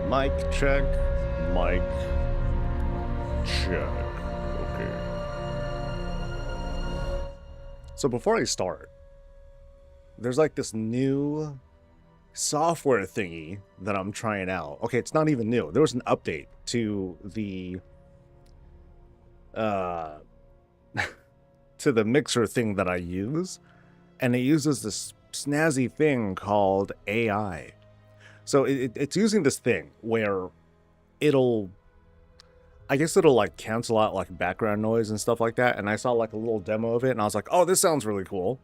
Mic check. Mic check. Okay. So before I start, there's like this new software thingy that I'm trying out. Okay, it's not even new. There was an update to the to the mixer thing that I use, and it uses this snazzy thing called AI. So it's using this thing where I guess it'll like cancel out like background noise and stuff like that. And I saw like a little demo of it, and I was like, oh, this sounds really cool.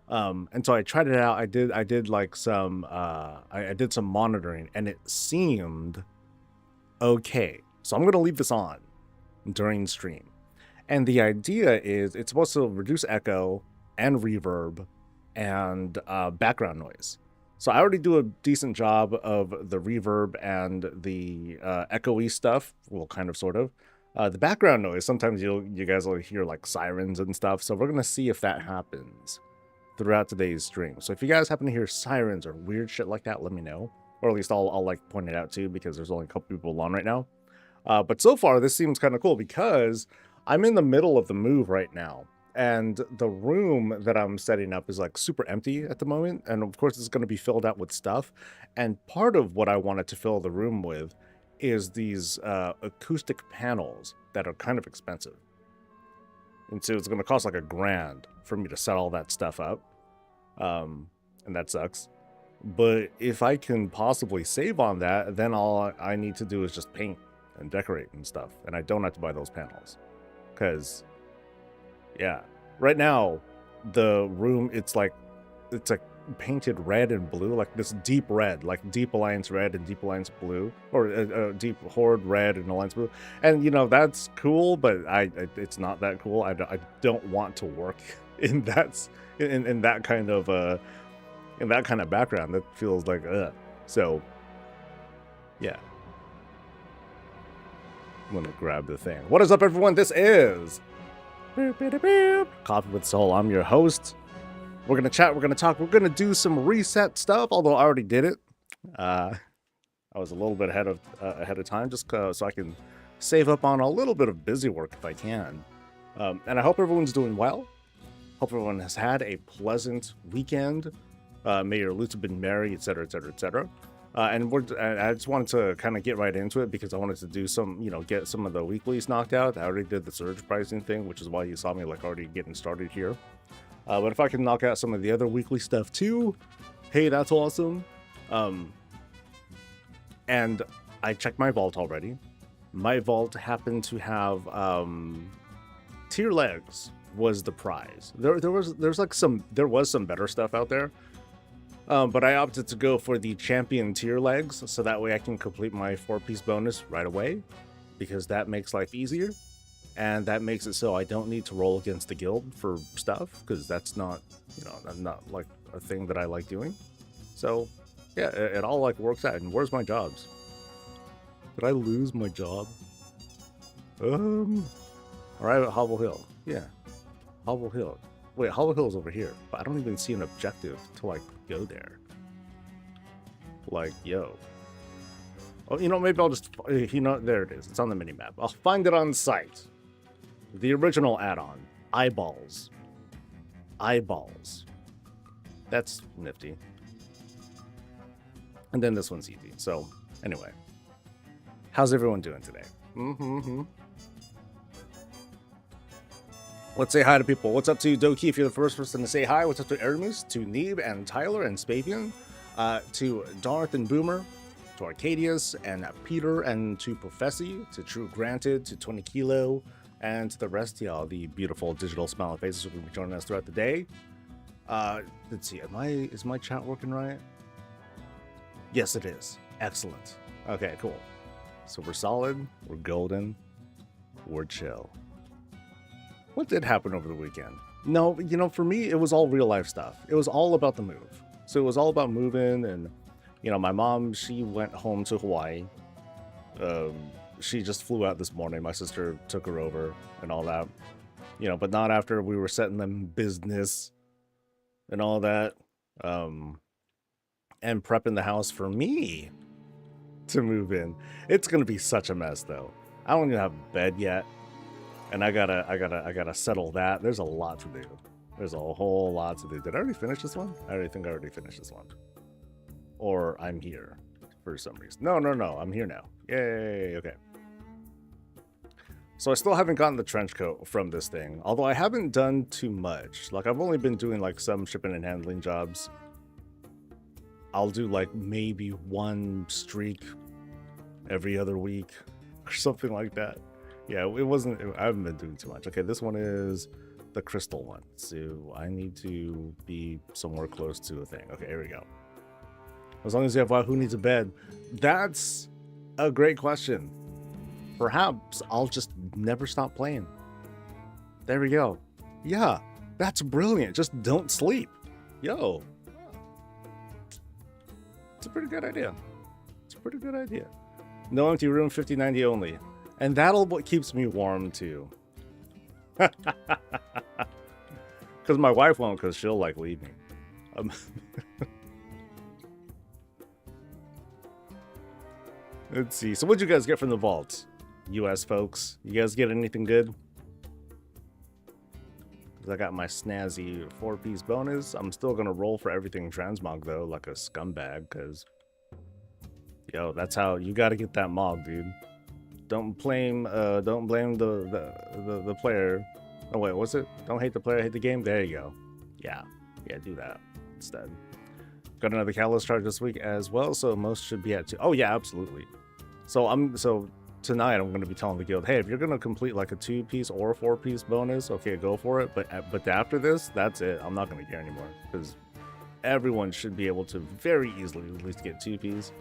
And so I tried it out. I did like some I did some monitoring, and it seemed okay. So I'm gonna leave this on during stream. And the idea is it's supposed to reduce echo and reverb and background noise. So I already do a decent job of the reverb and the echoey stuff. Well, kind of, sort of. The background noise, sometimes you guys will hear like sirens and stuff. So we're gonna see if that happens throughout today's stream. So if you guys happen to hear sirens or weird shit like that, let me know. Or at least I'll like point it out too, because there's only a couple people on right now. But so far, this seems kind of cool because I'm in the middle of the move right now. And the room that I'm setting up is like super empty at the moment. And of course, it's going to be filled out with stuff. And part of what I wanted to fill the room with is these acoustic panels that are kind of expensive. And so it's going to cost like $1,000 for me to set all that stuff up. And that sucks. But if I can possibly save on that, then all I need to do is just paint and decorate and stuff. And I don't have to buy those panels. Because, yeah, right now, the room, it's like painted red and blue, like this deep red, like Deep Alliance red and Deep Alliance blue, or Deep Horde red and Alliance blue. And, you know, that's cool, but it's not that cool. I don't want to work in that, in that kind of, in that kind of background. That feels like, ugh. So, yeah. I'm gonna grab the thing. What is up, everyone? This is Coffee with Soul. I'm your host. We're gonna chat, we're gonna talk, we're gonna do some reset stuff, although I already did it. I was a little bit ahead of time, just so I can save up on a little bit of busy work if I can. And I hope everyone's doing well. Hope everyone has had a pleasant weekend. May your lutes have been merry, etc., etc., etc. And I just wanted to kind of get right into it because I wanted to do some, you know, get some of the weeklies knocked out. I already did the surge pricing thing, which is why you saw me like already getting started here. But if I can knock out some of the other weekly stuff too, hey, that's awesome. And I checked my vault already. My vault happened to have tier legs was the prize. There was some better stuff out there. But I opted to go for the champion tier legs, so that way I can complete my 4-piece bonus right away, because that makes life easier, and that makes it so I don't need to roll against the guild for stuff, because that's not, you know, not like a thing that I like doing. So, yeah, it all like works out. And where's my jobs? Did I lose my job? Arrive at Hobble Hill. Yeah, Hobble Hill. Wait, Hollow Hill is over here, but I don't even see an objective to, like, go there. Like, yo. Oh, you know, maybe I'll just, you know, there it is. It's on the minimap. I'll find it on site. The original add-on. Eyeballs. Eyeballs. That's nifty. And then this one's easy. So, anyway. How's everyone doing today? Let's say hi to people. What's up to Doki if you're the first person to say hi? What's up to Aramis, to Neeb and Tyler and Spavian, to Darth and Boomer, to Arcadius and Peter, and to Professy, to True Granted, to 20 Kilo, and to the rest of y'all, the beautiful digital smiling faces who will be joining us throughout the day. Let's see, is my chat working right? Yes, it is. Excellent. Okay, cool. So we're solid, we're golden, we're chill. What did happen over the weekend? No, you know, for me, it was all real life stuff. It was all about the move. So it was all about moving, and, you know, my mom, she went home to Hawaii. She just flew out this morning. My sister took her over and all that, you know, but not after we were setting them business and all that. and prepping the house for me to move in. It's gonna be such a mess though. I don't even have a bed yet, and I gotta settle that. There's a lot to do. There's a whole lot to do. Did I already finish this one? I already think I already finished this one. Or I'm here for some reason. No, I'm here now. Yay, okay. So I still haven't gotten the trench coat from this thing, although I haven't done too much. Like, I've only been doing like some shipping and handling jobs. I'll do like maybe one streak every other week or something like that. Yeah, I haven't been doing too much. Okay, this one is the crystal one. So I need to be somewhere close to a thing. Okay, here we go. As long as you have who needs a bed. That's a great question. Perhaps I'll just never stop playing. There we go. Yeah, that's brilliant. Just don't sleep. Yo. It's a pretty good idea. It's a pretty good idea. No empty room, 50/90 only. And that'll what keeps me warm too. Because my wife won't, because she'll like leave me. Let's see. So what'd you guys get from the vault? US folks, you guys get anything good? I got my snazzy 4-piece bonus. I'm still gonna roll for everything transmog though, like a scumbag, because yo, that's how you gotta get that mog, dude. Don't blame the player. Oh wait, what's it? Don't hate the player, hate the game. There you go. Yeah, do that instead. Got another catalyst charge this week as well, so most should be at 2. Oh yeah, absolutely. So tonight I'm going to be telling the guild, hey, if you're going to complete like a 2-piece or a 4-piece bonus, okay, go for it. But after this, that's it. I'm not going to care anymore, because everyone should be able to very easily at least get 2-piece,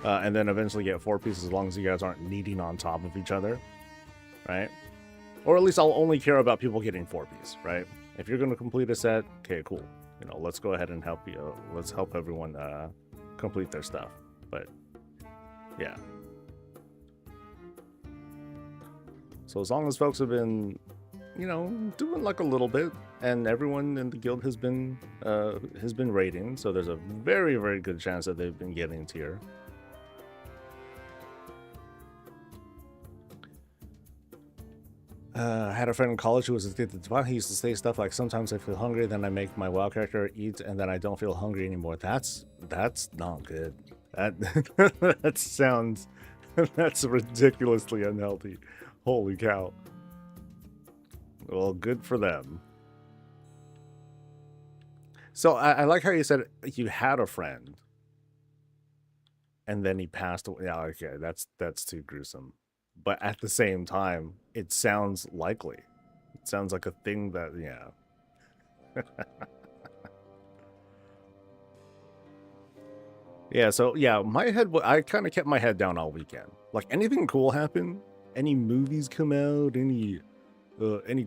and then eventually get 4-piece as long as you guys aren't kneading on top of each other, right? Or at least I'll only care about people getting 4-piece, right? If you're going to complete a set, okay, cool. You know, let's go ahead and help you. Let's help everyone complete their stuff. But yeah. So as long as folks have been, you know, doing like a little bit, and everyone in the guild has been raiding, so there's a very, very good chance that they've been getting tier. I had a friend in college who was addicted to WoW. He used to say stuff like, sometimes I feel hungry, then I make my WoW character eat, and then I don't feel hungry anymore. That's not good. That sounds, that's ridiculously unhealthy. Holy cow. Well, good for them. So I like how you said you had a friend, and then he passed away. Yeah, okay, that's too gruesome. But at the same time, it sounds likely. It sounds like a thing that, yeah. Yeah, so, yeah, I kind of kept my head down all weekend. Like, anything cool happen? Any movies come out? Any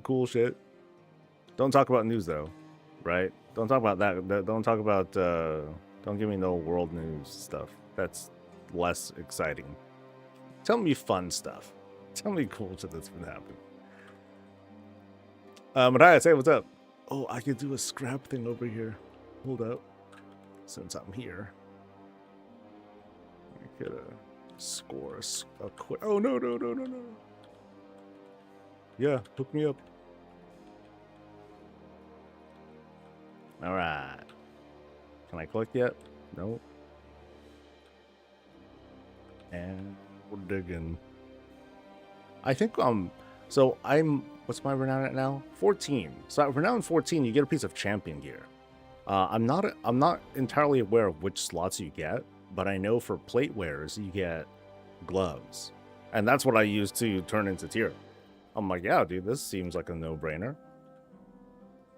cool shit? Don't talk about news, though, right? Don't talk about that. Don't talk about, don't give me no world news stuff. That's less exciting. Tell me fun stuff. Tell me cool shit that's been happening. Mariah, say what's up. Oh, I could do a scrap thing over here. Hold up. Since I'm here. I could score a quick. Oh, no. Yeah, hook me up. Alright. Can I collect yet? No. And we're digging. I think so what's my renown at now? 14. So at renown 14, you get a piece of champion gear. I'm not entirely aware of which slots you get, but I know for plate wearers you get gloves, and that's what I use to turn into tier. I'm like, yeah, dude, this seems like a no-brainer.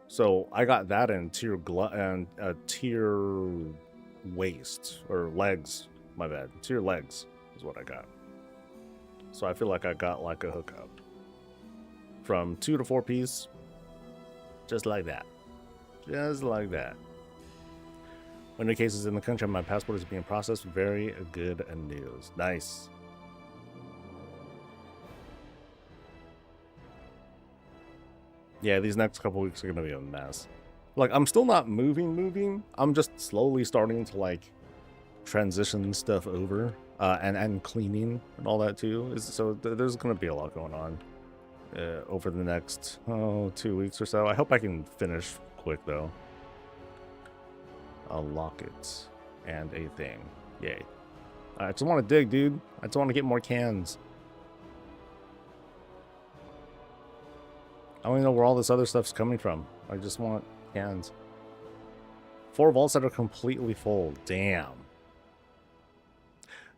So I got that in tier tier waist or legs. My bad. Tier legs is what I got. So I feel like I got like a hookup from 2 to 4 piece, just like that. Just like that. When the cases in the country, my passport is being processed. Very good news. Nice. Yeah, these next couple weeks are gonna be a mess. Like, I'm still not moving. I'm just slowly starting to like transition stuff over, and cleaning and all that too. So there's going to be a lot going on over the next 2 weeks or so. I hope I can finish quick though. A locket and a thing. Yay. I just want to dig, dude. I just want to get more cans. I don't even know where all this other stuff's coming from. I just want cans. 4 vaults that are completely full. Damn.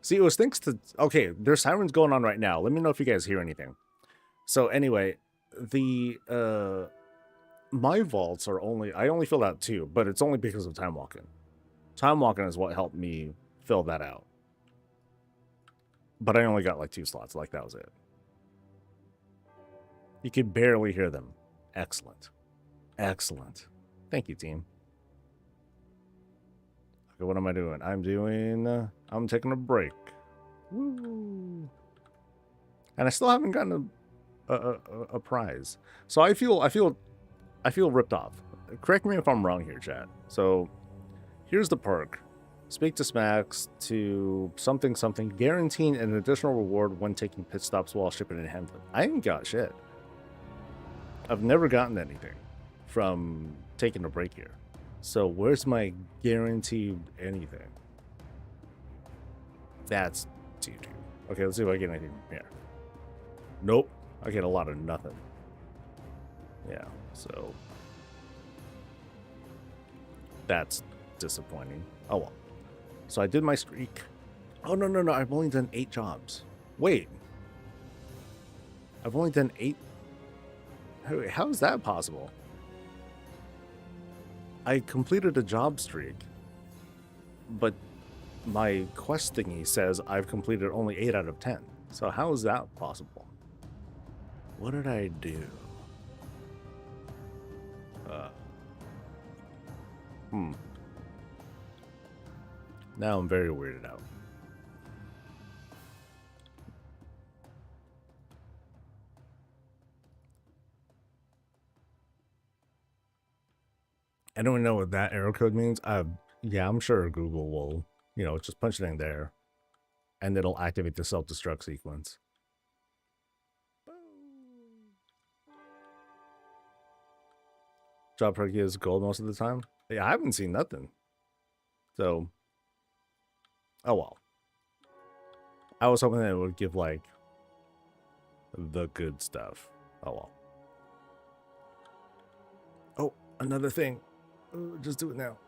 See, it was thanks to... Okay, there's sirens going on right now. Let me know if you guys hear anything. So anyway, the... my vaults are only... I only filled out 2, but it's only because of time walking. Time walking is what helped me fill that out. But I only got like 2 slots. Like, that was it. You could barely hear them. Excellent. Excellent. Thank you, team. Okay, what am I doing? I'm taking a break. Woo! And I still haven't gotten a prize. So I feel ripped off. Correct me if I'm wrong here, chat. So here's the perk. Speak to Smacks to something, guaranteeing an additional reward when taking pit stops while shipping and handling. I ain't got shit. I've never gotten anything from taking a break here. So where's my guaranteed anything? That's doo-doo. Okay, let's see if I get anything from here. Nope. I get a lot of nothing. Yeah, so that's disappointing. Oh well. So I did my streak. Oh, no. I've only done 8 jobs. Wait. I've only done 8. How is that possible? I completed a job streak, but my quest thingy says I've completed only 8 out of 10. So how is that possible? What did I do? Now I'm very weirded out. I don't know what that error code means. Yeah, I'm sure Google will, just punch it in there, and it'll activate the self-destruct sequence. Job perk is gold most of the time. Yeah, I haven't seen nothing. So, oh well. I was hoping that it would give, like, the good stuff. Oh well. Oh, another thing. Just do it now.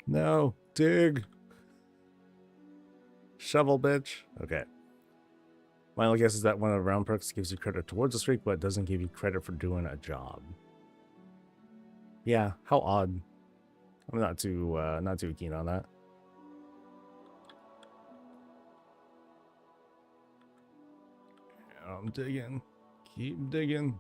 No, dig. Shovel, bitch. Okay. My only guess is that one of the round perks gives you credit towards a streak, but doesn't give you credit for doing a job. Yeah, how odd. I'm not too keen on that. I'm digging. Keep digging.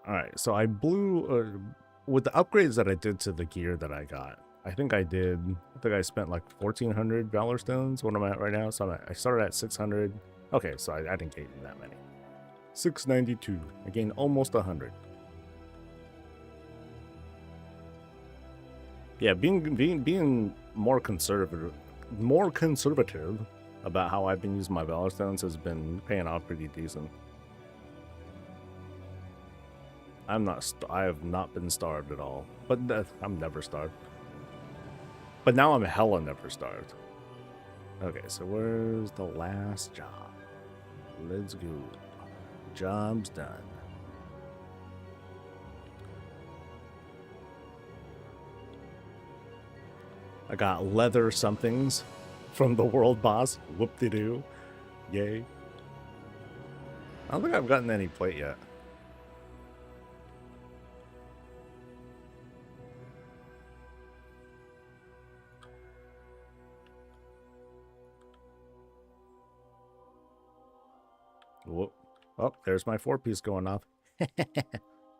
Alright, so I blew... with the upgrades that I did to the gear that I got, I think I spent like 1,400 Valor Stones. What am I at right now? So I started at 600. Okay, so I didn't gain that many. 692. I gained almost 100. Yeah, being more conservative about how I've been using my Valor Stones has been paying off pretty decent. I have not been starved at all, but I'm never starved. But now I'm hella never starved. Okay, so where's the last job? Let's go. Job's done. I got leather somethings from the world boss. Whoop-de-doo. Yay. I don't think I've gotten any plate yet. Whoop. Oh, there's my 4-piece going off.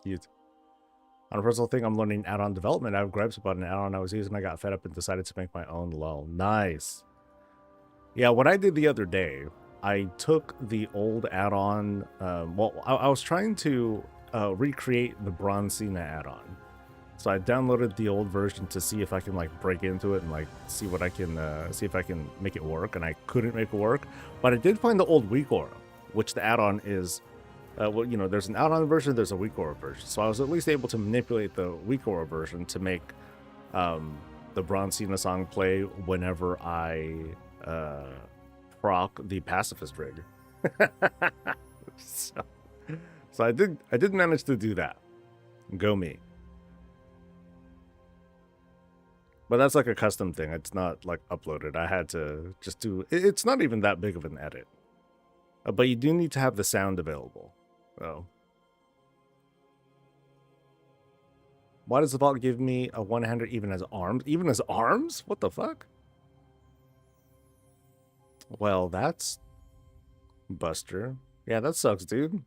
Cute. On a personal thing, I'm learning add-on development. I have gripes about an add-on I was using. I got fed up and decided to make my own. Lol. Nice. Yeah, what I did the other day, I took the old add-on. Well, I was trying to recreate the Bronzina add-on. So I downloaded the old version to see if I can like break into it and like see what I can see if I can make it work, and I couldn't make it work. But I did find the old weak aura, which the add-on is. Well, you know, there's an add-on version, there's a weak aura version. So I was at least able to manipulate the weak aura version to make the Bronzina song play whenever I proc the pacifist rig. so I did manage to do that. Go me. But that's like a custom thing. It's not like uploaded. I had to just do... It's not even that big of an edit. But you do need to have the sound available. Oh. Why does the vault give me a one-hander even as arms? Even as arms? What the fuck? Well, that's... Buster. Yeah, that sucks, dude.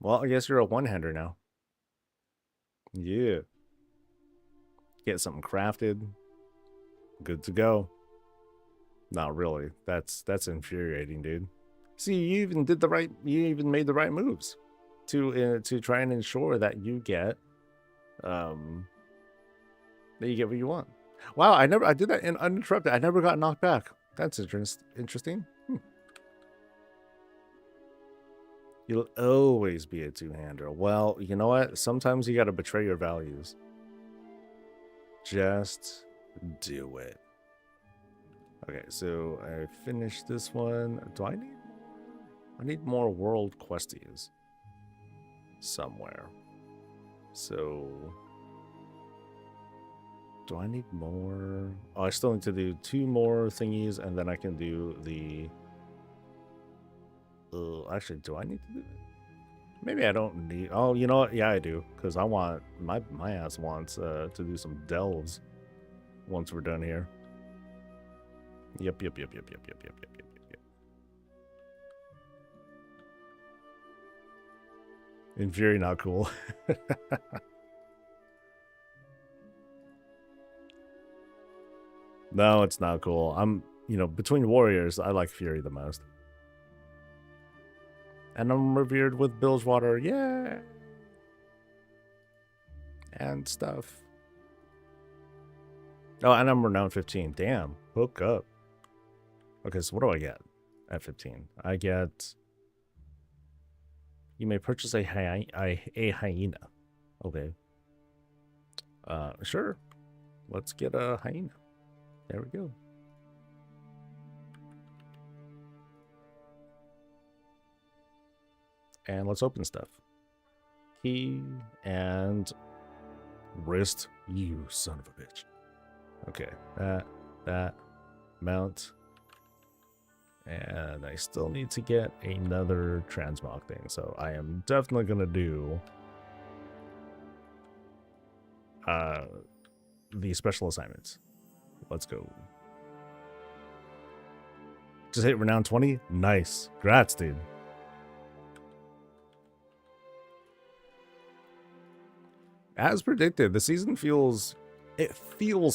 Well, I guess you're a one-hander now. Yeah. Get something crafted. Good to go. Not really. That's infuriating, dude. See, you even did the right. You even made the right moves to try and ensure that you get what you want. Wow, I did that in uninterrupted. I never got knocked back. That's interesting. You'll always be a two-hander. Well, you know what? Sometimes you got to betray your values. Just do it. Okay, so I finished this one. Do I need more? I need more world questies somewhere. So do I need more? Oh, I still need to do 2 more thingies, and then I can do the actually, do I need to do it? Maybe I don't need... Oh, you know what? Yeah, I do. Because I want... My ass wants to do some delves once we're done here. Yep. And Fury, not cool. No, it's not cool. You know, between warriors, I like Fury the most. And I'm revered with Bilgewater, yeah, and stuff. Oh, and I'm renowned 15. Damn, hook up. Okay, so what do I get at 15? I get... You may purchase a hyena. Okay. Sure. Let's get a hyena. There we go. And let's open stuff. Key and wrist. You son of a bitch. Okay, that, mount. And I still need to get another transmog thing. So I am definitely going to do the special assignments. Let's go. Just hit renown 20. Nice. Congrats, dude. As predicted, the season feels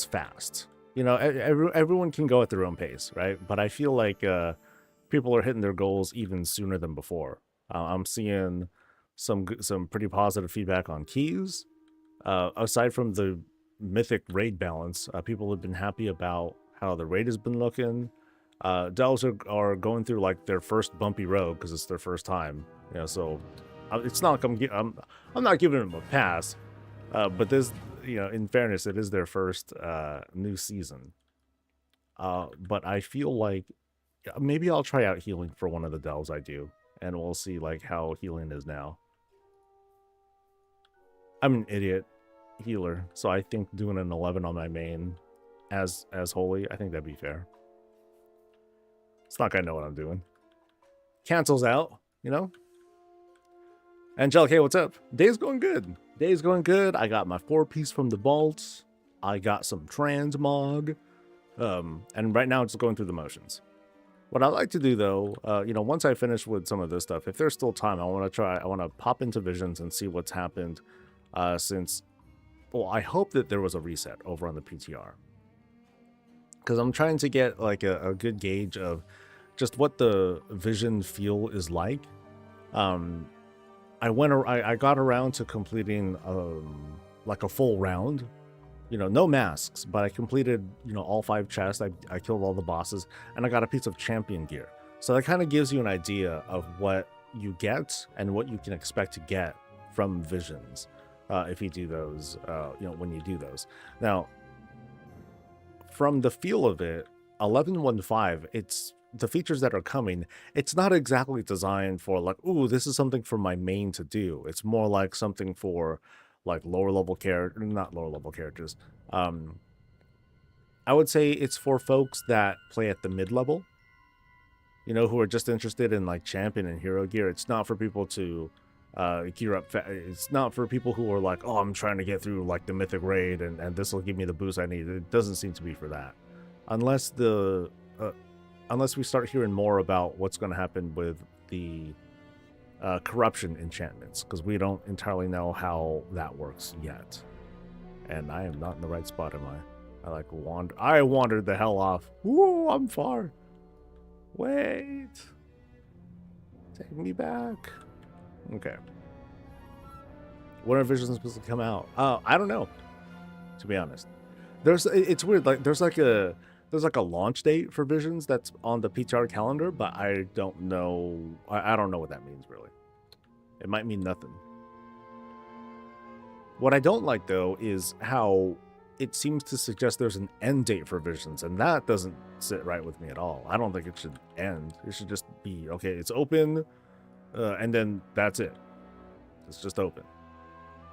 fast. You know, everyone can go at their own pace, right? But I feel like people are hitting their goals even sooner than before. I'm seeing some pretty positive feedback on keys. Aside from the mythic raid balance, people have been happy about how the raid has been looking. Delves are going through like their first bumpy road because it's their first time. You know, so it's not like I'm not giving them a pass. But this, you know, in fairness, it is their first new season. But I feel like maybe I'll try out healing for one of the delves I do, and we'll see like how healing is now. I'm an idiot healer, so I think doing an 11 on my main as holy, I think that'd be fair. It's not gonna know what I'm doing. Cancels out, you know. Angelic, hey, what's up? Day's going good. Day's going good. I got my 4-piece from the vault. I got some transmog. And right now it's going through the motions. What I like to do though, you know, once I finish with some of this stuff, if there's still time, I want to pop into Visions and see what's happened since, well, I hope that there was a reset over on the PTR. because I'm trying to get like a good gauge of just what the vision feel is like. I got around to completing like a full round, no masks, but I completed all 5 chests. I killed all the bosses, and I got a piece of champion gear. So that kind of gives you an idea of what you get and what you can expect to get from visions if you do those. When you do those. Now, from the feel of it, 11.15, it's the features that are coming. It's not exactly designed for like, ooh, this is something for my main to do. It's more like something for like not lower level characters. I would say it's for folks that play at the mid level, who are just interested in like champion and hero gear. It's not for people to gear up. It's not for people who are like, oh, I'm trying to get through like the mythic raid and this will give me the boost I need. It doesn't seem to be for that, unless we start hearing more about what's going to happen with the corruption enchantments, because we don't entirely know how that works yet. And I am not in the right spot, am I? I wandered the hell off. Woo, I'm far. Wait. Take me back. Okay. When are visions supposed to come out? I don't know, to be honest. It's weird. Like there's like a launch date for visions that's on the PTR calendar, but I don't know. I don't know what that means really. It might mean nothing. What I don't like though is how it seems to suggest there's an end date for visions, and that doesn't sit right with me at all. I don't think it should end. It should just be, okay, it's open, and then that's it. It's just open.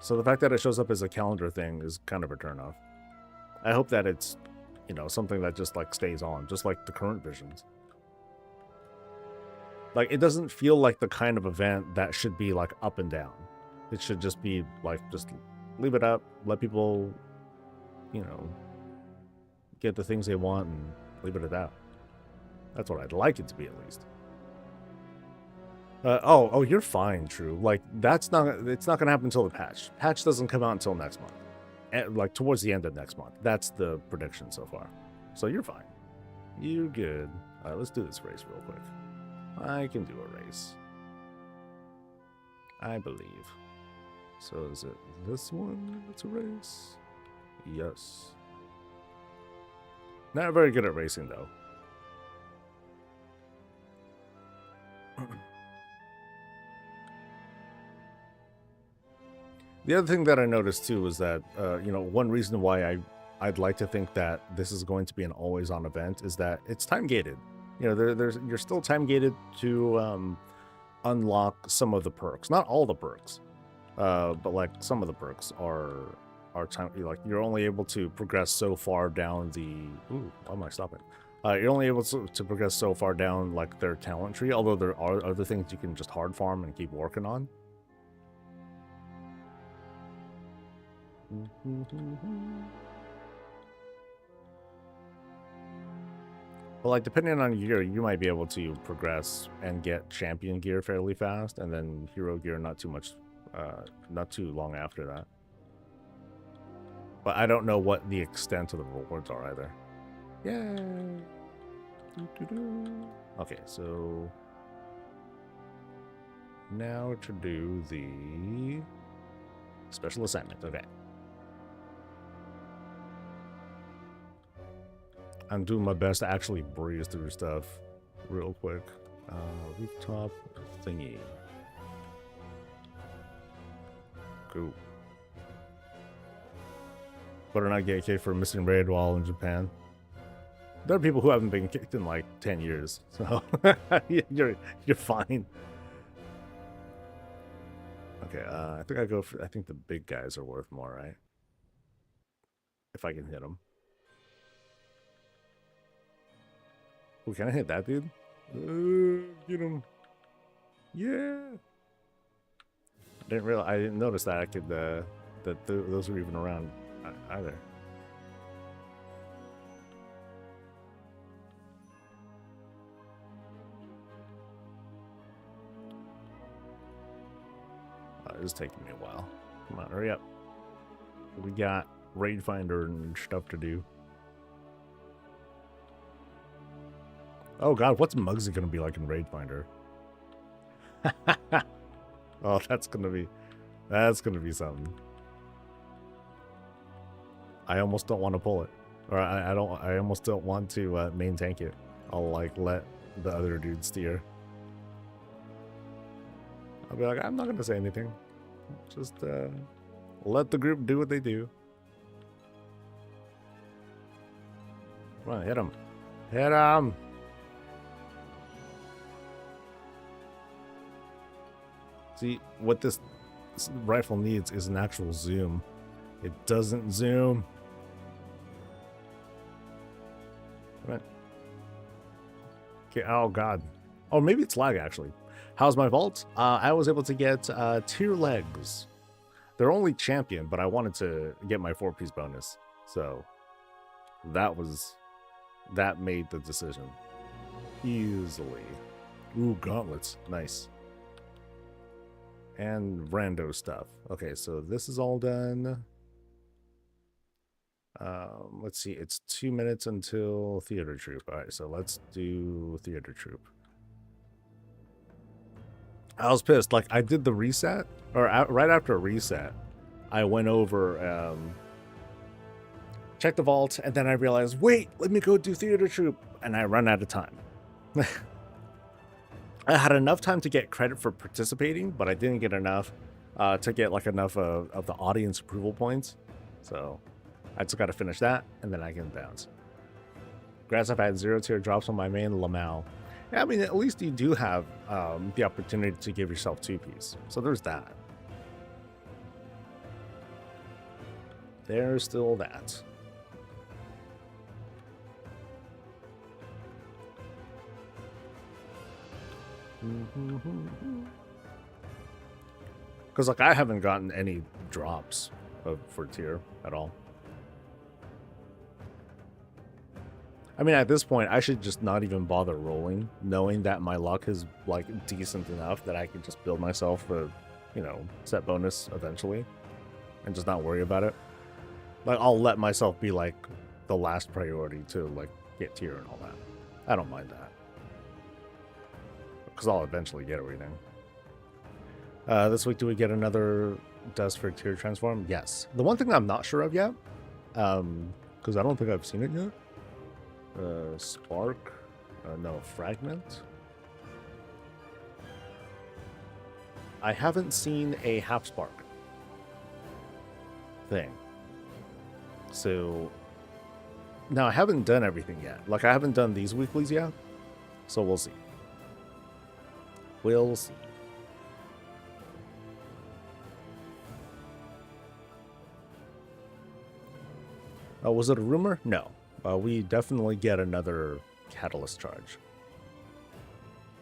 So the fact that it shows up as a calendar thing is kind of a turnoff. I hope that it's, something that just like stays on, just like the current visions. Like, it doesn't feel like the kind of event that should be like up and down. It should just be like, just leave it up, let people, get the things they want and leave it at that. That's what I'd like it to be, at least. Oh, you're fine, True. Like, it's not gonna happen until the patch. Patch doesn't come out until next month. Like, towards the end of next month. That's the prediction so far. So you're fine. You're good. All right, let's do this race real quick. I can do a race, I believe. So is it this one that's a race? Yes. Not very good at racing, though. The other thing that I noticed too was that, one reason why I'd like to think that this is going to be an always-on event is that it's time-gated. You're still time-gated to unlock some of the perks. Not all the perks, but like some of the perks are time. Like, you're only able to progress so far down the. Ooh, why am I stopping? You're only able to progress so far down like their talent tree. Although there are other things you can just hard farm and keep working on. Well, like, depending on your gear, you might be able to progress and get champion gear fairly fast, and then hero gear not too long after that. But I don't know what the extent of the rewards are either. Yay! Okay, so now to do the special assignment. Okay. I'm doing my best to actually breeze through stuff real quick. Rooftop thingy. Cool. Better not get kicked for missing raid while in Japan. There are people who haven't been kicked in like 10 years, so you're fine. Okay, I think the big guys are worth more, right? If I can hit them. Oh, can I hit that dude? Get him. Yeah. I didn't notice that I could, those were even around either. It's taking me a while. Come on, hurry up. We got raid finder and stuff to do. Oh god, what's Muggsy gonna be like in Raid Finder? Oh, that's gonna be something. I almost don't want to pull it, or I almost don't want to main tank it. I'll like let the other dude steer. I'll be like, I'm not gonna say anything. Just let the group do what they do. Come on, hit him. Hit him. See, what this rifle needs is an actual zoom. It doesn't zoom. Come on. Okay, oh god. Oh, maybe it's lag actually. How's my vault? I was able to get tier legs. They're only champion, but I wanted to get my 4-piece bonus. So that made the decision. Easily. Ooh, gauntlets. Nice. And rando stuff. Okay, so this is all done. Let's see, it's 2 minutes until theater troupe. All right, so let's do theater troupe. I was pissed. Like, I did the reset, or right after a reset, I went over, checked the vault, and then I realized, wait, let me go do theater troupe, and I run out of time. I had enough time to get credit for participating, but I didn't get enough to get like enough of the audience approval points. So I just got to finish that, and then I can bounce. Grass, I've had 0 tier drops on my main Lamau. Yeah, I mean, at least you do have the opportunity to give yourself 2-piece. So there's that. There's still that. Because like I haven't gotten any drops for tier at all. I mean, at this point, I should just not even bother rolling, knowing that my luck is like decent enough that I can just build myself a, you know, set bonus eventually, and just not worry about it. Like I'll let myself be like the last priority to like get tier and all that. I don't mind that. Because I'll eventually get everything. This week, do we get another dust for tier transform? Yes. The one thing I'm not sure of yet, because I don't think I've seen it yet. Spark? No, fragment? I haven't seen a half spark thing. So, now I haven't done everything yet. Like, I haven't done these weeklies yet. So we'll see. We'll see. Was it a rumor? No. We definitely get another catalyst charge.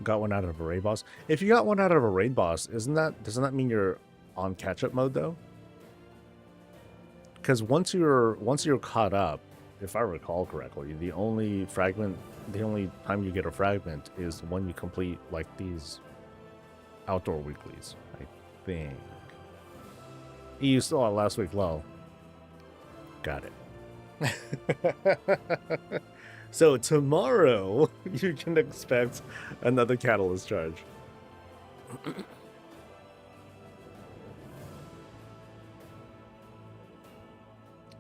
Got one out of a raid boss. If you got one out of a raid boss, doesn't that mean you're on catch-up mode though? Because once you're caught up, if I recall correctly, the only time you get a fragment is when you complete like these outdoor weeklies, I think. You saw it last week, low. Got it. So tomorrow you can expect another catalyst charge.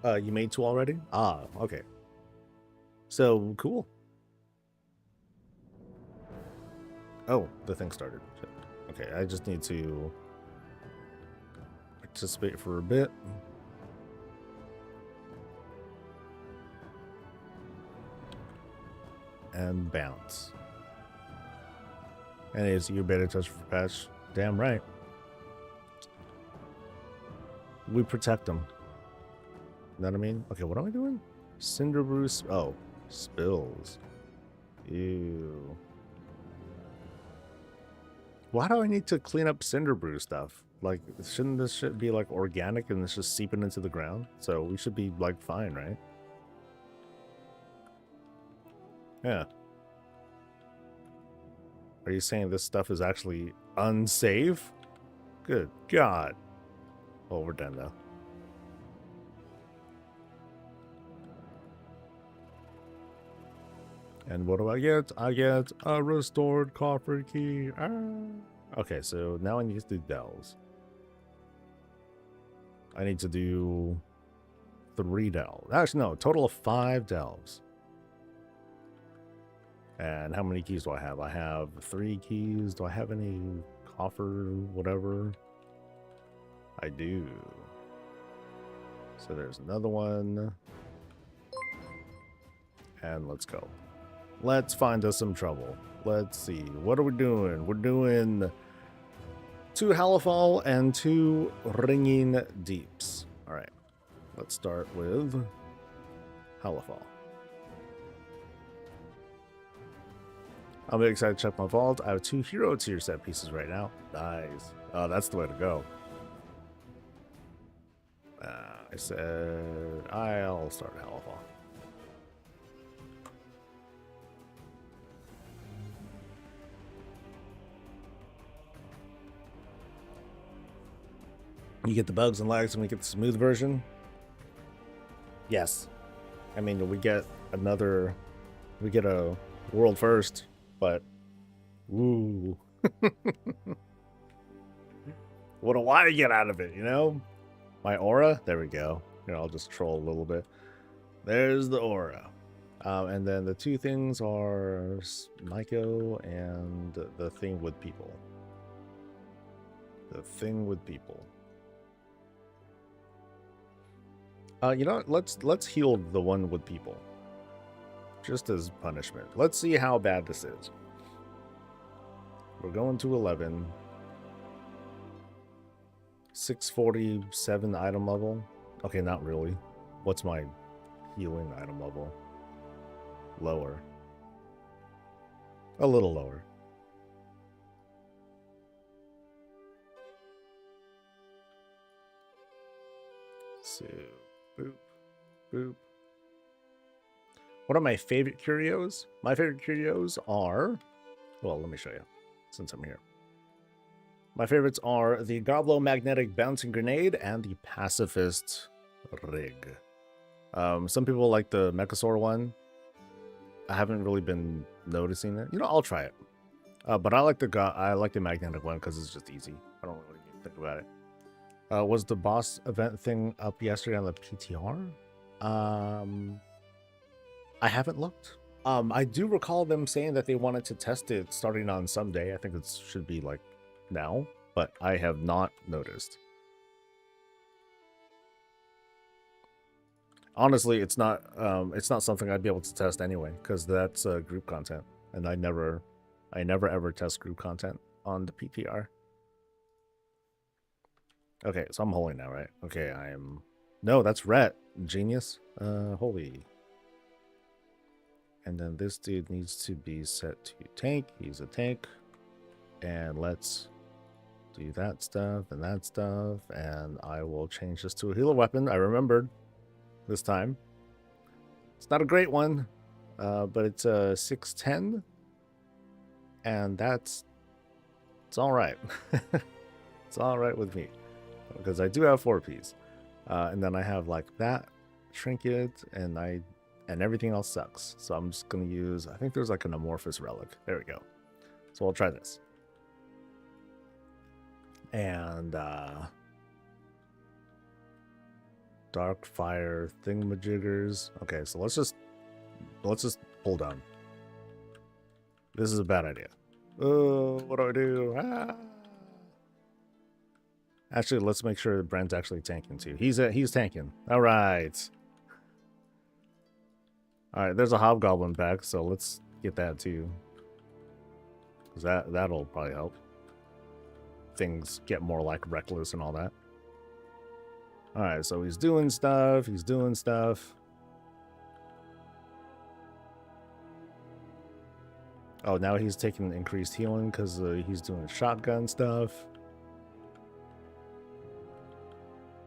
You made 2 already? Ah, okay. So cool. Oh, the thing started. Okay, I just need to participate for a bit. And bounce. And it's you better touch for patch. Damn right. We protect them. You know what I mean? Okay, what am I doing? Cinder brew. Oh, spills. Ew. Why do I need to clean up cinder brew stuff? Like, shouldn't this shit be like organic and it's just seeping into the ground? So we should be like fine, right? Yeah. Are you saying this stuff is actually unsafe? Good God. Oh, we're done though. And what do I get? I get a restored coffer key. Ah. Okay, so now I need to do delves. I need to do 3 delves. Actually, no, total of 5 delves. And how many keys do I have? I have 3 keys. Do I have any coffer, whatever? I do. So there's another one. And let's go. Let's find us some trouble. Let's see. What are we doing? We're doing 2 Halifal and 2 Ringing Deeps. All right. Let's start with Halifal. I'm really excited to check my vault. I have 2 hero tier set pieces right now. Nice. Oh, that's the way to go. I said I'll start Halifal. You get the bugs and lags and we get the smooth version. Yes. I mean, we get a world first, but ooh. What do I get out of it, you know? My aura? There we go. Here, I'll just troll a little bit. There's the aura. And then the 2 things are Myco and the thing with people. The thing with people. You know what? Let's heal the one with people. Just as punishment. Let's see how bad this is. We're going to 11. 647 item level. Okay, not really. What's my healing item level? Lower. A little lower. So, boop, boop. What are my favorite curios? My favorite curios are... Well, let me show you, since I'm here. My favorites are the Goblo Magnetic Bouncing Grenade and the Pacifist Rig. Some people like the Mechasaur one. I haven't really been noticing it. You know, I'll try it. But I like the Magnetic one because it's just easy. I don't really think about it. Was the boss event thing up yesterday on the PTR? I haven't looked. I do recall them saying that they wanted to test it starting on Sunday. I think it should be like now, but I have not noticed. Honestly, it's not something I'd be able to test anyway, because that's group content, and I never ever test group content on the PTR. Okay, so I'm holy now, right? Okay, I am... No, that's Rhett. Genius. Holy. And then this dude needs to be set to tank. He's a tank. And let's do that stuff and that stuff. And I will change this to a healer weapon. I remembered this time. It's not a great one, but it's a 610. And it's all right. It's all right with me. Because I do have 4Ps. And then I have like that trinket and everything else sucks. So I'm just going to use, I think there's like an amorphous relic. There we go. So I'll try this. And dark fire thingamajiggers. Okay, so let's just pull down. This is a bad idea. Oh, what do I do? Ah. Actually, let's make sure Brent's actually tanking too. He's tanking. All right. All right, there's a hobgoblin back, so let's get that too. Cuz that'll probably help. Things get more like reckless and all that. All right, so he's doing stuff. Oh, now he's taking increased healing cuz he's doing shotgun stuff.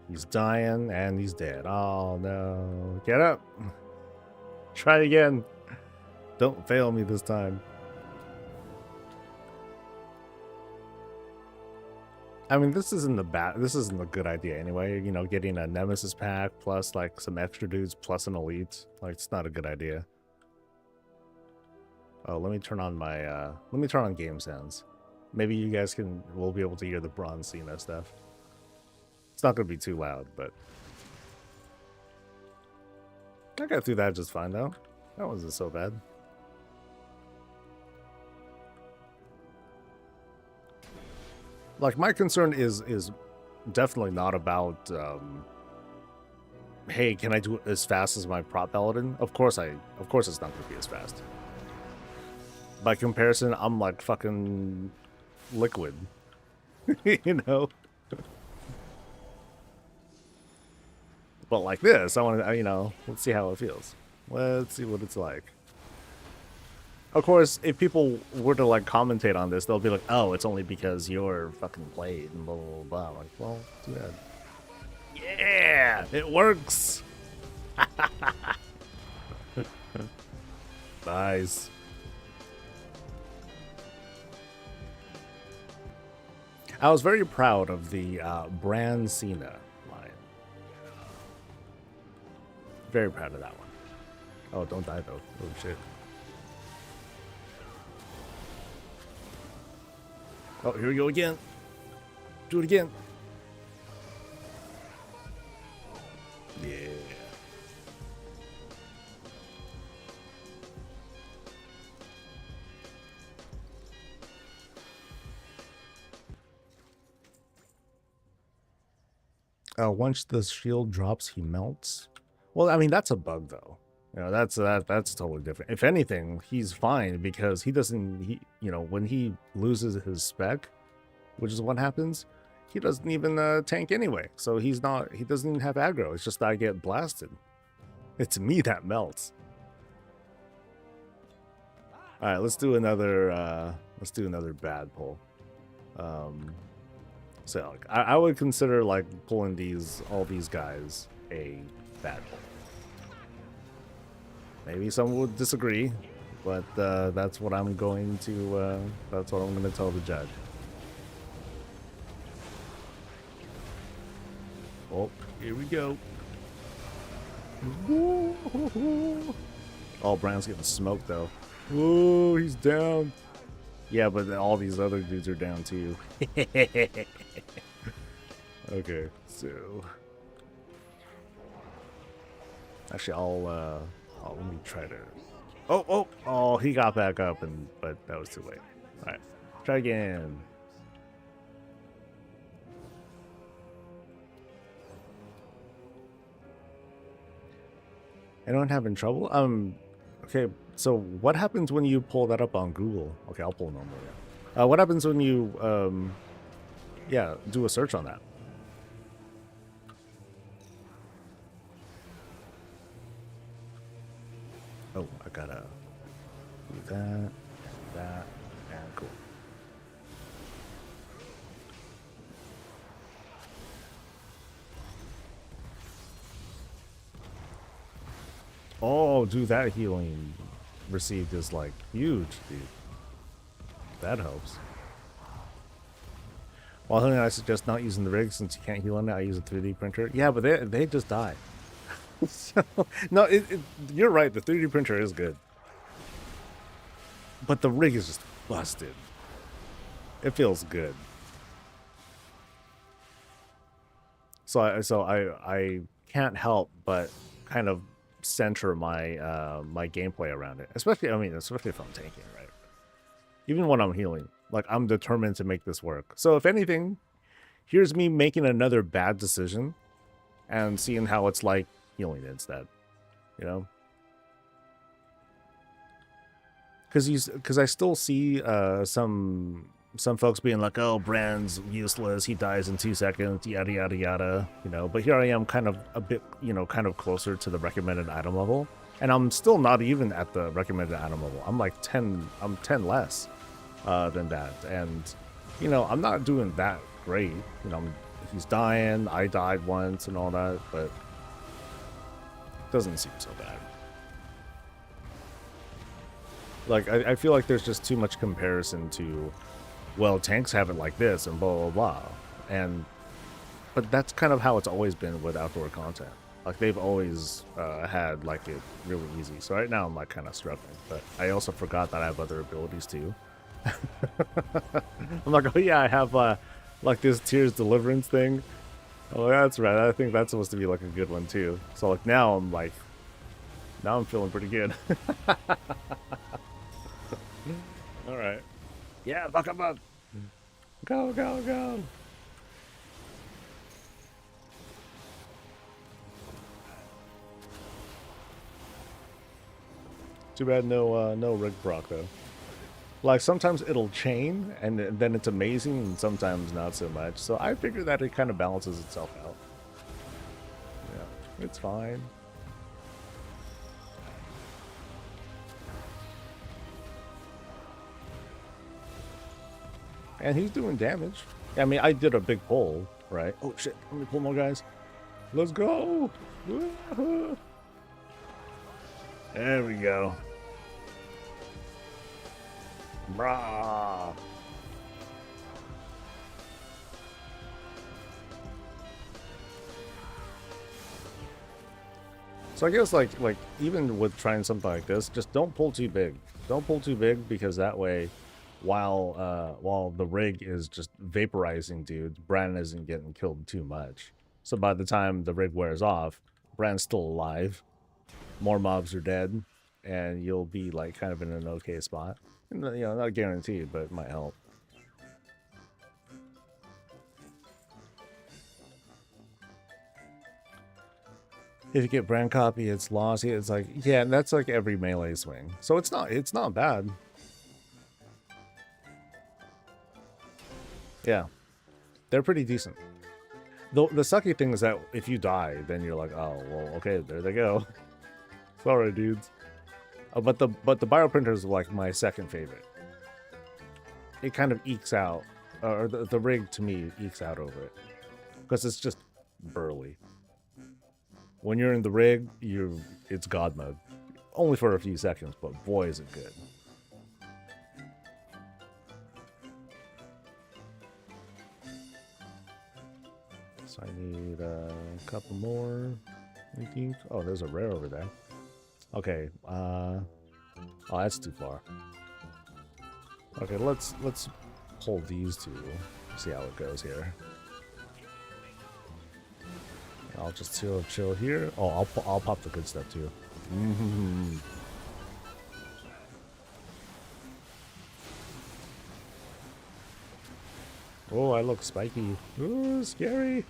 He's dying, and he's dead. Oh, no. Get up. Try it again. Don't fail me this time. I mean, this isn't a good idea anyway. You know, getting a Nemesis pack plus, like, some extra dudes plus an elite. Like, it's not a good idea. Oh, let me turn on my let me turn on game sounds. Maybe you guys will be able to hear the Bronze Cena stuff. It's not gonna be too loud, but I got through that just fine though. That wasn't so bad. Like, my concern is definitely not about hey, can I do it as fast as my prop paladin? Of course it's not gonna be as fast. By comparison, I'm like fucking liquid. You know? But like this, I want to, you know, let's see how it feels. Let's see what it's like. Of course, if people were to like commentate on this, they'll be like, "Oh, it's only because you're fucking played and blah blah blah." Like, well, too bad. Yeah, it works. Nice. I was very proud of the Brand Cena line. Very proud of that one. Oh, don't die though. Oh shit. Oh, here we go again. Do it again. Yeah. Once the shield drops, he melts. Well, I mean, that's a bug though. You know, that's totally different. If anything, he's fine because he doesn't, you know, when he loses his spec, which is what happens, he doesn't even tank anyway. So he doesn't even have aggro. It's just I get blasted. It's me that melts. All right, let's do another bad pull. So like, I would consider like pulling all these guys a bad pull. Maybe some would disagree, but that's what I'm going to tell the judge. Oh, here we go. Oh, Brown's getting smoked though. Whoa, he's down. Yeah, but all these other dudes are down too. Okay, so actually, let me try to. Oh! He got back up, but that was too late. All right, try again. Anyone having trouble? Okay. So what happens when you pull that up on Google? Okay, I'll pull normally. Yeah. What happens when you yeah, do a search on that? Oh, I gotta do that, and cool. Oh, dude, that healing received is like huge, dude. That helps. While I suggest not using the rig since you can't heal on it, I use a 3D printer. Yeah, but they just die. So, no, you're right. The 3D printer is good, but the rig is just busted. It feels good. So I can't help but kind of center my my gameplay around it. Especially if I'm tanking, right? Even when I'm healing, like I'm determined to make this work. So if anything, here's me making another bad decision and seeing how it's like healing instead, you know? Because I still see some folks being like, oh, Brand's useless, he dies in 2 seconds, yada yada yada, you know. But here I am, kind of a bit, you know, kind of closer to the recommended item level, and I'm still not even at the recommended item level. I'm like 10 less than that, and you know, I'm not doing that great. You know, he's dying, I died once and all that, but doesn't seem so bad. Like, I feel like there's just too much comparison to, well, tanks have it like this and blah, blah, blah. But that's kind of how it's always been with outdoor content. Like they've always had like it really easy. So right now I'm like kind of struggling, but I also forgot that I have other abilities too. I'm like, oh yeah, I have like this Tears Deliverance thing. Oh, that's right. I think that's supposed to be like a good one too. So like now I'm feeling pretty good. All right. Yeah, buck up, up. Go, go, go. Too bad no rig proc though. Like sometimes it'll chain and then it's amazing and sometimes not so much. So I figure that it kind of balances itself out. Yeah, it's fine. And he's doing damage. I mean, I did a big pull, right? Oh shit, let me pull more guys. Let's go. There we go. Brah. So I guess like even with trying something like this, just don't pull too big. Don't pull too big because that way, while the rig is just vaporizing dudes, Bran isn't getting killed too much. So by the time the rig wears off, Bran's still alive. More mobs are dead, and you'll be like kind of in an okay spot. And, you know, not guaranteed, but it might help. If you get brand copy, it's lost. It's like, yeah, that's like every melee swing. So it's not bad. Yeah, they're pretty decent. The sucky thing is that if you die, then you're like, oh well, okay, there they go. Sorry, dudes. But the bioprinter is like my second favorite. It kind of ekes out, or the rig to me ekes out over it because it's just burly. When you're in the rig, it's God mode. Only for a few seconds, but boy is it good. So I need a couple more. Oh, there's a rare over there. Okay, oh, that's too far. Okay, let's hold these two. See how it goes here. I'll just chill here. Oh, I'll pop the good stuff too. Oh, I look spiky. Ooh, scary.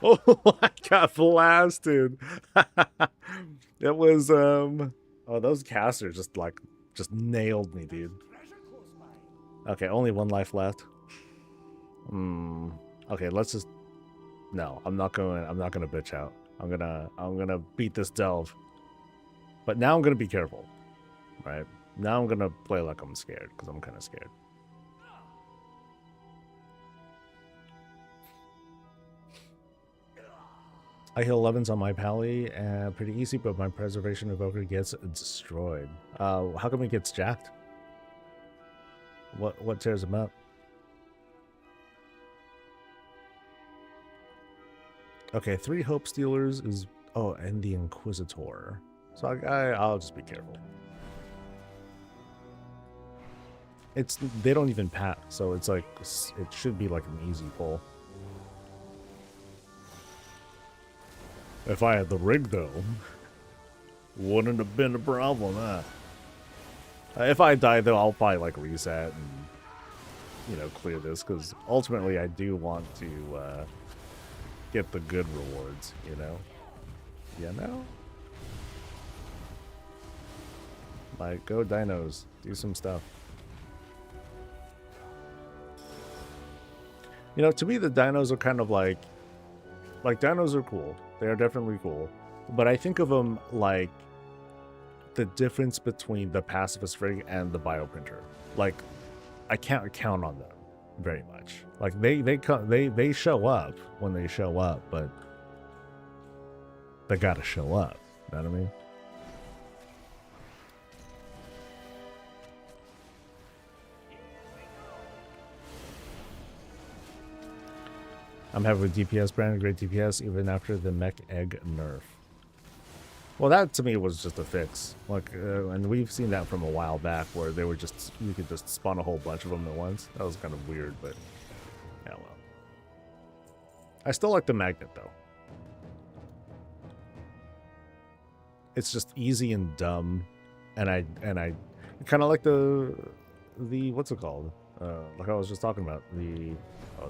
Oh, I got blasted. It was oh, those casters just nailed me, dude. Okay, only one life left. Okay, let's just no, I'm not gonna bitch out. I'm gonna beat this delve. But now I'm gonna be careful. Right? Now I'm gonna play like I'm scared, because I'm kinda scared. I heal 11s on my pally, pretty easy, but my preservation evoker gets destroyed. How come it gets jacked? What tears him up? Okay, 3 hope stealers is and the Inquisitor. So I'll just be careful. They don't even pat, so it's like it should be like an easy pull. If I had the rig though, wouldn't have been a problem, huh? If I die though, I'll probably like reset and, you know, clear this, because ultimately I do want to get the good rewards, you know? You know? Like, go dinos, do some stuff. You know, to me the dinos are kind of like dinos are cool. They are definitely cool. But I think of them like the difference between the pacifist rig and the bioprinter. Like, I can't count on them very much. Like they show up when they show up, but they gotta show up. You know what I mean? I'm happy with DPS, Brandon. Great DPS, even after the mech egg nerf. Well, that to me was just a fix. Like, and we've seen that from a while back where they were just, you could just spawn a whole bunch of them at once. That was kind of weird, but yeah, well. I still like the magnet though. It's just easy and dumb, and I kind of like the what's it called? Like I was just talking about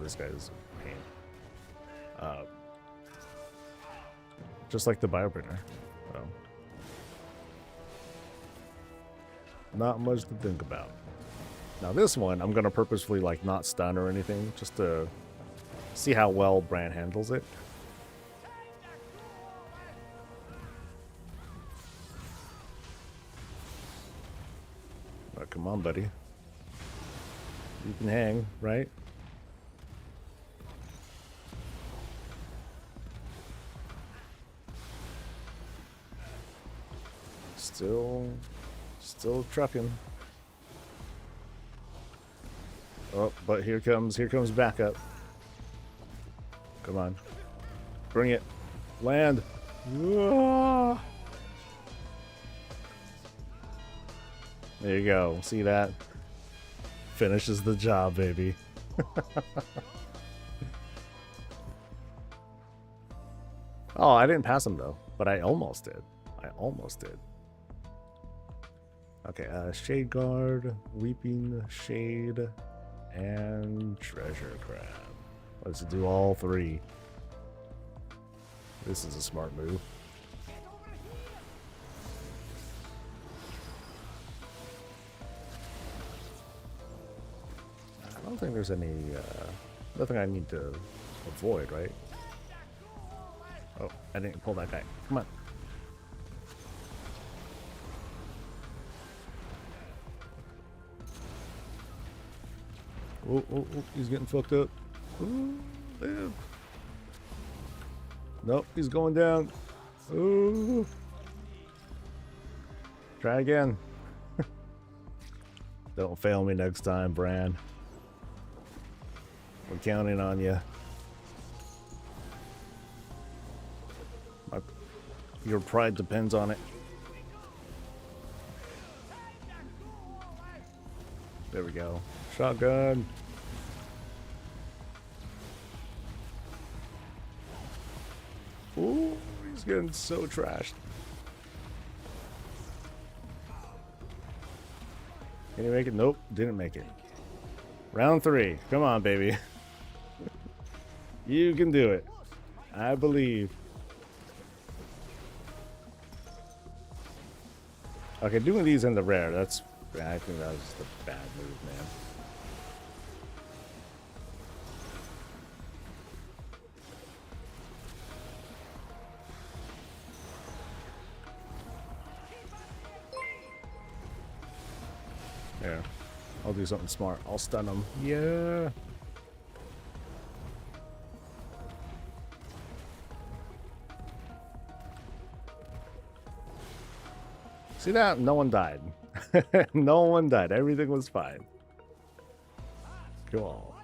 this guy's pain. Just like the bioprinter. Not much to think about. Now this one, I'm gonna purposefully like not stun or anything, just to see how well Bran handles it. Oh, come on, buddy. You can hang, right? Still trucking. Oh, but here comes backup. Come on. Bring it. Land. Ah! There you go. See that? Finishes the job, baby. Oh, I didn't pass him though, but I almost did. Okay, Shade Guard, Weeping Shade, and Treasure Crab. Let's do all three. This is a smart move. I don't think there's any, nothing I need to avoid, right? Oh, I didn't pull that guy. Come on. Oh, he's getting fucked up. Ooh, live. Nope, he's going down. Ooh. Try again. Don't fail me next time, Bran. We're counting on you. Your pride depends on it. There we go. Shotgun. Ooh, he's getting so trashed. Can you make it? Nope, didn't make it. Round 3. Come on, baby. You can do it. I believe. Okay, doing these in the rare, I think that was just a bad move, man. There. I'll do something smart. I'll stun him. Yeah. See that? No one died. No one died. Everything was fine. Cool.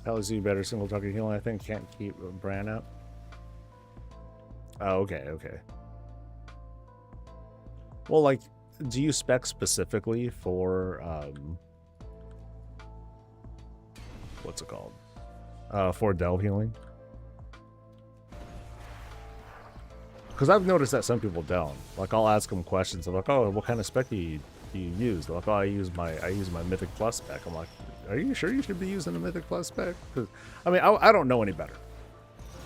LSU better single target healing. I think can't keep Bran up. Oh, okay. Well, like, do you spec specifically for what's it called? For delve healing? Because I've noticed that some people don't. Like, I'll ask them questions. I'm like, oh, what kind of spec do you use? They're like, oh, I use my Mythic Plus spec. I'm like, are you sure you should be using a Mythic Plus spec? Because I mean, I don't know any better.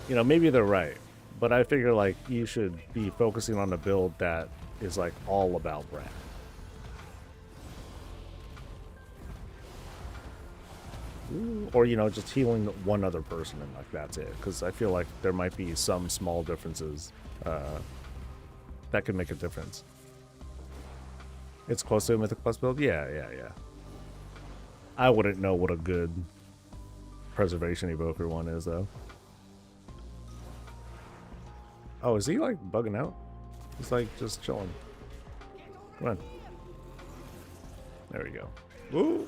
You know, maybe they're right, but I figure like you should be focusing on a build that is like all about Bran. Or, you know, just healing one other person and like that's it. Because I feel like there might be some small differences that could make a difference. It's close to a Mythic Plus build? Yeah. I wouldn't know what a good preservation evoker one is, though. Oh, is he like bugging out? He's like just chilling. Come on. There we go. Woo!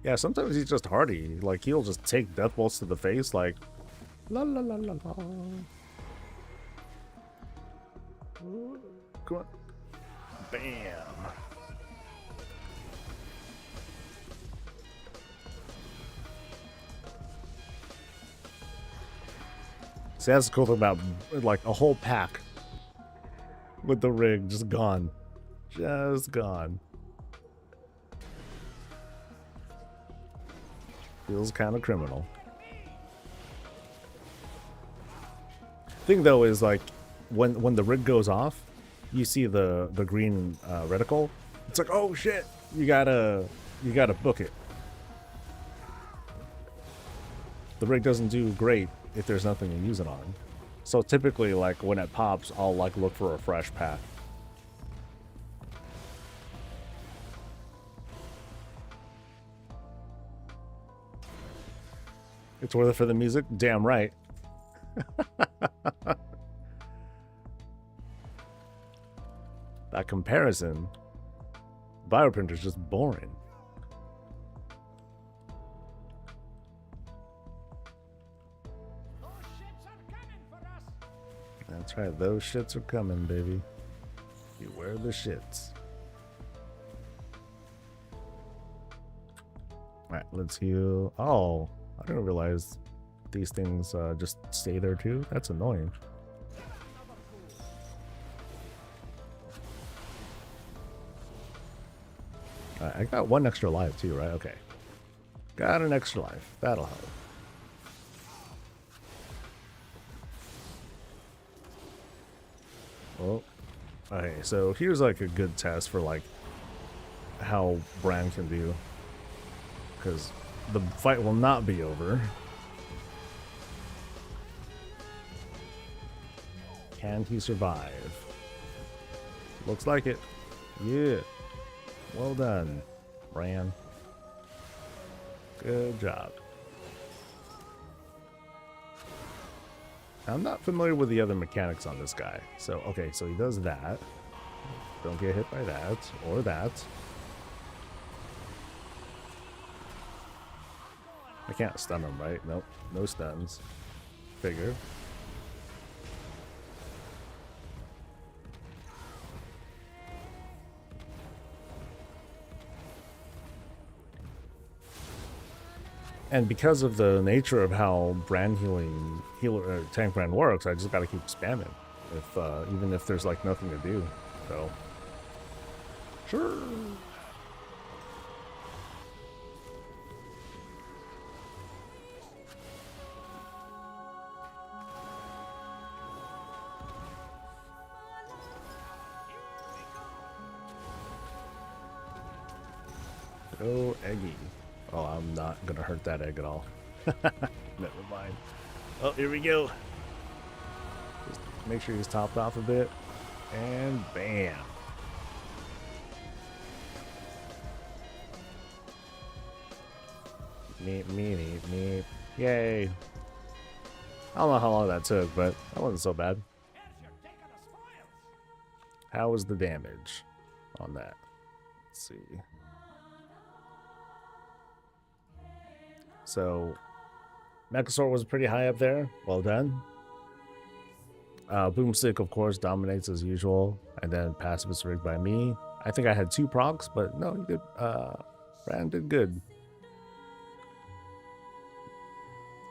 Yeah, sometimes he's just hardy. Like, he'll just take death bolts to the face, like, la la la la la. Come on. Bam. See, that's the cool thing about, like, a whole pack with the rig just gone. Just gone. Feels kind of criminal. Thing though is like when the rig goes off, you see the green reticle. It's like, oh shit, you gotta book it. The rig doesn't do great if there's nothing to use it on. So typically, like when it pops, I'll like look for a fresh pack. It's worth it for the music? Damn right. That comparison, Bioprinter's just boring. That's right, those shits are coming, baby. Beware the shits. Alright, let's heal. Oh, I didn't realize these things just stay there too. That's annoying. I got one extra life too, right? Okay. Got an extra life. That'll help. Oh. Okay, so here's like a good test for like how Bran can do. Because the fight will not be over. Can he survive? Looks like it. Yeah. Well done, Bran. Good job. I'm not familiar with the other mechanics on this guy. So, okay, so he does that. Don't get hit by that or that. I can't stun him, right? Nope. No stuns. Figure. And because of the nature of how brand tank brand works, I just gotta keep spamming. If even if there's like nothing to do. So sure. Go Eggy. Oh, I'm not gonna hurt that egg at all. Never mind. Oh, here we go. Just make sure he's topped off a bit. And bam. Meep, meep, meep, meep. Yay. I don't know how long that took, but that wasn't so bad. How was the damage on that? Let's see. So, Mechasaur was pretty high up there. Well done. Boomstick, of course, dominates as usual. And then passive is rigged by me. I think I had 2 procs, but no, he did. Bran did good.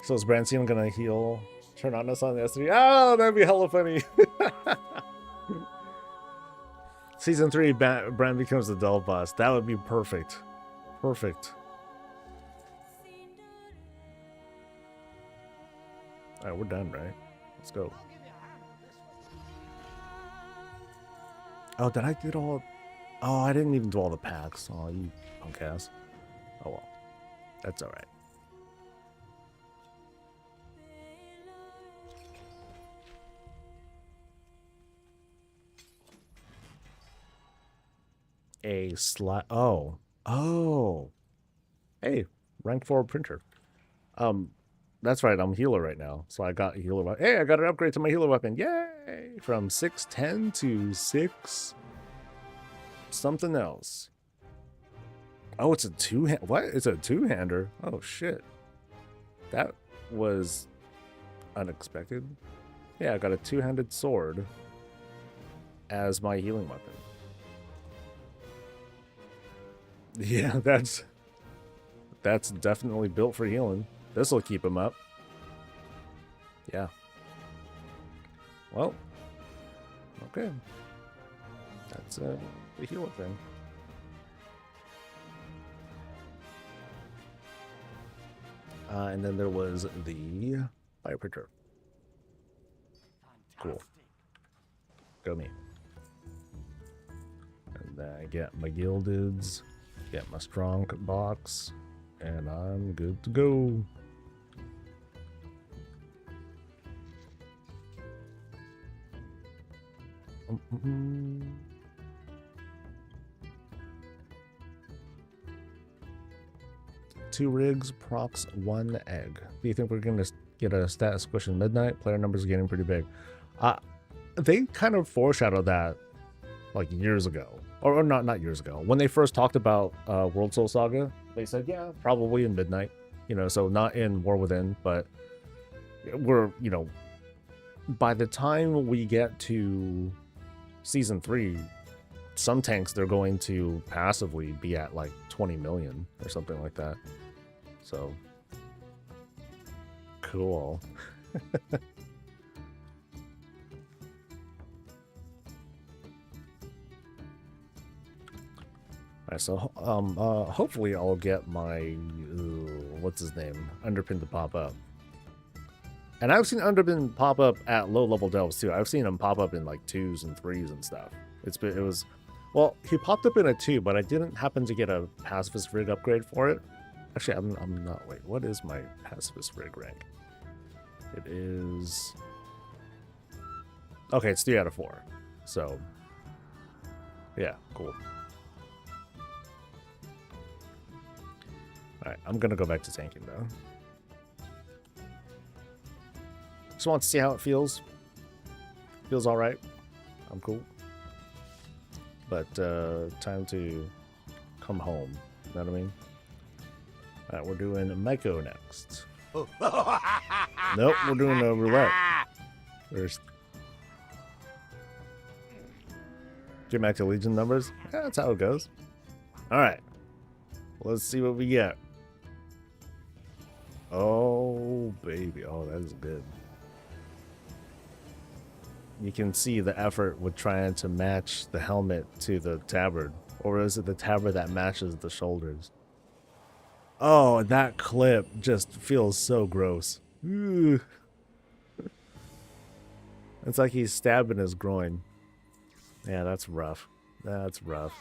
So is Brancine gonna heal? Turn on us on the S3? Oh, that'd be hella funny. Season 3, Bran becomes the Dull Boss. That would be perfect. Perfect. Alright, we're done, right? Let's go. Oh, did I do all... Oh, I didn't even do all the packs. Oh, you punk ass. Oh, well. That's alright. A slot... Oh. Oh, hey, rank 4 printer. That's right, I'm healer right now, so I got a healer weapon. Hey, I got an upgrade to my healer weapon. Yay! From 610 to 6 something else. Oh, it's a two-hand. What? It's a two-hander. Oh shit. That was unexpected. Yeah, I got a two-handed sword as my healing weapon. Yeah, that's definitely built for healing. This will keep him up. Yeah. Well, okay. That's the healer thing. And then there was the fire printer. Cool. Go me. And then I get my gildeds, get my strong box, and I'm good to go. Two rigs, procs, one egg. Do you think we're going to get a stat squish in midnight? Player numbers are getting pretty big. They kind of foreshadowed that like years ago. Or not years ago. When they first talked about World Soul Saga, they said, yeah, probably in midnight. You know, so not in War Within, but we're, you know, by the time we get to Season 3, some tanks, they're going to passively be at like 20 million or something like that. So, cool. Alright, so hopefully I'll get my what's his name, Underpin to pop up. And I've seen Underpin pop up at low level delves too. I've seen him pop up in like 2s and 3s and stuff. It was, well, he popped up in a 2, but I didn't happen to get a pacifist rig upgrade for it. Actually, I'm not. Wait, what is my pacifist rig rank? It is, okay, it's 3 out of 4. So yeah, cool. Alright, I'm gonna go back to tanking though. Just want to see how it feels. Feels alright. I'm cool. But time to come home. You know what I mean? Alright, we're doing Maiko next. Nope, we're doing a roulette. There's get back to Legion numbers. Yeah, that's how it goes. Alright. Let's see what we get. Oh, baby. Oh, that is good. You can see the effort with trying to match the helmet to the tabard. Or is it the tabard that matches the shoulders? Oh, that clip just feels so gross. Ooh. It's like he's stabbing his groin. Yeah, that's rough. That's rough.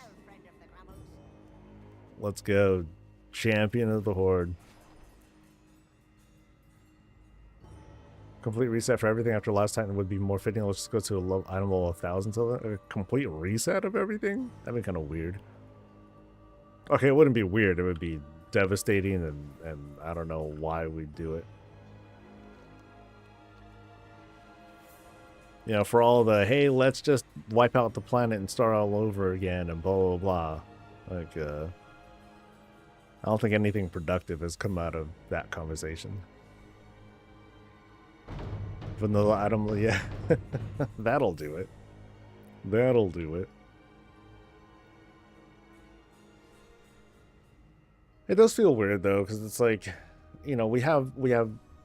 Let's go. Champion of the Horde. Complete reset for everything after last time would be more fitting. Let's just go to a item level 1000. So a complete reset of everything? That'd be kind of weird. Okay, it wouldn't be weird. It would be devastating, and I don't know why we'd do it. You know, for all the, hey, let's just wipe out the planet and start all over again and blah, blah, blah. Like, I don't think anything productive has come out of that conversation. Vanilla item, yeah. That'll do it. That'll do it. It does feel weird though, because it's like, you know, we have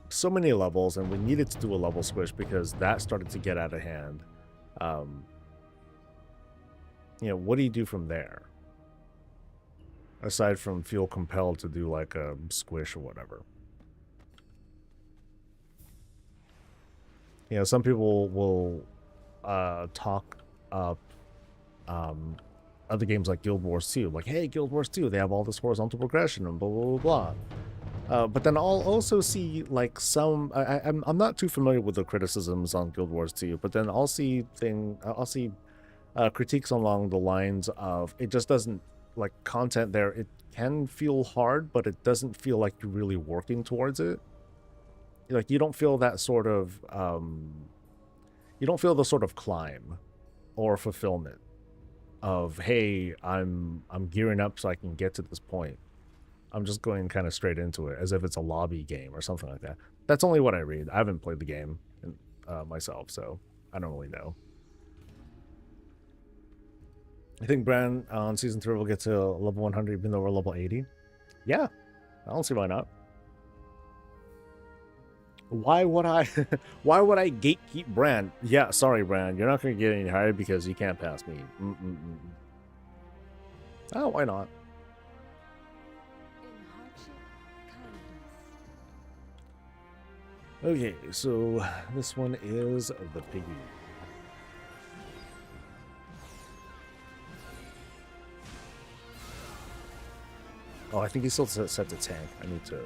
so many levels, and we needed to do a level squish because that started to get out of hand. You know, what do you do from there? Aside from feel compelled to do like a squish or whatever. You know, some people will talk up other games like Guild Wars 2. Like, hey, Guild Wars 2, they have all this horizontal progression and blah, blah, blah, blah. But then I'll also see like some, I'm not too familiar with the criticisms on Guild Wars 2, but then I'll see critiques along the lines of it just doesn't like content there, it can feel hard, but it doesn't feel like you're really working towards it. Like you don't feel that sort of you don't feel the sort of climb or fulfillment of, hey, I'm gearing up so I can get to this point. I'm just going kind of straight into it as if it's a lobby game or something like that. That's only what I read. I haven't played the game myself, so I don't really know. I think Bran on season 3 will get to level 100 even though we're level 80. Yeah, I don't see why not. Why would I gatekeep Bran? Yeah, sorry, Bran. You're not going to get any higher because you can't pass me. Oh, why not? Okay, so this one is the piggy. Oh, I think he's still set to tank. I need to...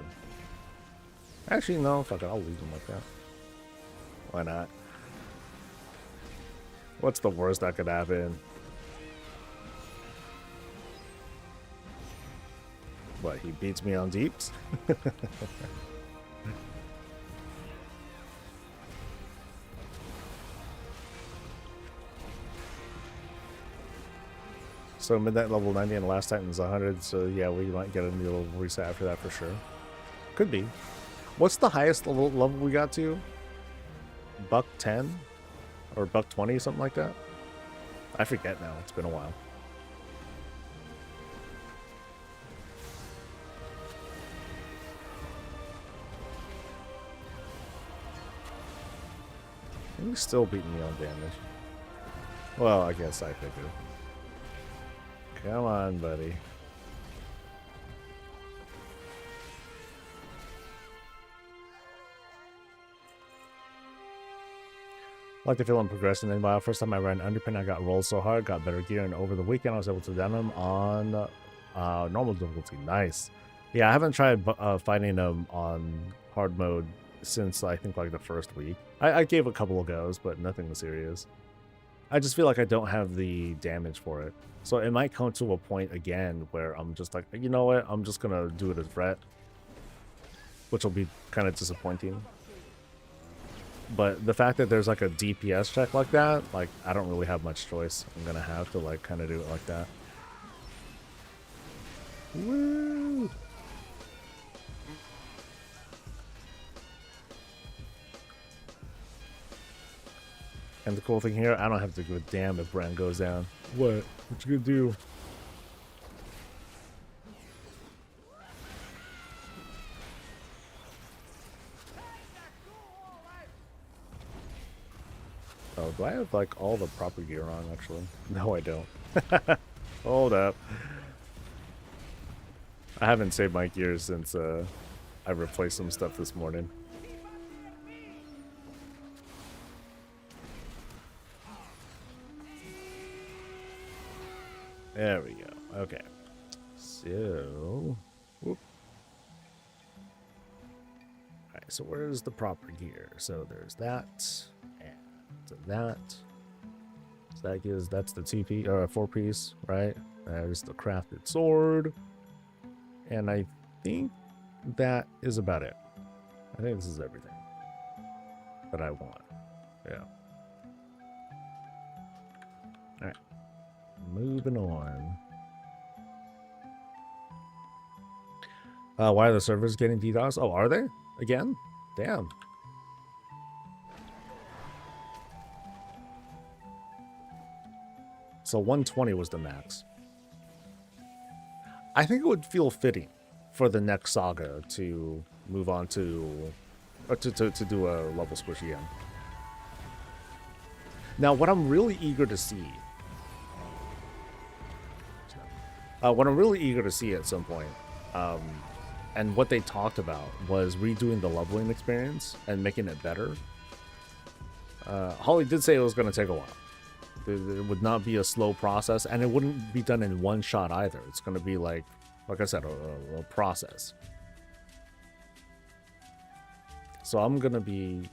Actually, no, fuck it. I'll leave him like that. Why not? What's the worst that could happen? What, he beats me on deeps? So Midnight level 90 and Last Titan's 100, so yeah, we might get a new level reset after that for sure. Could be. What's the highest level we got to? Buck 10? Or Buck 20, something like that? I forget now, it's been a while. He's still beating me on damage. Well, I guess I figured. Come on, buddy. I like to feel I'm progressing. And wow, first time I ran Underpin, I got rolled so hard, got better gear, and over the weekend I was able to down him on normal difficulty. Nice. Yeah, I haven't tried fighting him on hard mode since I think like the first week. I gave a couple of goes, but nothing serious. I just feel like I don't have the damage for it. So it might come to a point again where I'm just like, you know what, I'm just gonna do it as Ret, which will be kind of disappointing. But the fact that there's like a DPS check like that, like I don't really have much choice. I'm gonna have to like kind of do it like that. Woo! And the cool thing here, I don't have to give a damn if Bran goes down. What? What you gonna do? Oh, do I have like all the proper gear on actually? No, I don't. Hold up. I haven't saved my gear since I replaced some stuff this morning. There we go. Okay. So, whoop. Alright, so where's the proper gear? So there's that, and that. So that gives, that's the 2-piece, or a 4-piece, right? There's the crafted sword. And I think that is about it. I think this is everything that I want. Yeah. Alright. Moving on. Why are the servers getting DDoS? Oh, are they? Again? Damn. So 120 was the max. I think it would feel fitting for the next saga to move on to, or to do a level squish again. Now, what I'm really eager to see, at some point, and what they talked about was redoing the leveling experience and making it better. Holly did say it was going to take a while. It would not be a slow process, and it wouldn't be done in one shot either. It's going to be like I said, a process. So I'm going to be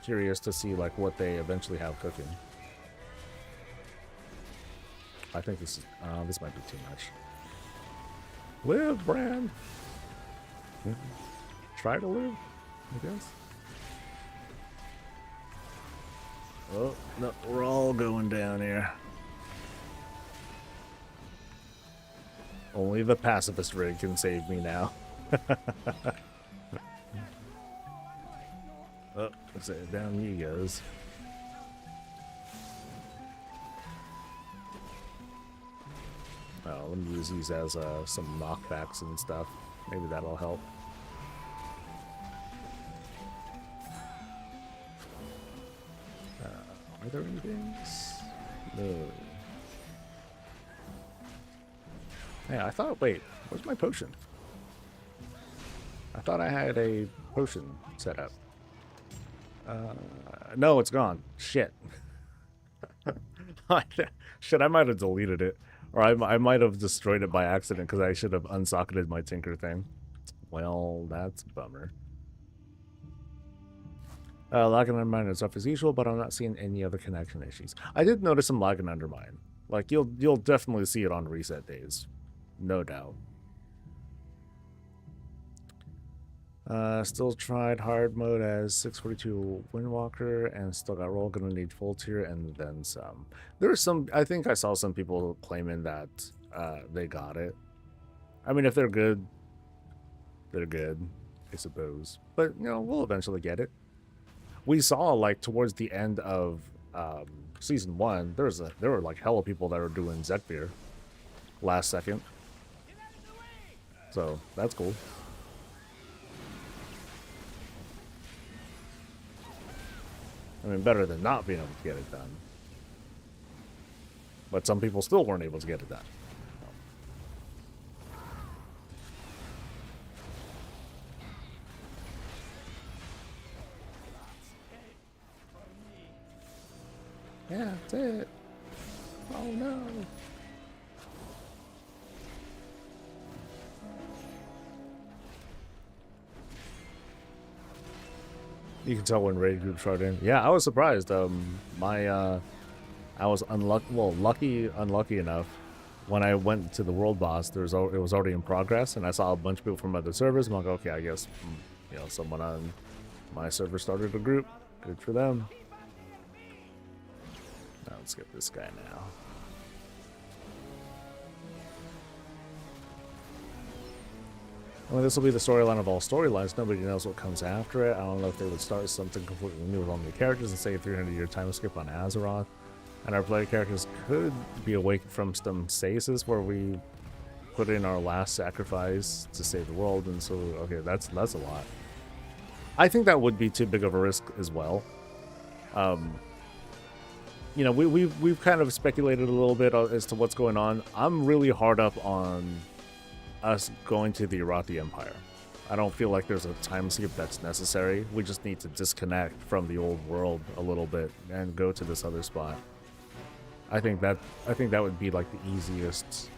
curious to see like what they eventually have cooking. I think this might be too much. Live, Brand. Try to live, I guess. Oh, no, we're all going down here. Only the pacifist rig can save me now. Oh, so down he goes. Oh, let me use these as some knockbacks and stuff. Maybe that'll help. Are there any things? No. Yeah, I thought, wait, where's my potion? I thought I had a potion set up. No, it's gone. Shit. Shit, I might have deleted it. Or I might have destroyed it by accident because I should have unsocketed my Tinker thing. Well, that's a bummer. Lagging Undermine is off as usual, but I'm not seeing any other connection issues. I did notice some lag and Undermine. Like, you'll definitely see it on reset days. No doubt. Still tried hard mode as 642 Windwalker and still got roll. Gonna need full tier and then some. There are some, I think I saw some people claiming that they got it. I mean, if they're good, I suppose. But, you know, we'll eventually get it. We saw, like, towards the end of Season 1, there were, like, hella people that were doing Zetbeer last second. So, that's cool. I mean, better than not being able to get it done. But some people still weren't able to get it done. Yeah, that's it. Oh no. You can tell when raid groups start in. Yeah, I was surprised. I was unlucky enough. When I went to the world boss, it was already in progress, and I saw a bunch of people from other servers. I'm like, okay, I guess, you know, someone on my server started a group. Good for them. Now let's get this guy now. I mean, this will be the storyline of all storylines. Nobody knows what comes after it. I don't know if they would start something completely new with all new characters and say a 300-year time skip on Azeroth. And our player characters could be awakened from some stasis where we put in our last sacrifice to save the world. And so, okay, that's a lot. I think that would be too big of a risk as well. You know, we've kind of speculated a little bit as to what's going on. I'm really hard up on us going to the Arathi Empire. I don't feel like there's a time skip that's necessary. We just need to disconnect from the old world a little bit and go to this other spot. I think that would be like the easiest,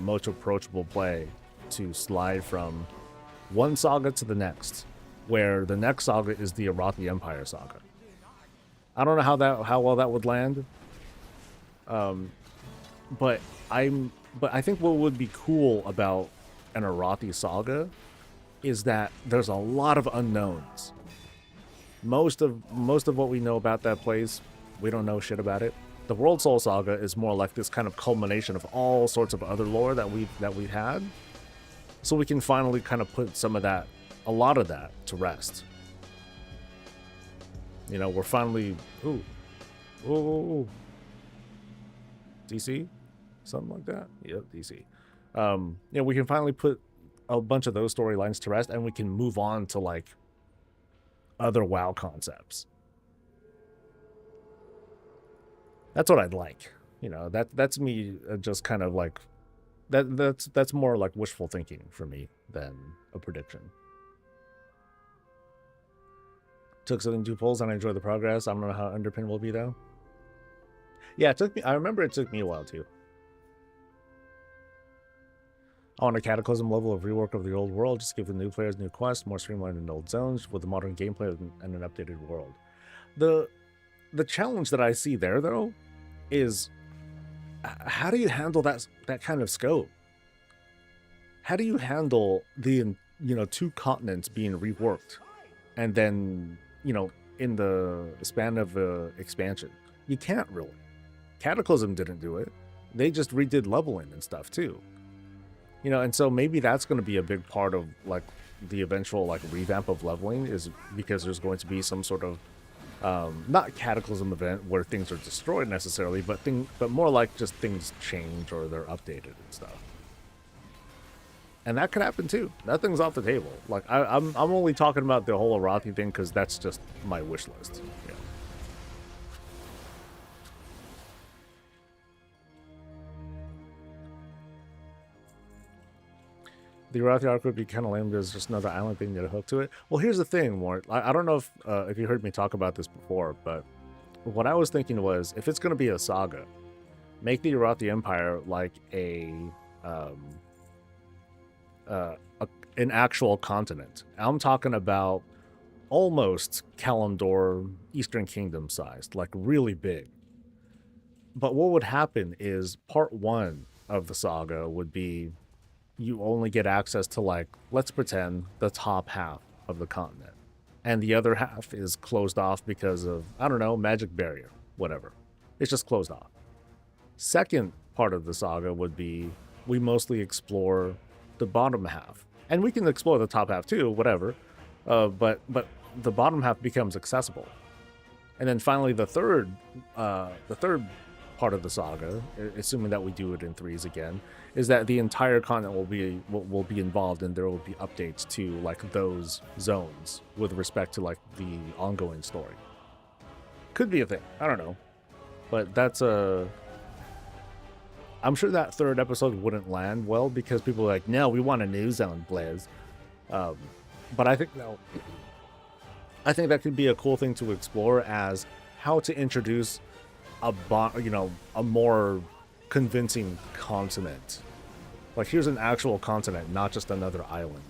most approachable play to slide from one saga to the next, where the next saga is the Arathi Empire saga. I don't know how well that would land. But I think what would be cool about an Arathi saga is that there's a lot of unknowns. Most of what we know about that place, we don't know shit about it. The World Soul Saga is more like this kind of culmination of all sorts of other lore that we've had. So we can finally kind of put a lot of that to rest. You know, we're finally ooh. DC? Something like that? Yep, DC. You know, we can finally put a bunch of those storylines to rest, and we can move on to, like, other WoW concepts. That's what I'd like. You know, that's me just kind of like... That's more like wishful thinking for me than a prediction. Took 72 polls, and I enjoyed the progress. I don't know how Underpin will be, though. Yeah, I remember it took me a while, too. I want a Cataclysm level of rework of the old world. Just give the new players new quests, more streamlined in old zones, with the modern gameplay and an updated world. The challenge that I see there, though, is how do you handle that kind of scope? how do you handle the, two continents being reworked and then, in the span of expansion? You can't really. Cataclysm didn't do it. They just redid leveling and stuff too. And so maybe that's going to be a big part of like the eventual like revamp of leveling, is because there's going to be some sort of not cataclysm event where things are destroyed necessarily, but more like just things change or they're updated and stuff. And that could happen too. Nothing's off the table. Like I'm only talking about the whole Arathi thing because that's just my wish list. Yeah. The Arathi arc would be kind of lame. There's just another island thing to hook to it. Well, here's the thing, Mort. I don't know if you heard me talk about this before, but what I was thinking was, if it's going to be a saga, make the Arathi Empire like an actual continent. I'm talking about almost Kalimdor, Eastern Kingdom sized, like really big. But what would happen is part 1 of the saga would be you only get access to, like, let's pretend the top half of the continent. And the other half is closed off because of, I don't know, magic barrier, whatever. It's just closed off. Second part of the saga would be we mostly explore the bottom half. And we can explore the top half too, whatever. But the bottom half becomes accessible. And then finally the third part of the saga, assuming that we do it in threes again, is that the entire continent will be involved, and there will be updates to like those zones with respect to like the ongoing story. Could be a thing. I don't know, but that's I'm sure that third episode wouldn't land well because people are like, no, we want a new zone, Blaze. But I think that could be a cool thing to explore, as how to introduce a more convincing continent. Like, here's an actual continent, not just another island.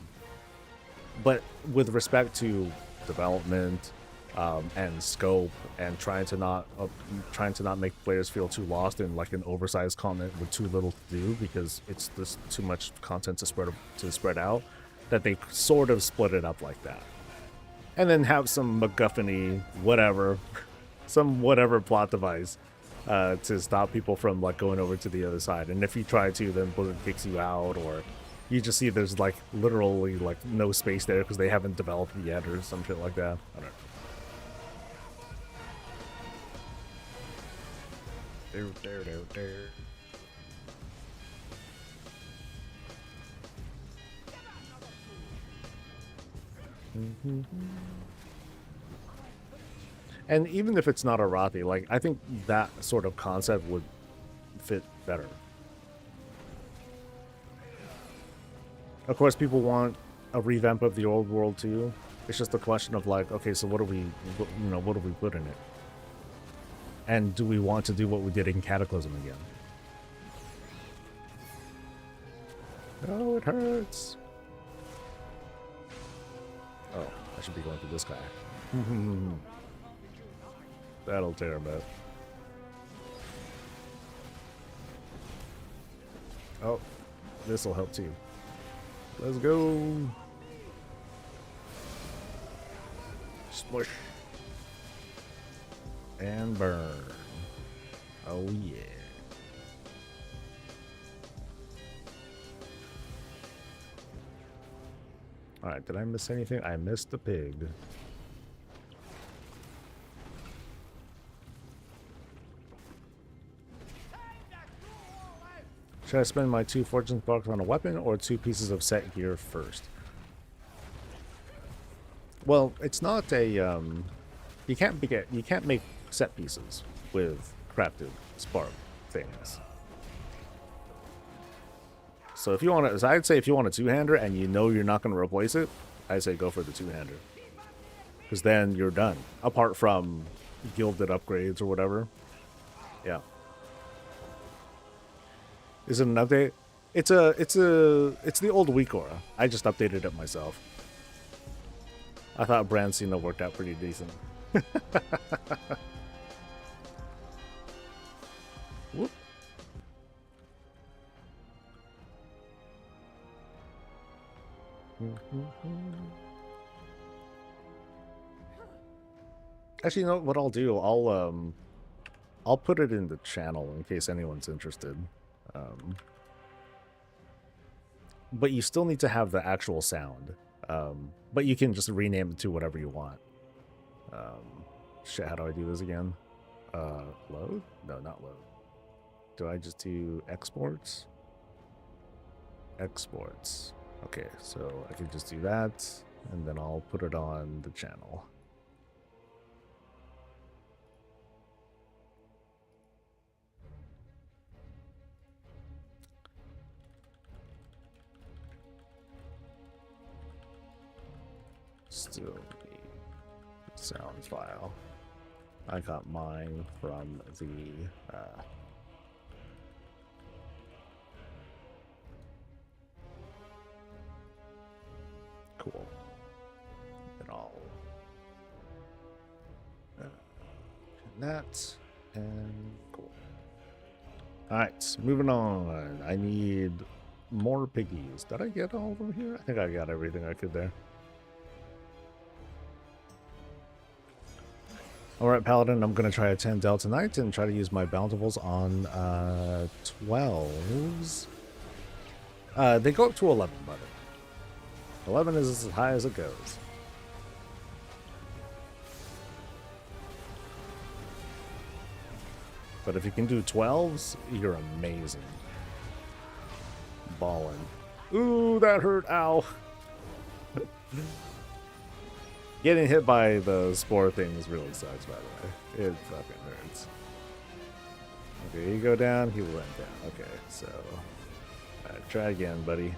But with respect to development and scope, and trying to not make players feel too lost in like an oversized continent with too little to do, because it's just too much content to spread out, that they sort of split it up like that. And then have some MacGuffin-y whatever, some whatever plot device to stop people from like going over to the other side. And if you try to, then Blizzard kicks you out, or you just see there's like literally like no space there because they haven't developed it yet, or some shit like that. I don't know. And even if it's not Arathi, like, I think that sort of concept would fit better. Of course, people want a revamp of the old world too. It's just a question of like, okay, so what do we put in it? And do we want to do what we did in Cataclysm again? Oh, it hurts. Oh, I should be going through this guy. That'll tear him up. Oh, this'll help too. Let's go. Smush. And burn. Oh yeah. Alright, did I miss anything? I missed the pig. Should I spend my 2 fortune sparks on a weapon or 2 pieces of set gear first? Well, it's not a you can't make set pieces with crafted spark things. So if you want to, I'd say if you want a 2-hander and you know you're not going to replace it, I'd say go for the 2-hander. Because then you're done. Apart from gilded upgrades or whatever. Yeah. Is it an update? It's the old weak aura. I just updated it myself. I thought Brancina worked out pretty decent. Whoop. Actually, you know what I'll do? I'll put it in the channel in case anyone's interested. But you still need to have the actual sound. But you can just rename it to whatever you want. Shit, how do I do this again? Load? No, not load. Do I just do exports? Exports. Okay, so I can just do that, and then I'll put it on the channel. Still need sound file. I got mine from the cool. And I'll that and cool. All right, moving on. I need more piggies. Did I get all of them here? I think I got everything I could there. Alright, Paladin, I'm going to try a 10 Del tonight and try to use my bountifuls on 12s. They go up to 11, buddy. 11 is as high as it goes. But if you can do 12s, you're amazing. Ballin'. Ooh, that hurt. Ow. Getting hit by the spore things really sucks, by the way. It fucking hurts. Okay, you go down, he went down. Okay, so... Alright, try again, buddy.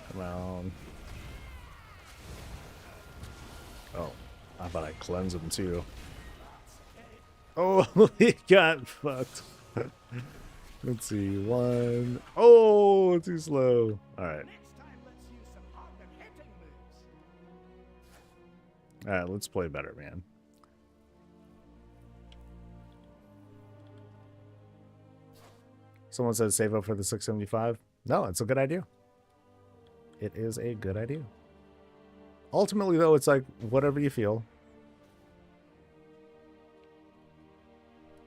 Come on. Oh, I thought I cleansed him too. Oh, he got fucked. Let's see, one. Oh, too slow. Alright. Alright, let's play better, man. Someone said save up for the 675. No, it's a good idea. It is a good idea. Ultimately, though, it's like whatever you feel.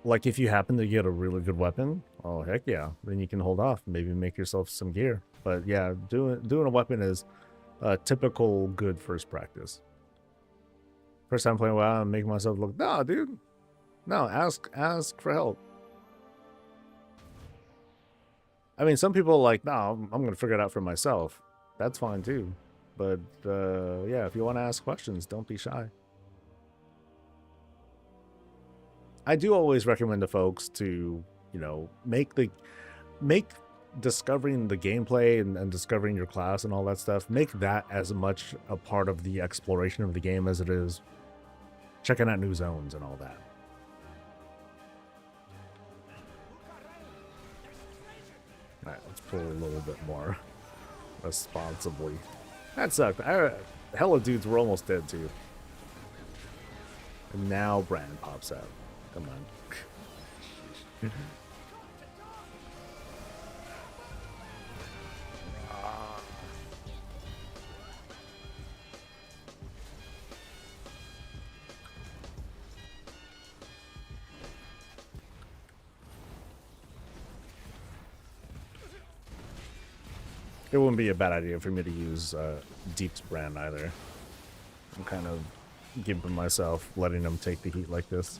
Like if you happen to get a really good weapon, oh heck yeah, then you can hold off, maybe make yourself some gear. But yeah, doing a weapon is a typical good first practice. First time playing WoW, I'm making myself look. No, dude, no, ask for help. I mean, some people are like, no, I'm gonna figure it out for myself. That's fine too. But yeah, if you want to ask questions, don't be shy. I do always recommend to folks to, you know, make discovering the gameplay and discovering your class and all that stuff, make that as much a part of the exploration of the game as it is checking out new zones and all that. All right, let's pull a little bit more responsibly. That sucked. Hella dudes were almost dead too. And now Brand pops out. Come on. It wouldn't be a bad idea for me to use Deep's Brand either. I'm kind of giving myself, letting them take the heat like this.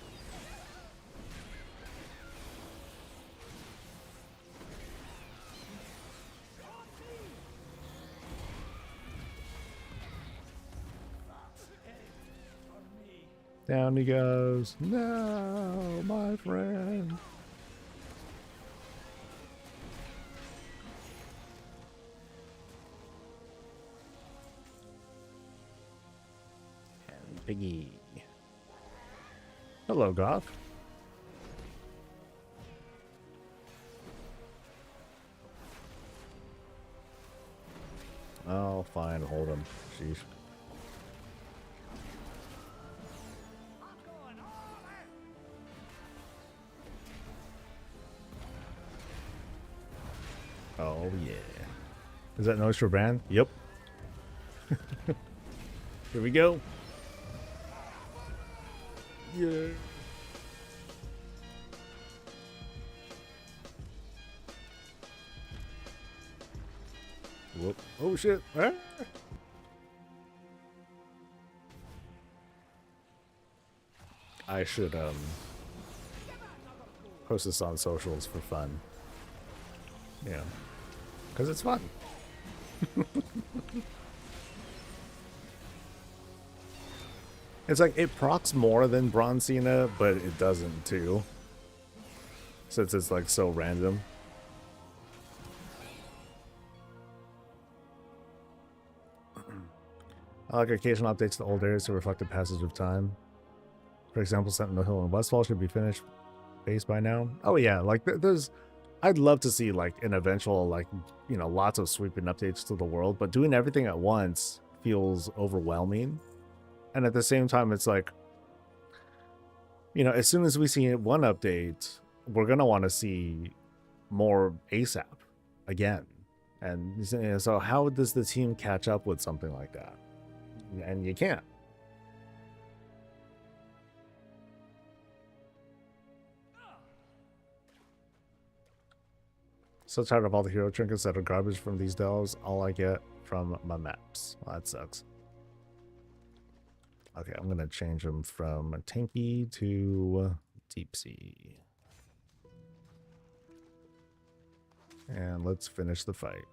Down he goes. No, my friend. And Piggy. Hello, Goth. Oh, fine, hold him. Sheesh. Oh, yeah. Is that noise for brand? Yep. Here we go. Yeah. Whoop. Oh, shit. Ah. I should, post this on socials for fun. Yeah. Because it's fun. It's like, it procs more than Bronzina, but it doesn't too. Since it's like so random. I like occasional updates to old areas to reflect the passage of time. For example, Sentinel Hill and Westfall should be finished base by now. Oh yeah, like there's... I'd love to see like an eventual, like, you know, lots of sweeping updates to the world, but doing everything at once feels overwhelming. And at the same time, it's like, you know, as soon as we see one update, we're going to want to see more ASAP again. And so how does the team catch up with something like that? And you can't. So tired of all the hero trinkets that are garbage from these delves. All I get from my maps. Well, that sucks. Okay, I'm going to change them from tanky to deep sea. And let's finish the fight.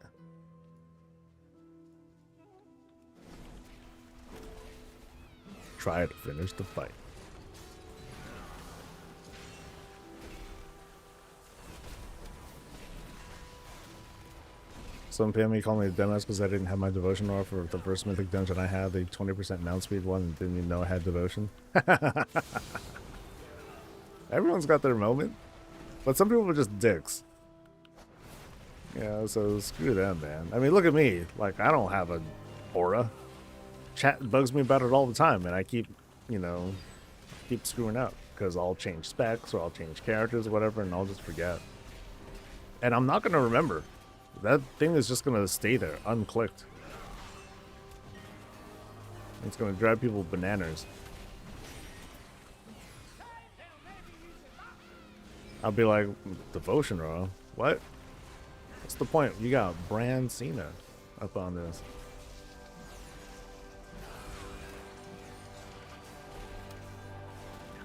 Try to finish the fight. Some PME called me a dumbass because I didn't have my devotion aura for the first mythic dungeon I had, the 20% mount speed one, and didn't even know I had devotion. Everyone's got their moment, but some people are just dicks. Yeah, so screw them, man. I mean, look at me. Like, I don't have an aura. Chat bugs me about it all the time, and I keep, you know, keep screwing up because I'll change specs or I'll change characters or whatever, and I'll just forget. And I'm not going to remember. That thing is just going to stay there, unclicked. It's going to drive people bananas. I'll be like, devotion, bro. What? What's the point? You got Brand Cena up on this.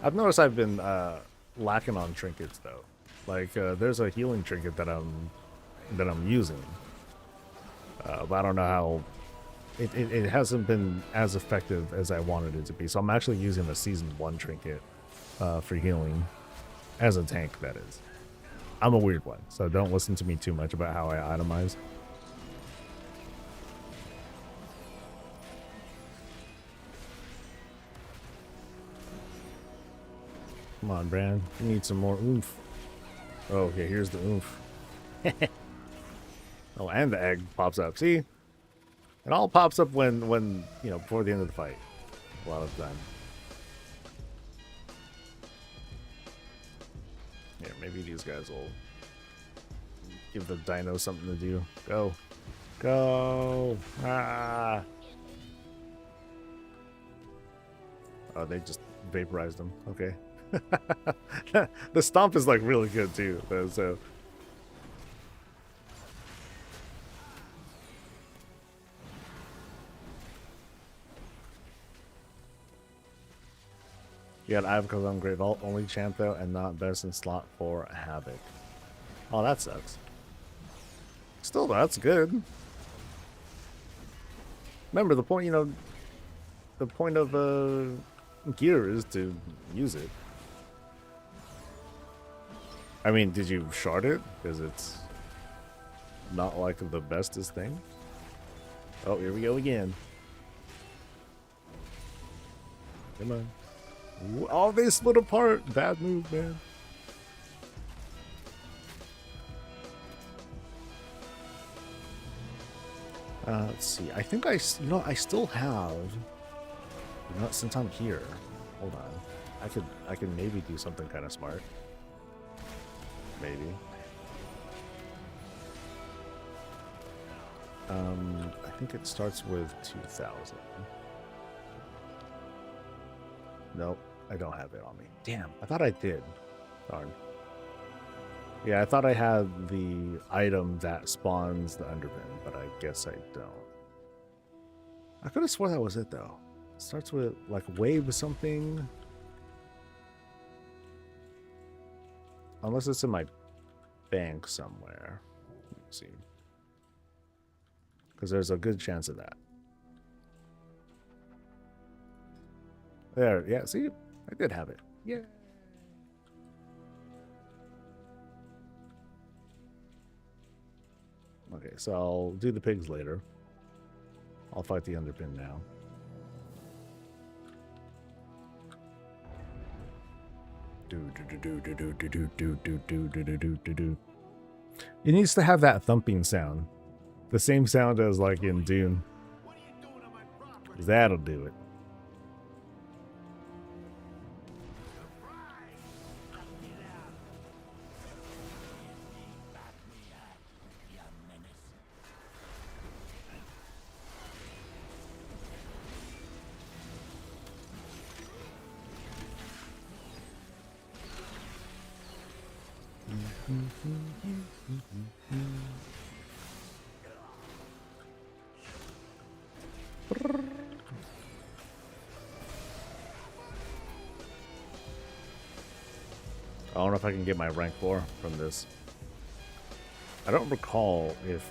I've noticed I've been lacking on trinkets though. Like there's a healing trinket that I'm using, but I don't know how it hasn't been as effective as I wanted it to be. So I'm actually using a season 1 trinket for healing as a tank. That is, I'm a weird one, so don't listen to me too much about how I itemize. Come on, Brand. You need some more oomph. Oh, okay, here's the oomph. Oh, and the egg pops up. See? It all pops up when, you know, before the end of the fight. A lot of the time. Here, maybe these guys will give the dino something to do. Go. Go! Ah! Oh, they just vaporized them. Okay. The stomp is like really good too, though, so. You got Ive because I'm Great Vault, only champ though, and not best in slot for Havoc. Oh, that sucks. Still, that's good. Remember, the point, you know, the point of gear is to use it. I mean, did you shard it? Because it's not like the bestest thing. Oh, here we go again. Come on. Oh, they split apart. Bad move, man. Let's see. I think I still have. You know what? Since I'm here, hold on. I could maybe do something kind of smart. Maybe. I think it starts with 2,000. Nope, I don't have it on me. Damn, I thought I did. Darn. Yeah, I thought I had the item that spawns the underpin, but I guess I don't. I could have swore that was it, though. It starts with, like, wave something. Unless it's in my bank somewhere. Let's see. Because there's a good chance of that. There, yeah, see? I did have it. Yeah. Okay, so I'll do the pigs later. I'll fight the underpin now. It needs to have that thumping sound. The same sound as like in Dune. That'll do it. I don't know if I can get my rank 4 from this. I don't recall if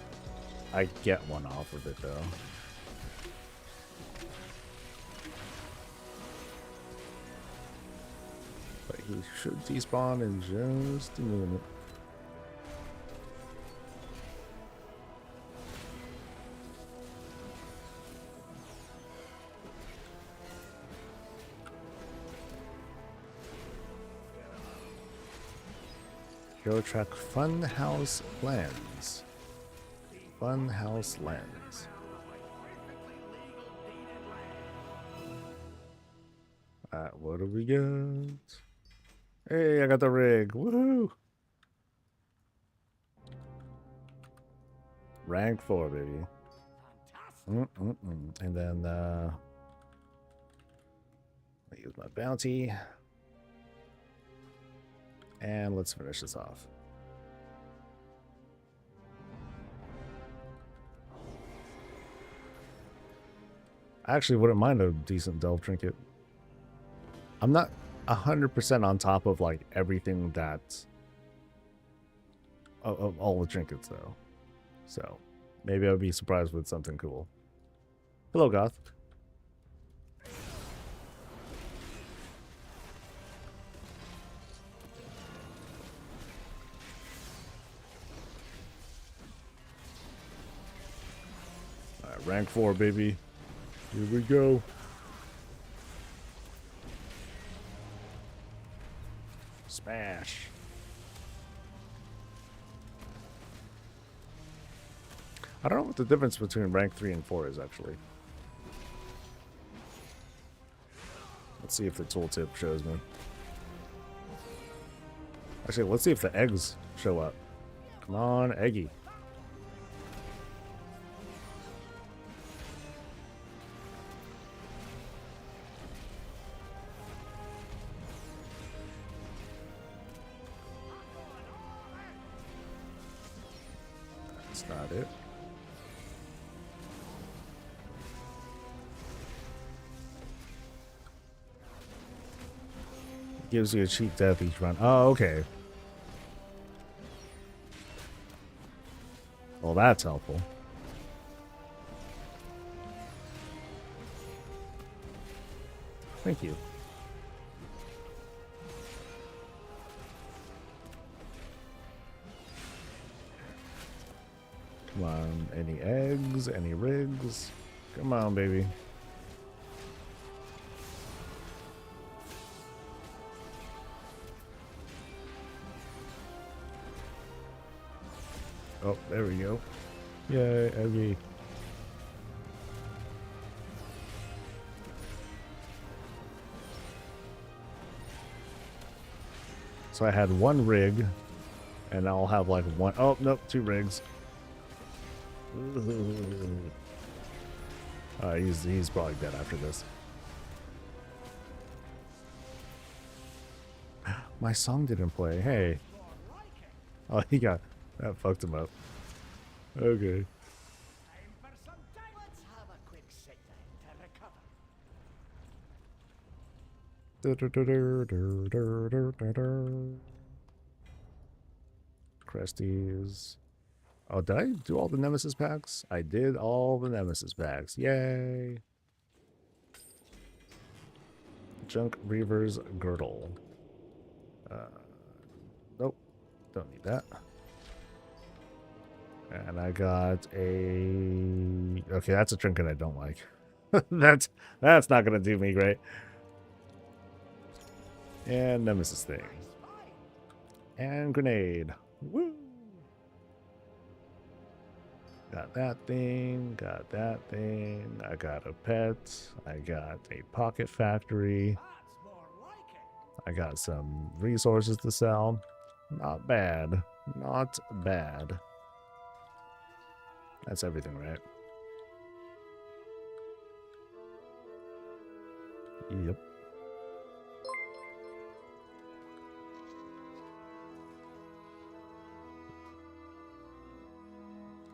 I get one off of it, though. But he should despawn in just a minute. Hero track Funhouse Lands. Funhouse Lands. What do we get? Hey, I got the rig. Woohoo! Rank 4, baby. And then, I use my bounty. And let's finish this off. I actually wouldn't mind a decent delve trinket. I'm not 100% on top of like everything that of all the trinkets though. So maybe I would be surprised with something cool. Hello, Goth. Rank 4, baby. Here we go. Smash. I don't know what the difference between rank 3 and 4 is, actually. Let's see if the tooltip shows me. Actually, let's see if the eggs show up. Come on, Eggy. That's not it. Gives you a cheap death each run. Oh, okay. Well, that's helpful. Thank you. Come on, any eggs, any rigs? Come on, baby. Oh, there we go. Yay, Eggy. So I had one rig, and I'll have like one. Oh nope, 2 rigs. He's probably dead after this. My song didn't play. Hey. Oh, that fucked him up. Okay. Cresties. Oh, did I do all the Nemesis packs? I did all the Nemesis packs. Yay. Junk Reaver's Girdle. Nope. Don't need that. And I got a... Okay, that's a trinket I don't like. That's not going to do me great. And Nemesis thing. And grenade. Woo! Got that thing. Got that thing. I got a pet. I got a pocket factory. I got some resources to sell. Not bad. Not bad. That's everything, right? Yep.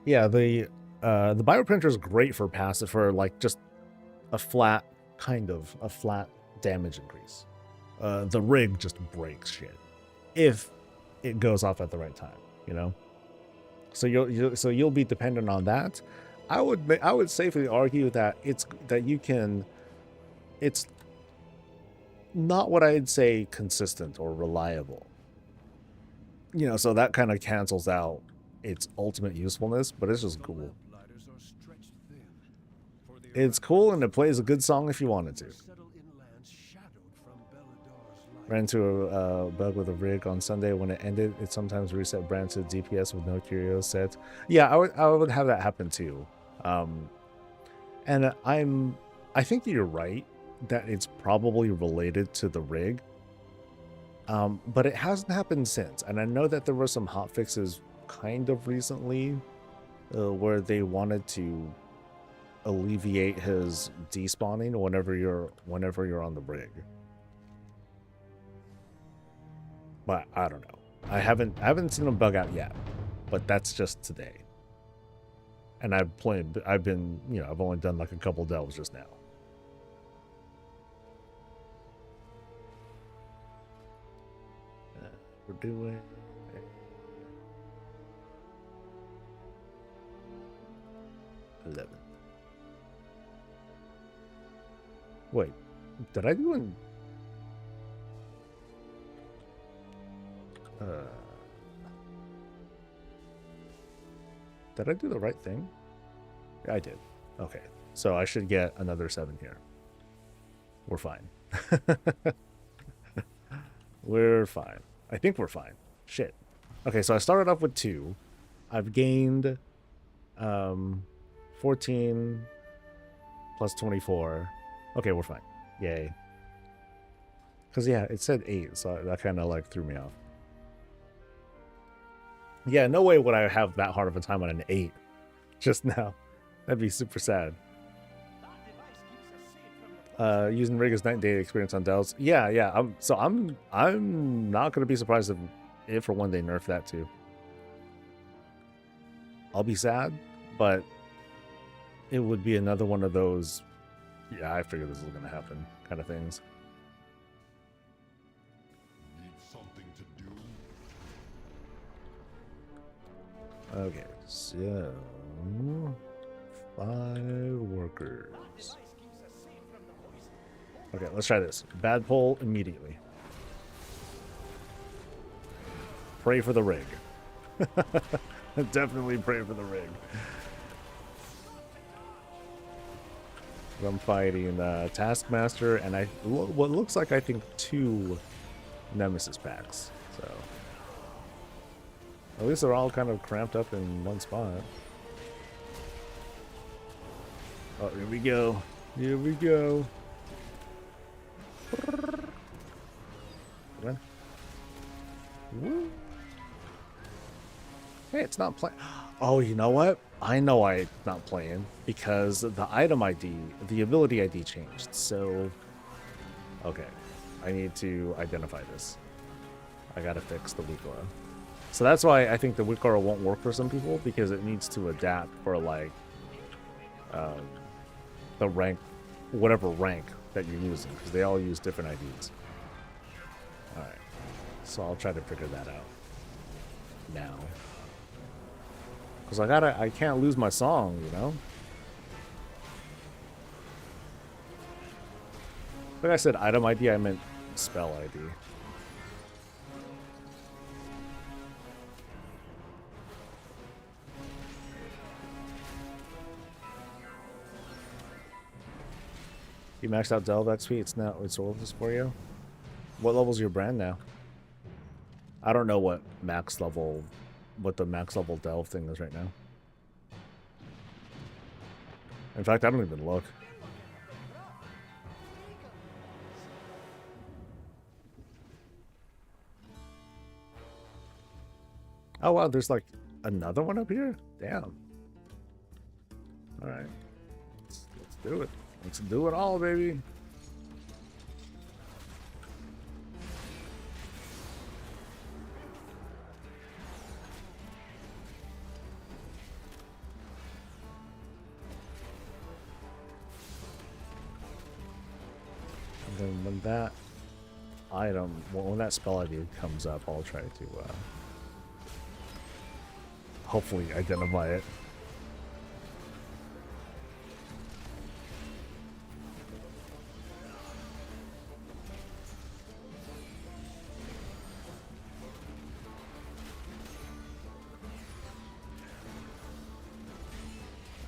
Yeah, the bioprinter is great for passive, for like just a flat damage increase. The rig just breaks shit if it goes off at the right time, you know. So you'll be dependent on that. I would safely argue that it's not what I'd say consistent or reliable. You know, so that kind of cancels out its ultimate usefulness, but it's just cool. It's cool and it plays a good song if you wanted to. Ran into a bug with a rig on Sunday. When it ended, it sometimes reset brand to DPS with no curio set. Yeah, I would have that happen too. And I think that you're right that it's probably related to the rig. But it hasn't happened since. And I know that there were some hotfixes kind of recently where they wanted to alleviate his despawning whenever you're on the rig. But I don't know. I haven't seen him bug out yet. But that's just today. And I've only done like a couple delves just now. We're doing 11. Wait, did I do an... Did I do the right thing? Yeah, I did. Okay, so I should get another 7 here. We're fine. We're fine. I think we're fine. Shit. Okay, so I started off with 2. I've gained 14 plus 24. Okay, we're fine. Yay. Because, yeah, it said 8, so that kind of, like, threw me off. Yeah, no way would I have that hard of a time on an 8 just now. That'd be super sad. Using rig as night and day experience on delves. Yeah. I'm not gonna be surprised if or when they nerf that too. I'll be sad, but it would be another one of those. Yeah, I figured this was gonna happen kind of things. Need something to do? Okay, so 5 workers. Okay, let's try this. Bad pull immediately. Pray for the rig. Definitely pray for the rig. I'm fighting Taskmaster and what looks like I think 2 Nemesis packs. So at least they're all kind of cramped up in one spot. Oh, here we go. Here we go. Come on. Woo. Hey, it's not playing. Oh, you know what? I know why it's not playing. Because the item ID, the ability ID changed. So, okay. I need to identify this. I gotta fix the weak aura. So that's why I think the weak aura won't work for some people, because it needs to adapt for, like, the rank, whatever rank that you're using, because they all use different IDs. Alright. So I'll try to figure that out now. Because I can't lose my song, you know? Like I said, item ID, I meant spell ID. You maxed out Delve XP, it's worthless for you? What level's your brand now? I don't know what the max level Delve thing is right now. In fact, I don't even look. Oh wow, there's like another one up here? Damn. Alright. Let's do it. Let's do it all, baby. And then when that item, when that spell ID comes up, I'll try to hopefully identify it.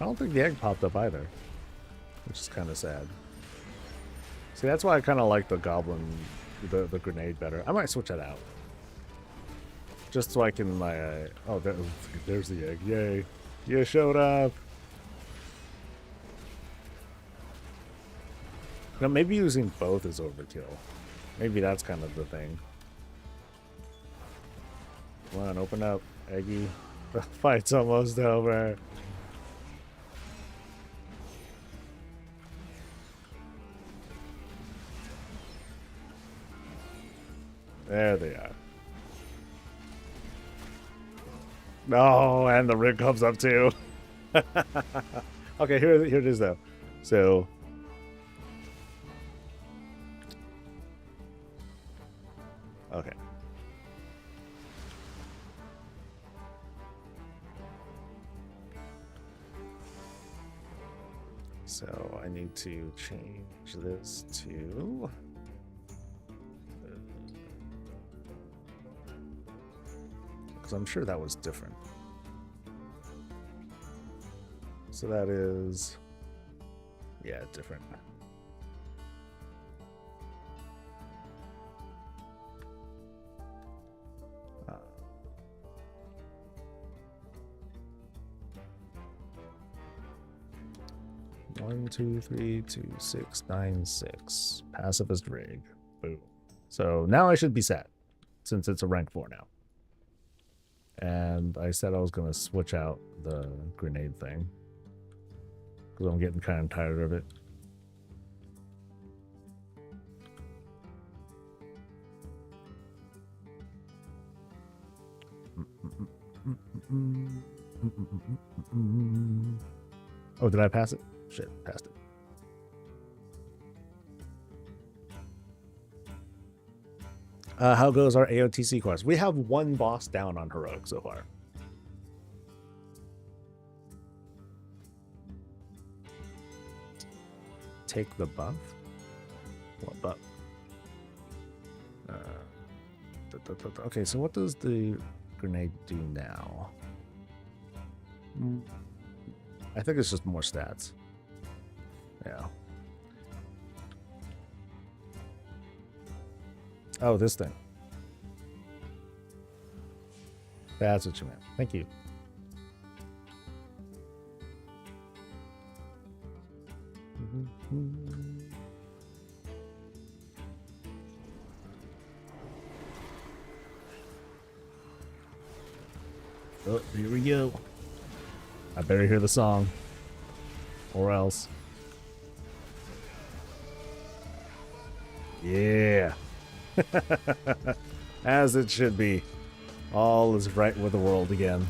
I don't think the egg popped up either, which is kind of sad. See, that's why I kind of like the goblin, the grenade better. I might switch that out. Just so I can, oh, there's the egg. Yay. You showed up. Now, maybe using both is overkill. Maybe that's kind of the thing. Come on, open up, Eggy. The fight's almost over. There they are. No, and the rig comes up too. Okay, here it is though. So okay. So I need to change this to because I'm sure that was different. So that is, yeah, different. One, 2, 3, 2, 6, 9, 6. Pacifist rig. Boom. So now I should be set, since it's a rank 4 now. And I said I was going to switch out the grenade thing, because I'm getting kind of tired of it. Oh, did I pass it? Shit, passed it. How goes our AOTC quest? We have one boss down on Heroic so far. Take the buff? What buff? Okay, so what does the grenade do now? I think it's just more stats. Yeah. Oh, this thing. That's what you meant. Thank you. Oh, here we go. I better hear the song. Or else. Yeah. As it should be. All is right with the world again.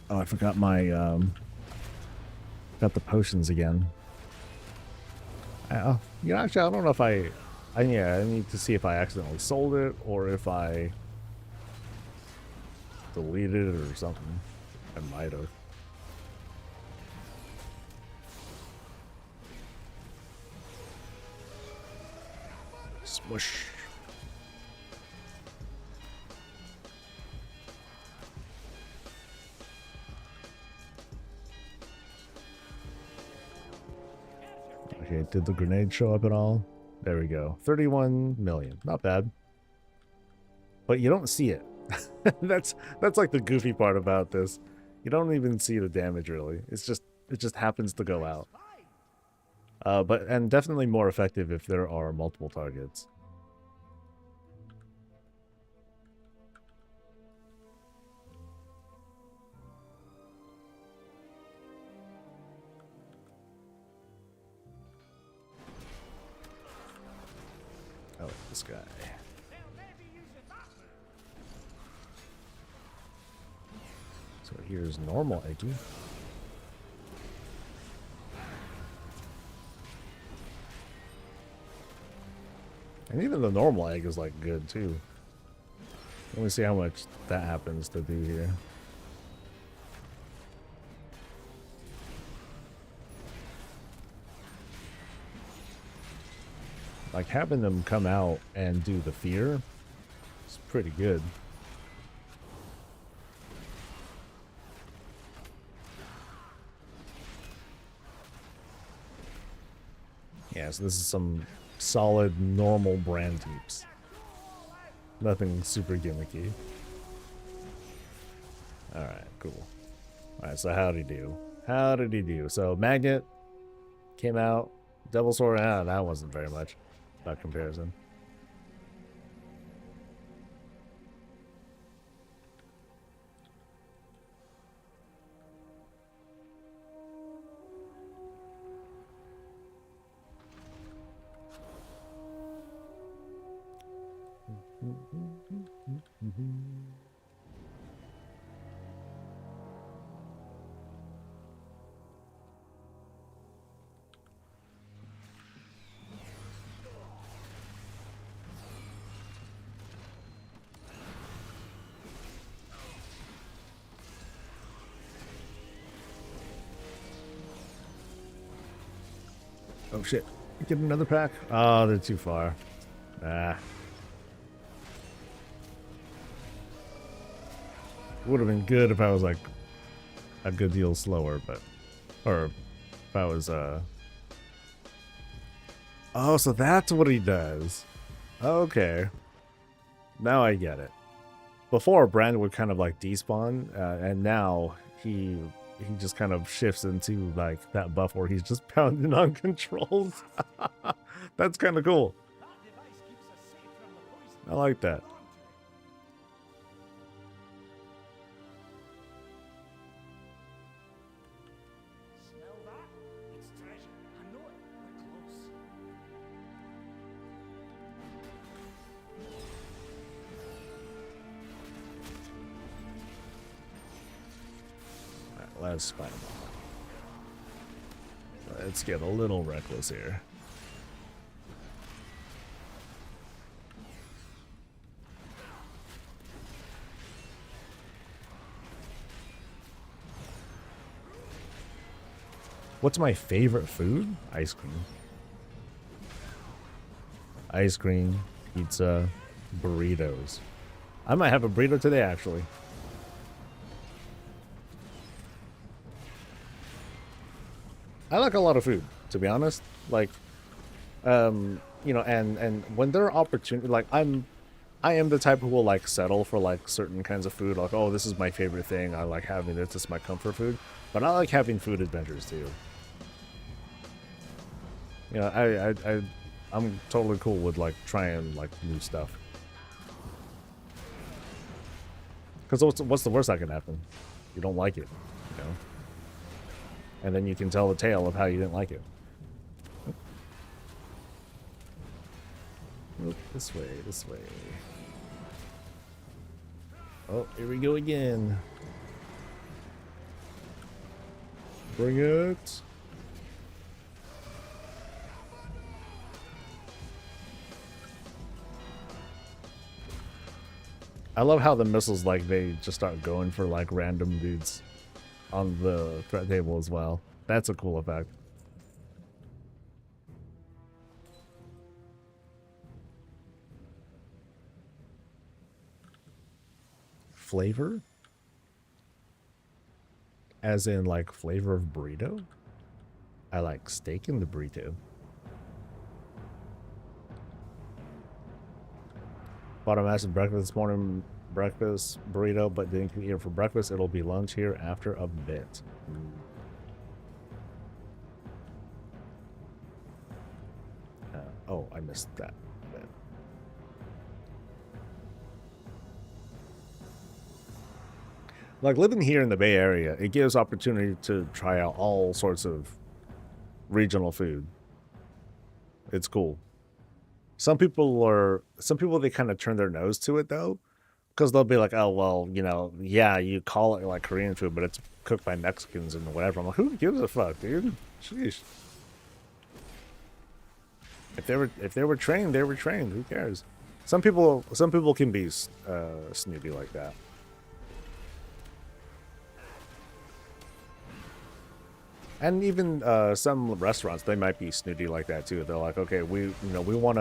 Oh, I forgot my got the potions again. Oh, you know, actually, I don't know if I need to see if I accidentally sold it or if I deleted it or something. I might have. Smush. Okay, did the grenade show up at all? There we go. 31 million. Not bad. But you don't see it. that's like the goofy part about this. You don't even see the damage really. It just happens to go out. And definitely more effective if there are multiple targets. Oh, this guy. So here's normal Eggy. And even the normal egg is like good too. Let me see how much that happens to do here. Like having them come out and do the fear is pretty good. Yeah, so this is some solid normal brand teeps. Nothing super gimmicky. Alright, cool. Alright, so how'd he do? How did he do? So Magnet came out. Devil Sword, that wasn't very much by comparison. Oh shit. Get another pack? Oh, they're too far. Ah. Would have been good if I was like a good deal slower, but or if I was oh, so that's what he does. Okay. Now I get it. Before Brand would kind of like despawn, and now he just kind of shifts into like that buff where he's just pounding on controls. That's kind of cool. I like that. Let's fight him all. Let's get a little reckless here. What's my favorite food? Ice cream. Ice cream, pizza, burritos. I might have a burrito today, actually. I like a lot of food, to be honest. Like, you know, and when there are opportunities, like I am the type who will like settle for like certain kinds of food. Like, oh, this is my favorite thing. I like having this. This is my comfort food. But I like having food adventures too. You know, I'm totally cool with like trying like new stuff. Because what's the worst that can happen? You don't like it, you know? And then you can tell the tale of how you didn't like it. Oh, this way, this way. Oh, here we go again. Bring it. I love how the missiles, like, they just start going for, like, random dudes on the threat table as well. That's a cool effect. Flavor? As in, like, flavor of burrito? I like steak in the burrito. Bought a massive breakfast this morning, breakfast burrito, but didn't eat it for breakfast. It'll be lunch here after a bit. Oh, I missed that bit. Like, living here in the Bay Area, it gives opportunity to try out all sorts of regional food. It's cool. Some people they kind of turn their nose to it though, because they'll be like, oh well, you know, yeah, you call it like Korean food, but it's cooked by Mexicans and whatever. I'm like, who gives a fuck, dude? Sheesh. If they were trained, they were trained. Who cares? Some people can be snooty like that. And even some restaurants, they might be snooty like that too. They're like, okay, we want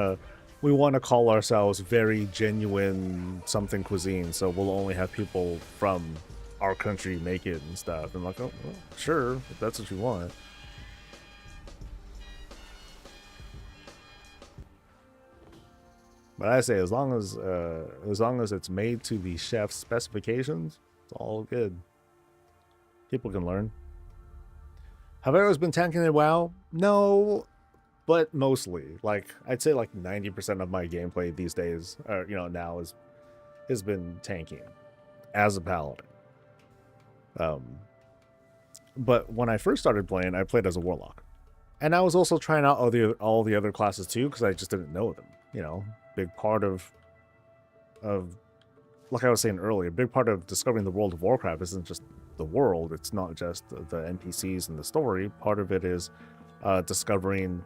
to call ourselves very genuine something cuisine, so we'll only have people from our country make it and stuff. And I'm like, oh, well, sure, if that's what you want. But I say, as long as it's made to the chef's specifications, it's all good. People can learn. Have I always been tanking in WoW? No, but mostly. Like, I'd say like 90% of my gameplay these days, or you know, now has been tanking as a paladin. But when I first started playing, I played as a warlock, and I was also trying out all the other classes too, because I just didn't know them. You know, big part of like I was saying earlier, a big part of discovering the world of Warcraft isn't just the world. It's not just the NPCs and the story. Part of it is discovering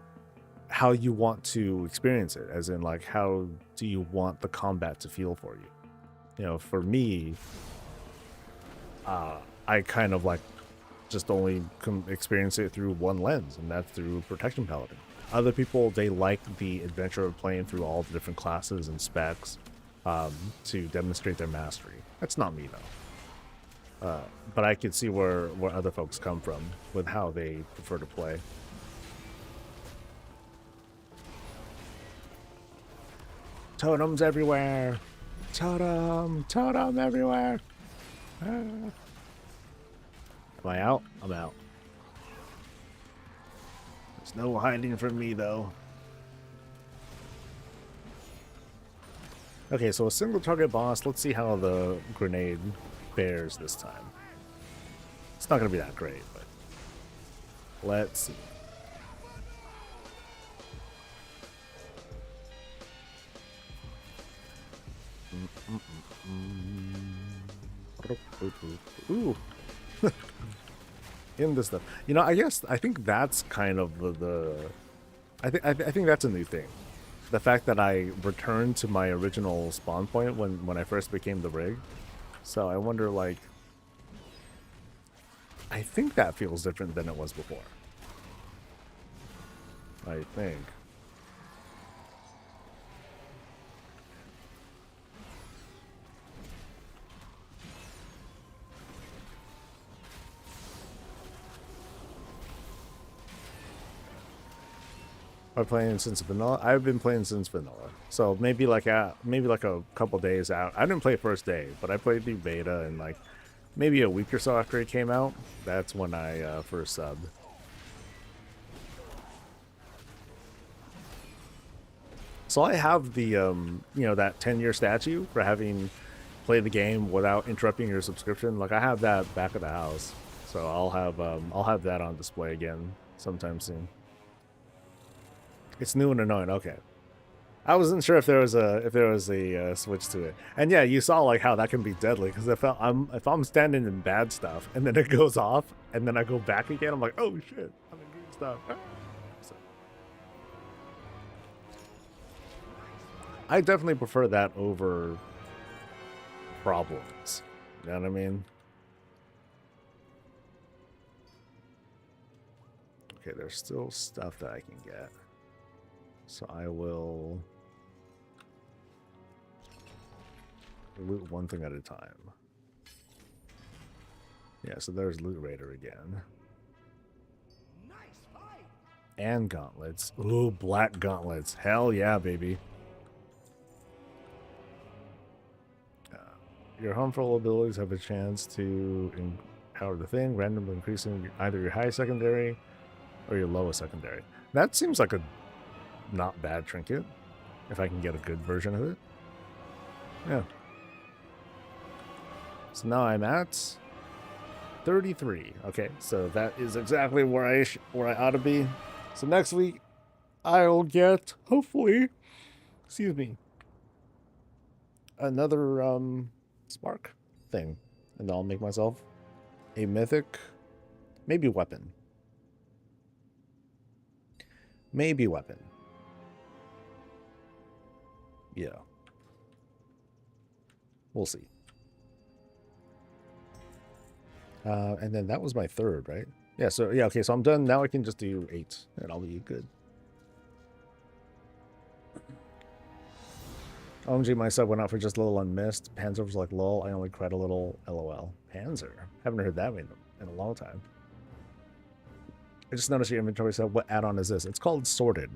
how you want to experience it, as in like, how do you want the combat to feel for you? You know, for me, I kind of like just only experience it through one lens, and that's through Protection Paladin. Other people, they like the adventure of playing through all the different classes and specs to demonstrate their mastery. That's not me though. But I could see where other folks come from with how they prefer to play. Totems everywhere. Totem everywhere. Am I out? I'm out. There's no hiding from me though. Okay, so a single target boss. Let's see how the grenade fares this time. It's not going to be that great, but let's see. Ooh. In this stuff. You know, I think that's kind of I think that's a new thing. The fact that I returned to my original spawn point when I first became the rig. So I wonder, like, I think that feels different than it was before. I think. I've been playing since vanilla. I've been playing since vanilla, so maybe like a couple days out. I didn't play first day, but I played through beta and like maybe a week or so after it came out. That's when I first subbed. So I have the you know, that 10-year statue for having played the game without interrupting your subscription. Like I have that back at the house, so I'll have that on display again sometime soon. It's new and annoying. Okay, I wasn't sure if there was a switch to it. And yeah, you saw like how that can be deadly because if I'm standing in bad stuff and then it goes off and then I go back again, I'm like, oh shit, I'm in green stuff. So, I definitely prefer that over problems. You know what I mean? Okay, there's still stuff that I can get. So I will loot one thing at a time. Yeah, so there's Loot Raider again. Nice fight. And gauntlets. Ooh, black gauntlets. Hell yeah, baby. Your harmful abilities have a chance to empower the thing, randomly increasing either your high secondary or your lowest secondary. That seems like a not bad trinket, if I can get a good version of it. Yeah. So now I'm at 33. Okay, so that is exactly where I ought to be. So next week I'll get, hopefully, excuse me, another spark thing, and I'll make myself a mythic, maybe weapon. Maybe weapon. Yeah. We'll see. And then that was my third, right? Yeah, so, yeah, okay, so I'm done. Now I can just do 8, and I'll be good. OMG, my sub went out for just a little unmissed. Panzer was like, lol, I only cried a little, lol. Panzer? Haven't heard that in a long time. I just noticed your inventory said, what add-on is this? It's called Sorted.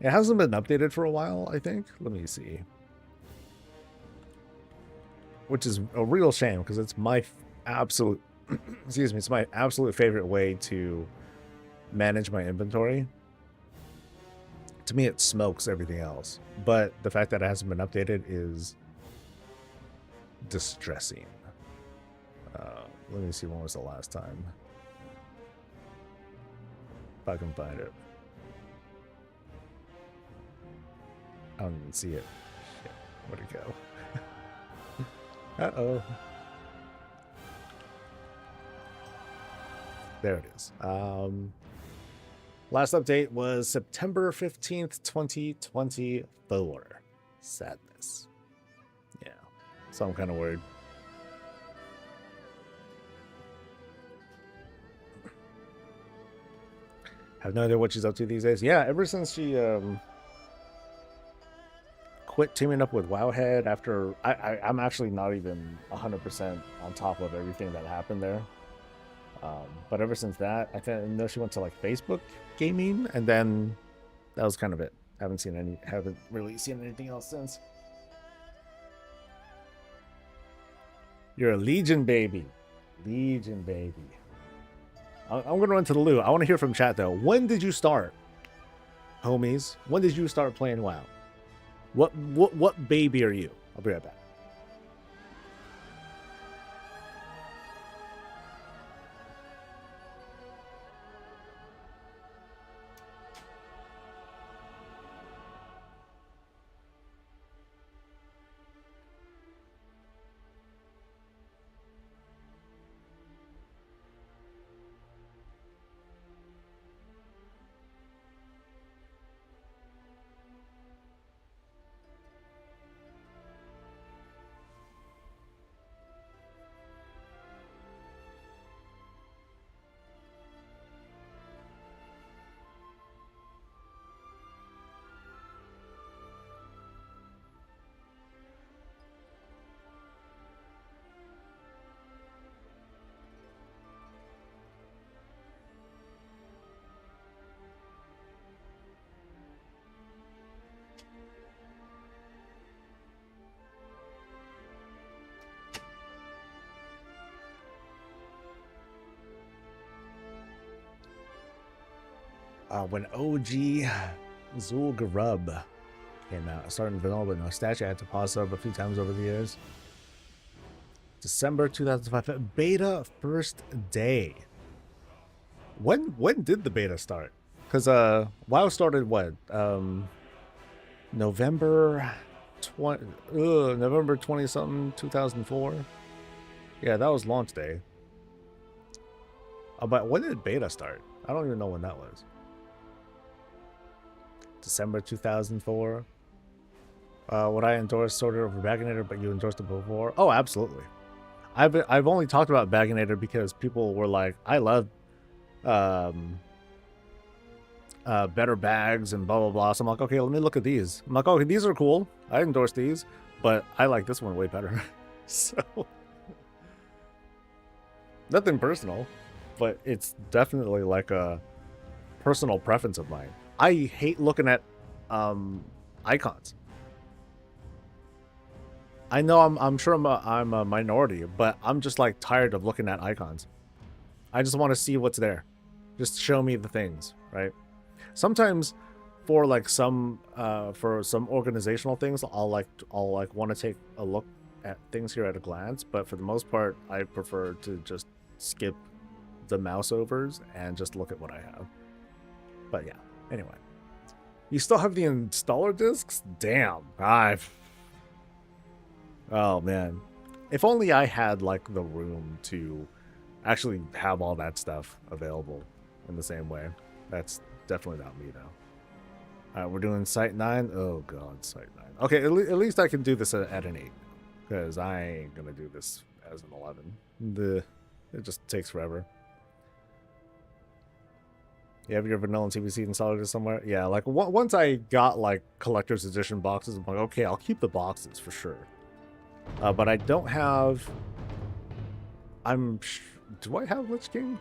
It hasn't been updated for a while, I think. Let me see. Which is a real shame, because it's my absolute... excuse me, it's my absolute favorite way to manage my inventory. To me, it smokes everything else. But the fact that it hasn't been updated is distressing. Let me see, when was the last time? If I can find it. I don't even see it. Shit. Where'd it go? Uh-oh. There it is. Last update was September 15th, 2024. Sadness. Yeah. So I'm kind of worried. Have no idea what she's up to these days. Yeah, ever since she quit teaming up with Wowhead after... I'm actually not even 100% on top of everything that happened there. But ever since that, I know she went to like Facebook gaming, and then that was kind of it. Haven't really seen anything else since. You're a Legion baby. Legion baby. I'm gonna run to the loo. I want to hear from chat though. When did you start, homies? When did you start playing WoW? What baby are you? I'll be right back. When OG Zul'Gurub came out. I started in vanilla with no statue. I had to pause sub a few times over the years. December 2005. Beta first day. When did the beta start? Because WoW started what? November 20 something 2004. Yeah, that was launch day. But when did beta start? I don't even know when that was. December 2004. Would I endorse Sorter over Bagonator, but you endorsed it before? Oh, absolutely. I've only talked about Bagonator because people were like, I love better bags and blah blah blah. So I'm like, okay, let me look at these. I'm like, okay, these are cool. I endorse these, but I like this one way better. So nothing personal, but it's definitely like a personal preference of mine. I hate looking at icons. I know I'm sure I'm a minority, but I'm just like tired of looking at icons. I just want to see what's there. Just show me the things, right? Sometimes for like some organizational things, I'll want to take a look at things here at a glance, but for the most part, I prefer to just skip the mouse overs and just look at what I have. But yeah, anyway. You still have the installer discs? Damn. Oh man. If only I had like the room to actually have all that stuff available in the same way. That's definitely not me though. Alright, we're doing Site 9. Oh god, Site 9. Okay, at least I can do this at an 8. Because I ain't gonna do this as an 11. It just takes forever. You have your vanilla and TBC installed somewhere? Yeah, like once I got like collector's edition boxes, I'm like, okay, I'll keep the boxes for sure. But I don't have. Do I have Lich King?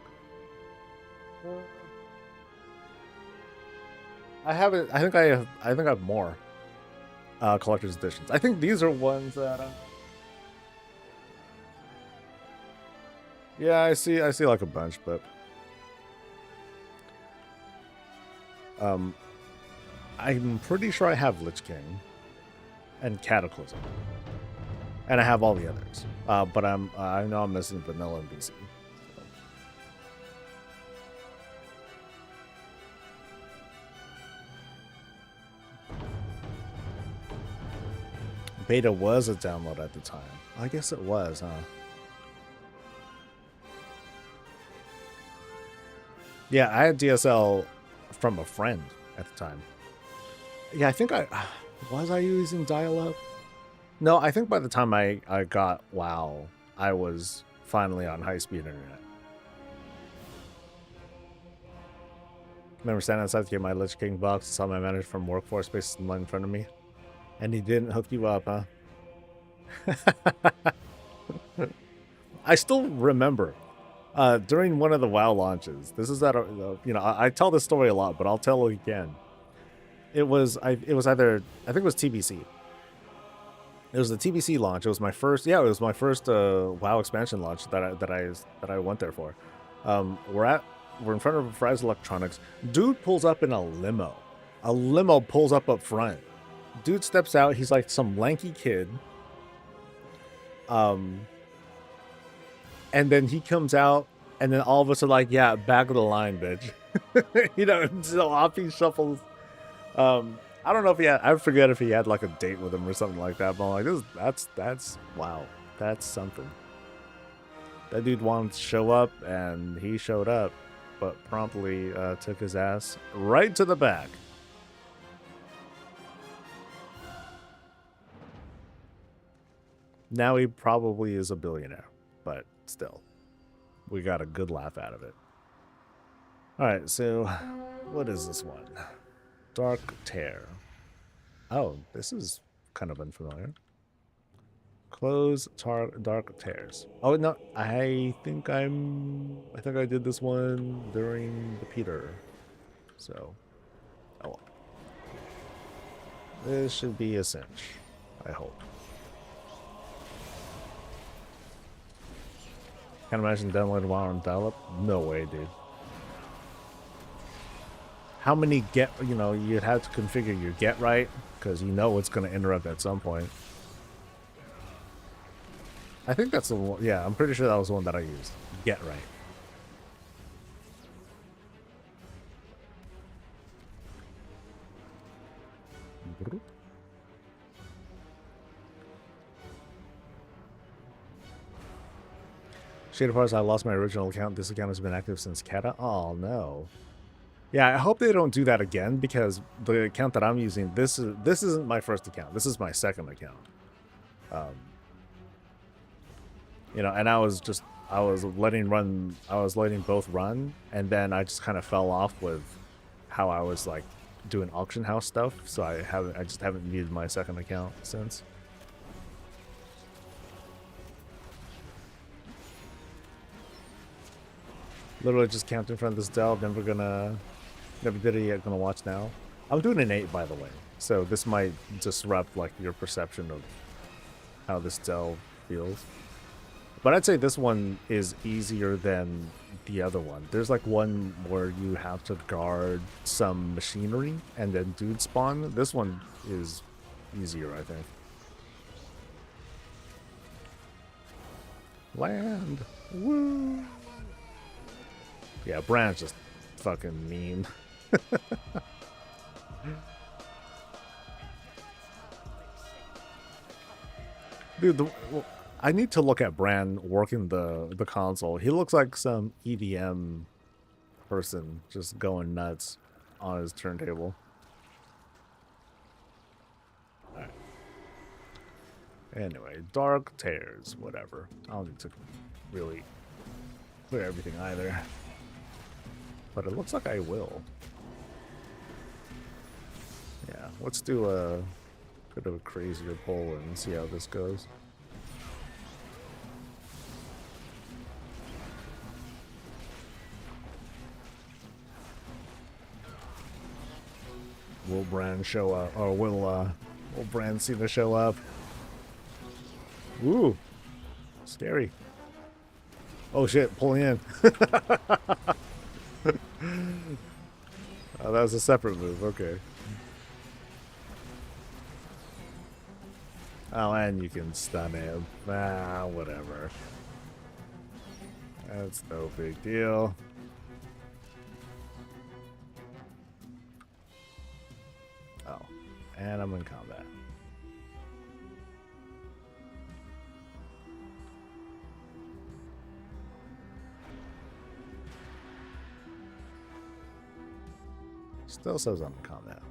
I haven't. I think I have more collector's editions. I think these are ones that. Yeah, I see like a bunch, but. I'm pretty sure I have Lich King and Cataclysm, and I have all the others. But I know I'm missing Vanilla and BC. So. Beta was a download at the time. I guess it was, huh? Yeah, I had DSL from a friend at the time. Yeah, I think was I using dial-up? No, I think by the time I got WoW, I was finally on high-speed internet. Remember standing outside to get my Lich King box and saw my manager from Workforce Space in front of me? And he didn't hook you up, huh? I still remember during one of the WoW launches. This is I tell this story a lot, but I'll tell it again. It was either I think it was TBC. It was the TBC launch. It was my first. Yeah, it was my first WoW expansion launch that I went there for. We're in front of Fry's Electronics. Dude pulls up in a limo. A limo pulls up front. Dude steps out. He's like some lanky kid. And then he comes out, and then all of us are like, "Yeah, back of the line, bitch." So off he shuffles. I don't know if I forget if he had like a date with him or something like that. But I'm like, that's wow, that's something. That dude wanted to show up, and he showed up, but promptly took his ass right to the back. Now he probably is a billionaire, but still, we got a good laugh out of it. All right, so what is this one? Dark Tear. Oh, this is kind of unfamiliar. Close Dark Tears. Oh no, I think I did this one during the Peter. So, oh well. This should be a cinch, I hope. Can't imagine downloading WoW on dial-up. No way, dude. how many get, you know, you'd have to configure your get right, because you know it's going to interrupt at some point. I think that's the one, yeah, I'm pretty sure that was the one that I used. Get right. Shade of Hearts, I lost my original account. This account has been active since Kata. Oh no. Yeah, I hope they don't do that again, because the account that I'm using, this isn't my first account. This is my second account. You know, and I was letting both run, and then I just kind of fell off with how I was like doing auction house stuff, so I just haven't needed my second account since. Literally just camped in front of this delve. Never did it yet. Gonna watch now. I'm doing an 8, by the way, so this might disrupt like your perception of how this delve feels. But I'd say this one is easier than the other one. There's like one where you have to guard some machinery and then dudes spawn. This one is easier, I think. Land. Woo. Yeah, Bran's just fucking mean. Dude, I need to look at Bran working the console. He looks like some EDM person just going nuts on his turntable. Alright. Anyway, Dark Tears, whatever. I don't need to really clear everything either. But it looks like I will. Yeah, let's do a bit of a crazier poll and see how this goes. Will Bran show up, or will Bran see the show up? Ooh, scary. Oh shit, pulling in. Oh, that was a separate move, okay. Oh, and you can stun him. Ah, whatever. That's no big deal. Oh, and I'm in combat. Still says I'm in combat.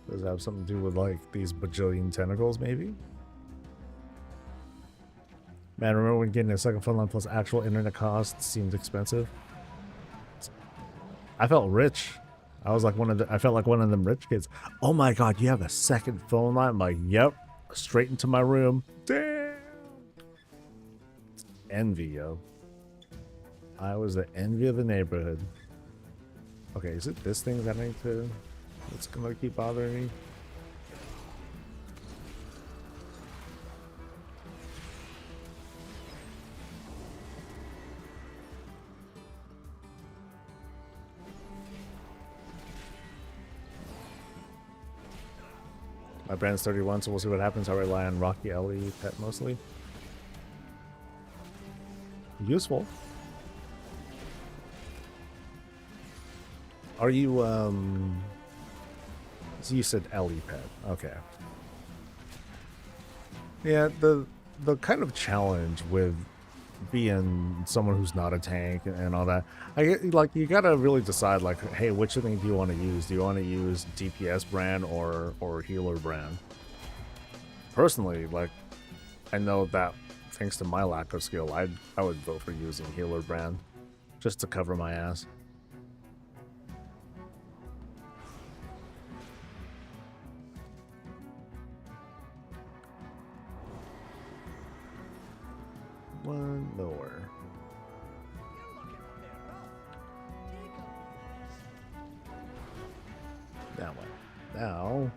Does it have something to do with like these bajillion tentacles, maybe? Man, remember when getting a second phone line plus actual internet costs seemed expensive? I felt rich. I felt like one of them rich kids. Oh my god, you have a second phone line? I'm like, yep. Straight into my room. Damn. Envy, yo. I was the envy of the neighborhood. Okay, is it this thing that I need to... It's gonna keep bothering me? My brand's 31, so we'll see what happens. I rely on Rocky Ellie pet mostly. Useful. Are you, so you said Ellie pet. Okay. Yeah, the kind of challenge with being someone who's not a tank and all that, like you gotta really decide like, hey, which thing do you want to use? Do you want to use DPS brand or healer brand? Personally, like, I know that thanks to my lack of skill, I would vote for using healer brand just to cover my ass. One lower. That one. Now,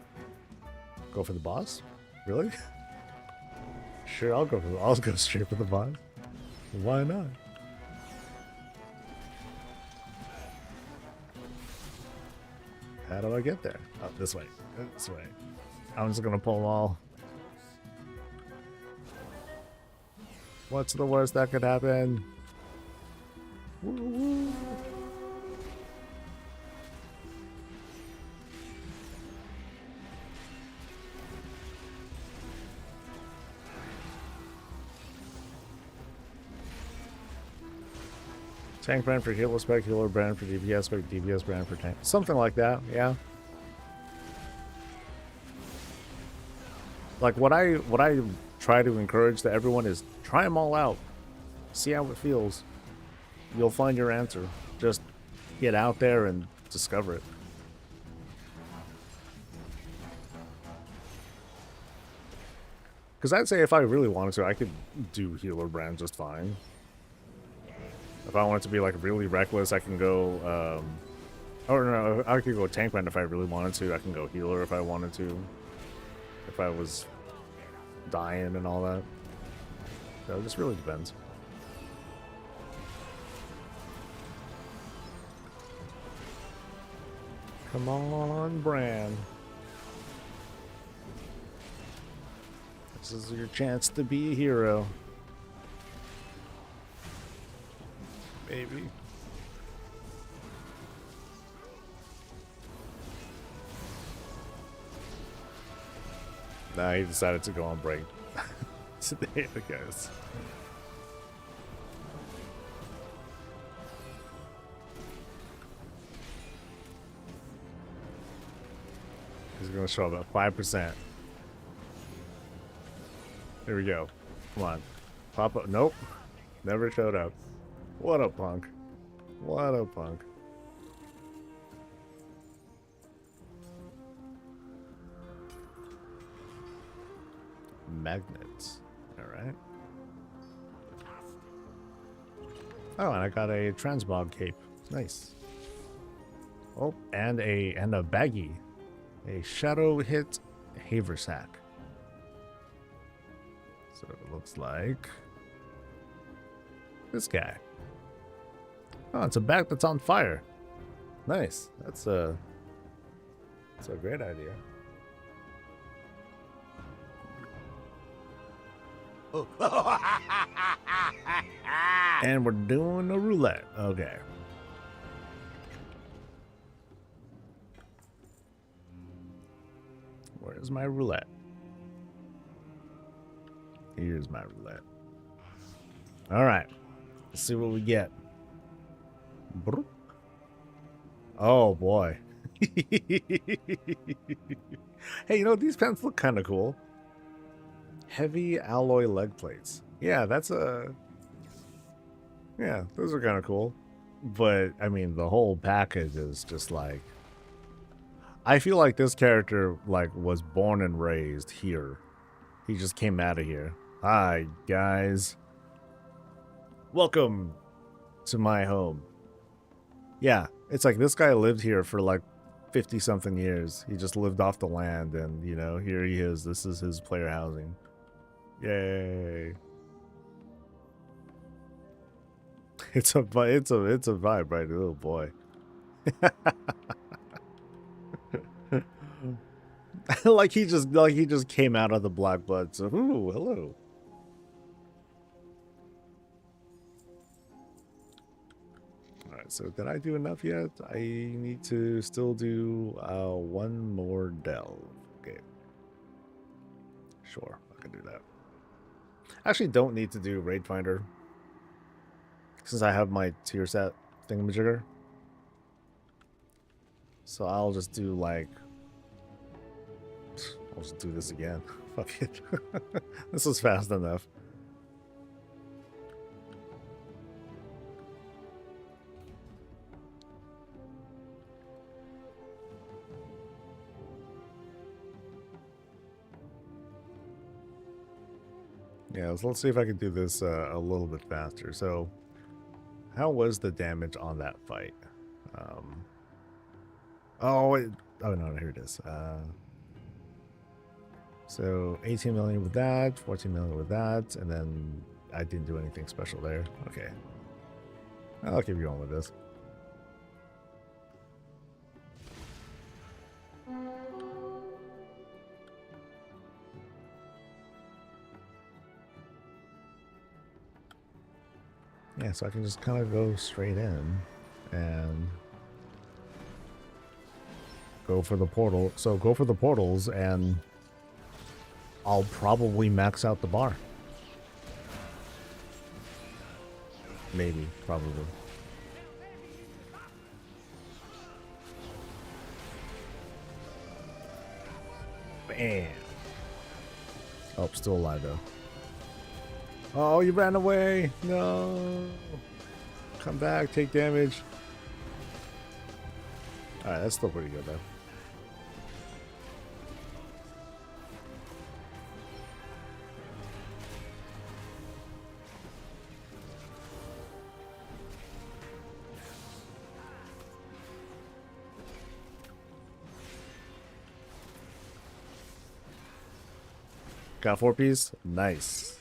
go for the boss? Really? Sure, I'll go straight for the boss. Why not? How do I get there? Oh, this way. This way. I'm just gonna pull them all. What's the worst that could happen? Woo-woo. Tank brand for healer spec, healer brand for DPS spec, DPS brand for tank. Something like that, yeah. Like what I try to encourage to everyone is try them all out. See how it feels. You'll find your answer. Just get out there and discover it. Because I'd say if I really wanted to, I could do healer brand just fine. If I wanted to be like really reckless, I can go, or no, I could go tank brand if I really wanted to. I can go healer if I wanted to. If I was dying and all that. So it just really depends. Come on, Bran. This is your chance to be a hero. Maybe. Nah, he decided to go on break. Today, I guess. He's gonna show up at 5%. Here we go. Come on. Pop up. Nope. Never showed up. What a punk. What a punk. Magnets. Alright. Oh, and I got a Transmog cape. Nice. Oh, and a baggie. A shadow hit haversack. So it looks like this guy. Oh, it's a bag that's on fire. Nice. That's a great idea. And we're doing a roulette. Okay. Where's my roulette? Here's my roulette. All right. Let's see what we get. Oh boy. Hey, you know, these pants look kind of cool. Heavy alloy leg plates. Yeah, that's a... Yeah, those are kind of cool. But, I mean, the whole package is just like... I feel like this character, like, was born and raised here. He just came out of here. Hi, guys. Welcome to my home. Yeah, it's like this guy lived here for like 50-something years. He just lived off the land, and, you know, here he is. This is his player housing. Yay. It's a vibe, right? Oh boy. like he just came out of the black blood. So, ooh, hello. All right. So, did I do enough yet? I need to still do one more delve. Okay. Sure, I can do that. I actually don't need to do Raid Finder since I have my tier set thingamajigger. So I'll just do like... I'll just do this again. Fuck it. This was fast enough. Yeah, so let's see if I can do this a little bit faster. So, how was the damage on that fight? Oh no, here it is. So 18 million with that, 14 million with that, and then I didn't do anything special there. Okay, I'll keep going with this. Yeah, so I can just kind of go straight in and go for the portal. So go for the portals and I'll probably max out the bar. Maybe, probably. Bam. Oh, still alive though. Oh, you ran away. No. Come back, take damage. Alright, that's still pretty good though. Got 4-piece? Nice.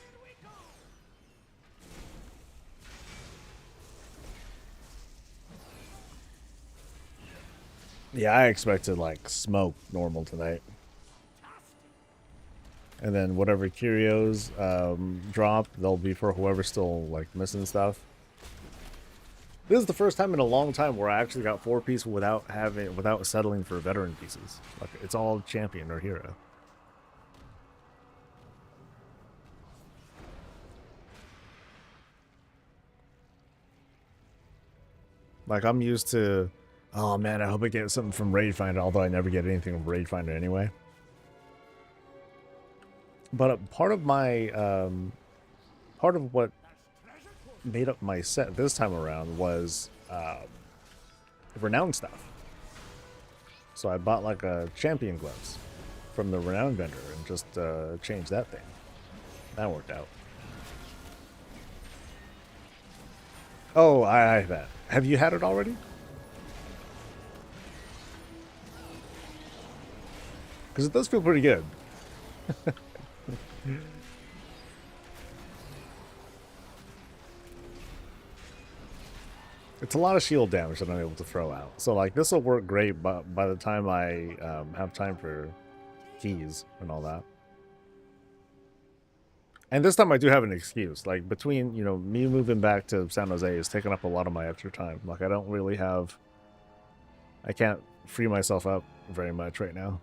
Yeah, I expected like smoke normal tonight. And then whatever curios drop, they'll be for whoever's still like missing stuff. This is the first time in a long time where I actually got 4-piece without settling for veteran pieces. Like it's all champion or hero. Like, I'm used to, oh man, I hope I get something from Raid Finder, although I never get anything from Raid Finder anyway. But part of my, part of what made up my set this time around was renowned stuff. So I bought like a champion gloves from the renowned vendor and just changed that thing. That worked out. Oh, I have that. Have you had it already? Because it does feel pretty good. It's a lot of shield damage that I'm able to throw out. So like this will work great, but by the time I have time for keys and all that. And this time I do have an excuse. Like between, you know, me moving back to San Jose is taking up a lot of my extra time. Like I don't really have, I can't free myself up very much right now.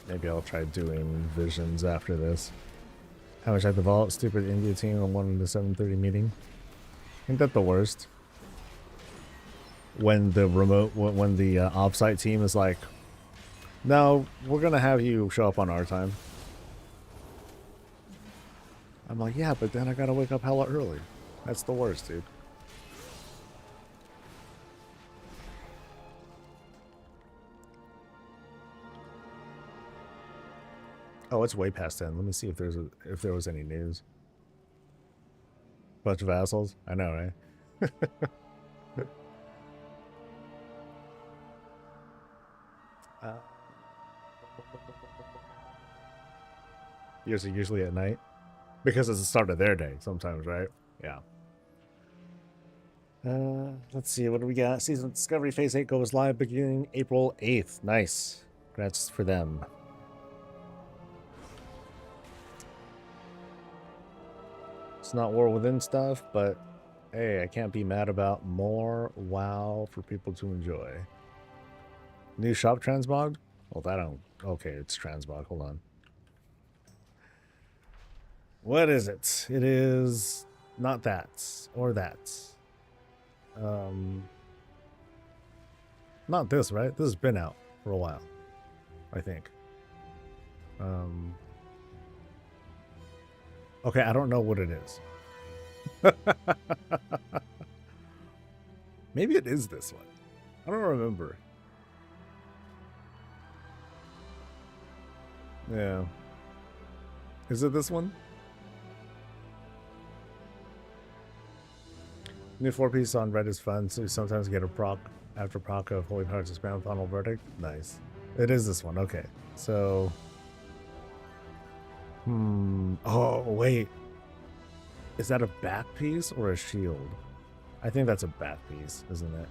Maybe I'll try doing visions after this. How much I developed? Stupid India team on 1 to 7:30 meeting. Ain't that the worst? When the offsite team is like, no, we're gonna have you show up on our time. I'm like, yeah, but then I gotta wake up hella early. That's the worst, dude. Oh, it's way past 10. Let me see if there was any news. Bunch of assholes. I know, right? Yours are usually at night because it's the start of their day sometimes, right? Yeah. Let's see, what do we got? Season Discovery Phase 8 goes live beginning April 8th. Nice. Congrats for them. It's not War Within stuff, but hey, I can't be mad about more WoW for people to enjoy. New shop Transmog? Well, that don't... Okay, it's Transmog. Hold on. What is it? It is not that or that. Not this, right? This has been out for a while, I think. Okay, I don't know what it is. Maybe it is this one. I don't remember. Yeah. Is it this one? New 4-piece on red is fun, so you sometimes get a proc after proc of Holy Hearts Expand Final Verdict. Nice. It is this one, okay. So... Oh, wait. Is that a back piece or a shield? I think that's a back piece, isn't it?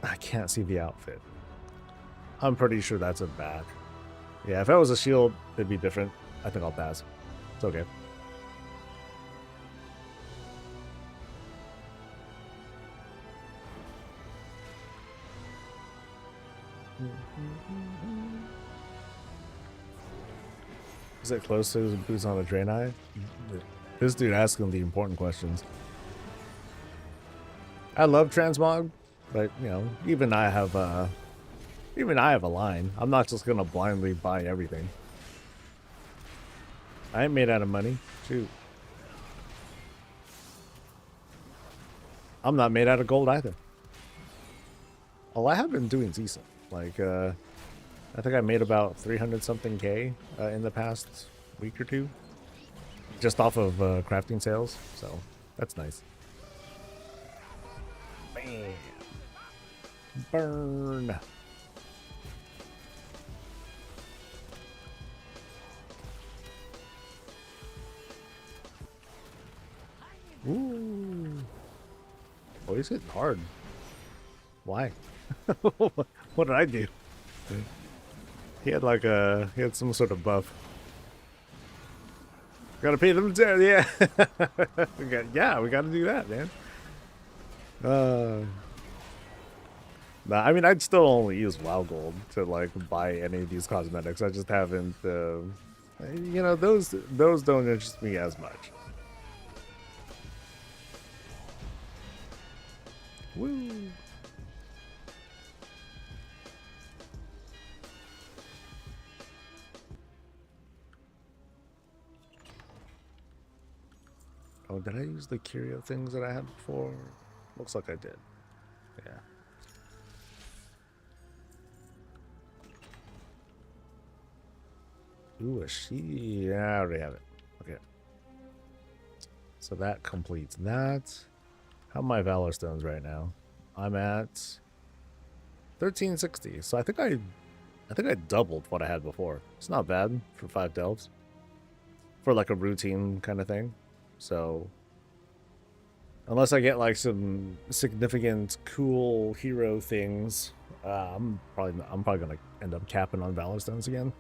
I can't see the outfit. I'm pretty sure that's a back. Yeah, if that was a shield, it'd be different. I think I'll pass. It's okay. Is it close to his boots on the drain eye? This dude asking the important questions. I love Transmog, but you know, even I have a line. I'm not just gonna blindly buy everything. I ain't made out of money. Shoot. I'm not made out of gold either. Oh, I have been doing decent. Like, I think I made about 300 something K in the past week or two, just off of crafting sales. So that's nice. Bam. Burn. Ooh. Oh, he's hitting hard. Why? What did I do? He had like he had some sort of buff. Gotta pay them down, yeah. Yeah, we gotta do that, man. Nah, I mean, I'd still only use WoW Gold to like buy any of these cosmetics. I just haven't, you know, those don't interest me as much. Woo. Oh, did I use the curio things that I had before? Looks like I did. Yeah. Ooh, a she. Yeah, I already have it. Okay. So that completes that. How are my Valor Stones right now? I'm at 1360. So I think I doubled what I had before. It's not bad for 5 delves. For like a routine kind of thing. So unless I get like some significant cool hero things, I'm probably gonna end up capping on Valor Stones again.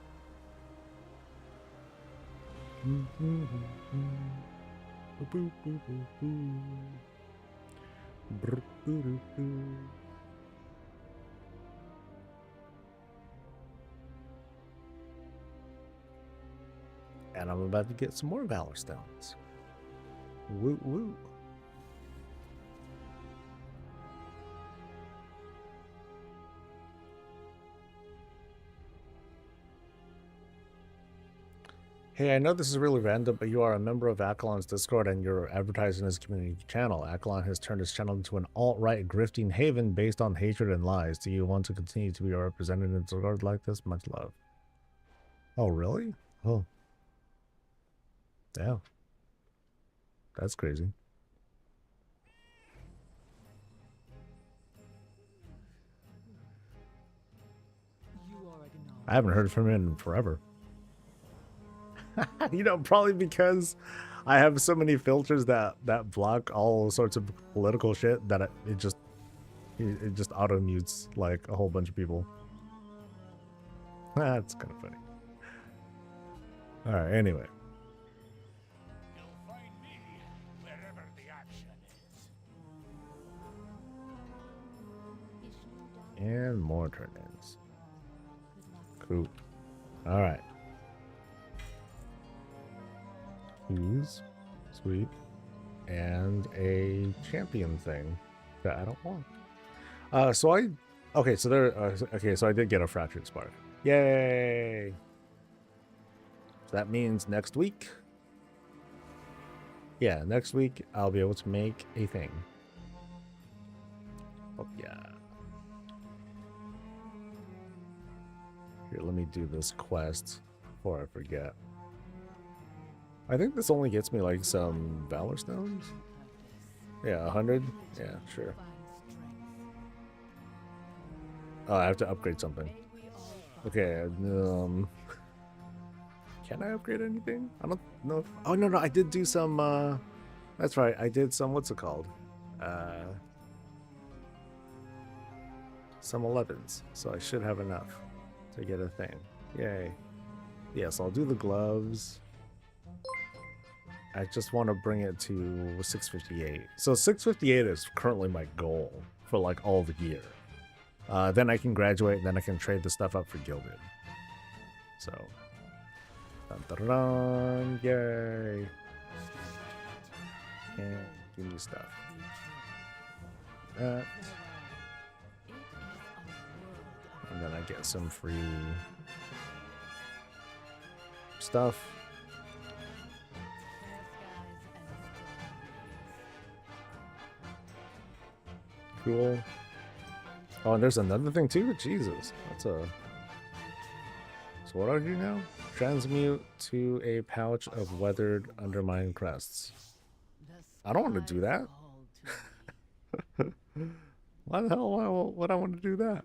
And I'm about to get some more Valor Stones. Woo woo. Hey, I know this is really random, but you are a member of Akalon's Discord and you're advertising his community channel. Akalon has turned his channel into an alt-right grifting haven based on hatred and lies. Do you want to continue to be represented in Discord like this? Much love. Oh, really? Oh. Yeah. That's crazy. I haven't heard from him in forever. You know, probably because I have so many filters that block all sorts of political shit that it just auto mutes like a whole bunch of people. That's kind of funny. All right. Anyway. You'll find me wherever the action is. And more turn-ins. Cool. All right. Keys. Sweet. And a champion thing that I don't want. Okay, so I did get a fractured spark. Yay! So that means next week. Yeah, next week I'll be able to make a thing. Oh yeah. Here, let me do this quest before I forget. I think this only gets me like some Valor Stones. Yeah, 100. Yeah, sure. Oh, I have to upgrade something. Okay, can I upgrade anything? I don't know if, oh no, I did do some, that's right, I did some, what's it called? Some 11s, so I should have enough to get a thing. Yay. Yes, I'll do the gloves. I just want to bring it to 658. So 658 is currently my goal for like all the year. Then I can graduate, and then I can trade the stuff up for Gilded. So, dun, dun, dun, dun, yay! And give me stuff. That. And then I get some free stuff. Cool. Oh, and there's another thing too? Jesus. That's a... So what do I do now? Transmute to a pouch of weathered undermined crests. I don't want to do that. Why the hell would I want to do that?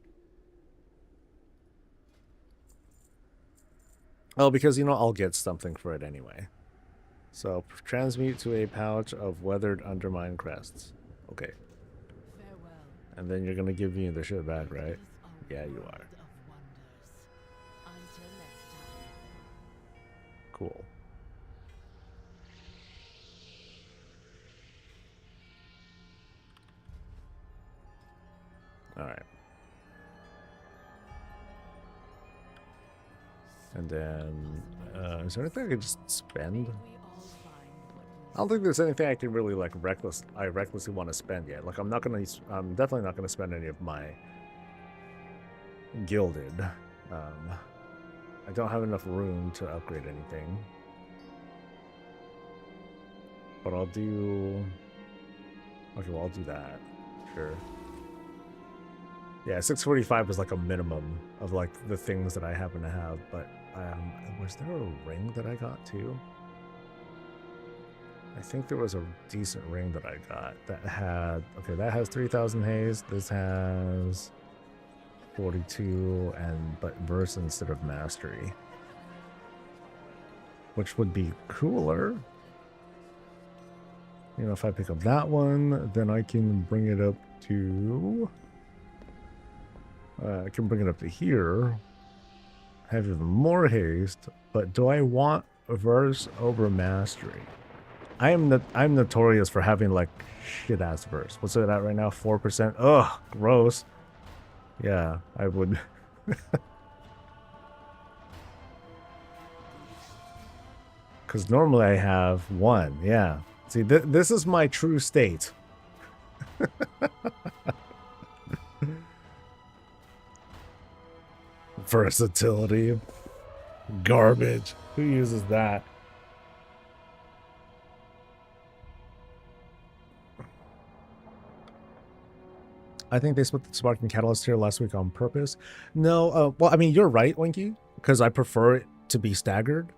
Oh, because, you know, I'll get something for it anyway. So, transmute to a pouch of weathered undermined crests. Okay. And then you're gonna give me the shit back, right? Yeah, you are. Cool. Alright. And then, is there anything I can just spend? I don't think there's anything I can really like recklessly want to spend yet. Like I'm definitely not gonna spend any of my gilded. I don't have enough room to upgrade anything. But I'll do... Okay, well I'll do that. Sure. Yeah, 645 is like a minimum of like the things that I happen to have, but was there a ring that I got too? I think there was a decent ring that I got that had, okay, that has 3,000 haze. This has 42 but verse instead of mastery, which would be cooler. You know, if I pick up that one, then I can bring it up to, I can bring it up to here, have even more haste, but do I want verse over mastery? I'm notorious for having like shit ass verse. What's it at right now? 4%. Ugh, gross. Yeah, I would. Because normally I have 1. Yeah. See, this is my true state. Versatility. Garbage. Who uses that? I think they split the Spark and Catalyst here last week on purpose. No, well, I mean, you're right, Winky, because I prefer it to be staggered,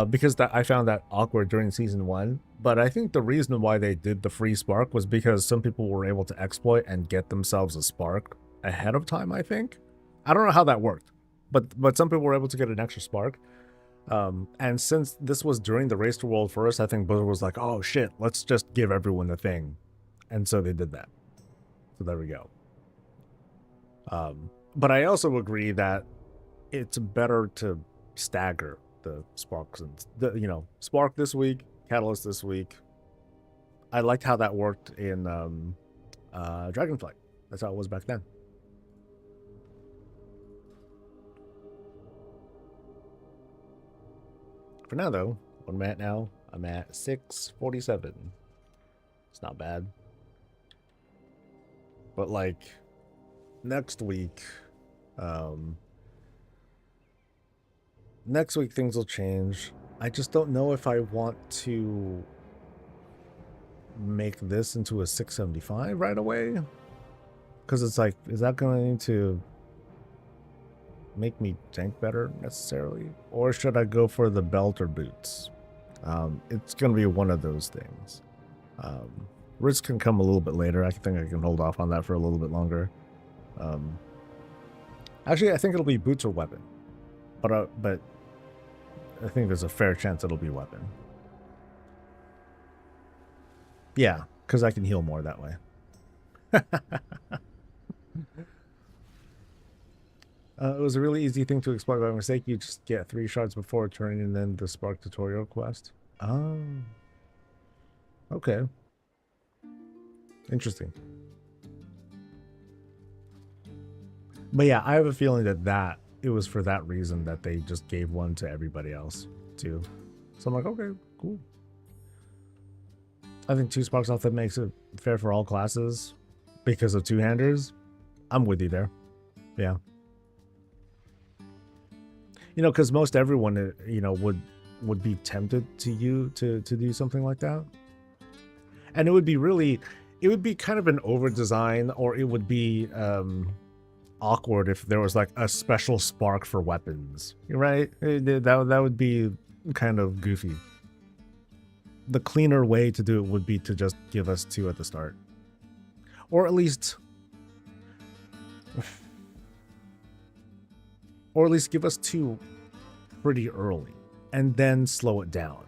because I found that awkward during Season 1. But I think the reason why they did the free Spark was because some people were able to exploit and get themselves a Spark ahead of time, I think. I don't know how that worked, but some people were able to get an extra Spark. And since this was during the Race to World First, I think Blizzard was like, oh shit, let's just give everyone the thing. And so they did that. So there we go. But I also agree that it's better to stagger the Sparks and you know, Spark this week, Catalyst this week. I liked how that worked in Dragonflight. That's how it was back then. For now, though, what I'm at now, I'm at 647. It's not bad. But like next week things will change. I just don't know if I want to make this into a 675 right away, because it's like, is that going to make me tank better necessarily, or should I go for the belt or boots? It's going to be one of those things. Risk can come a little bit later. I think I can hold off on that for a little bit longer. Actually, I think it'll be boots or weapon, but I think there's a fair chance it'll be weapon. Yeah, because I can heal more that way. It was a really easy thing to explore by mistake. You just get 3 shards before turning in then the Spark tutorial quest. Oh. Okay. Interesting. But yeah, I have a feeling that it was for that reason that they just gave one to everybody else too. So I'm like, okay, cool. I think 2 sparks off that makes it fair for all classes because of 2-handers. I'm with you there. Yeah. You know, because most everyone, you know, would be tempted to do something like that. And it would be kind of an over design, or it would be awkward if there was like a special spark for weapons, right? That would be kind of goofy. The cleaner way to do it would be to just give us 2 at the start, or at least give us 2 pretty early and then slow it down,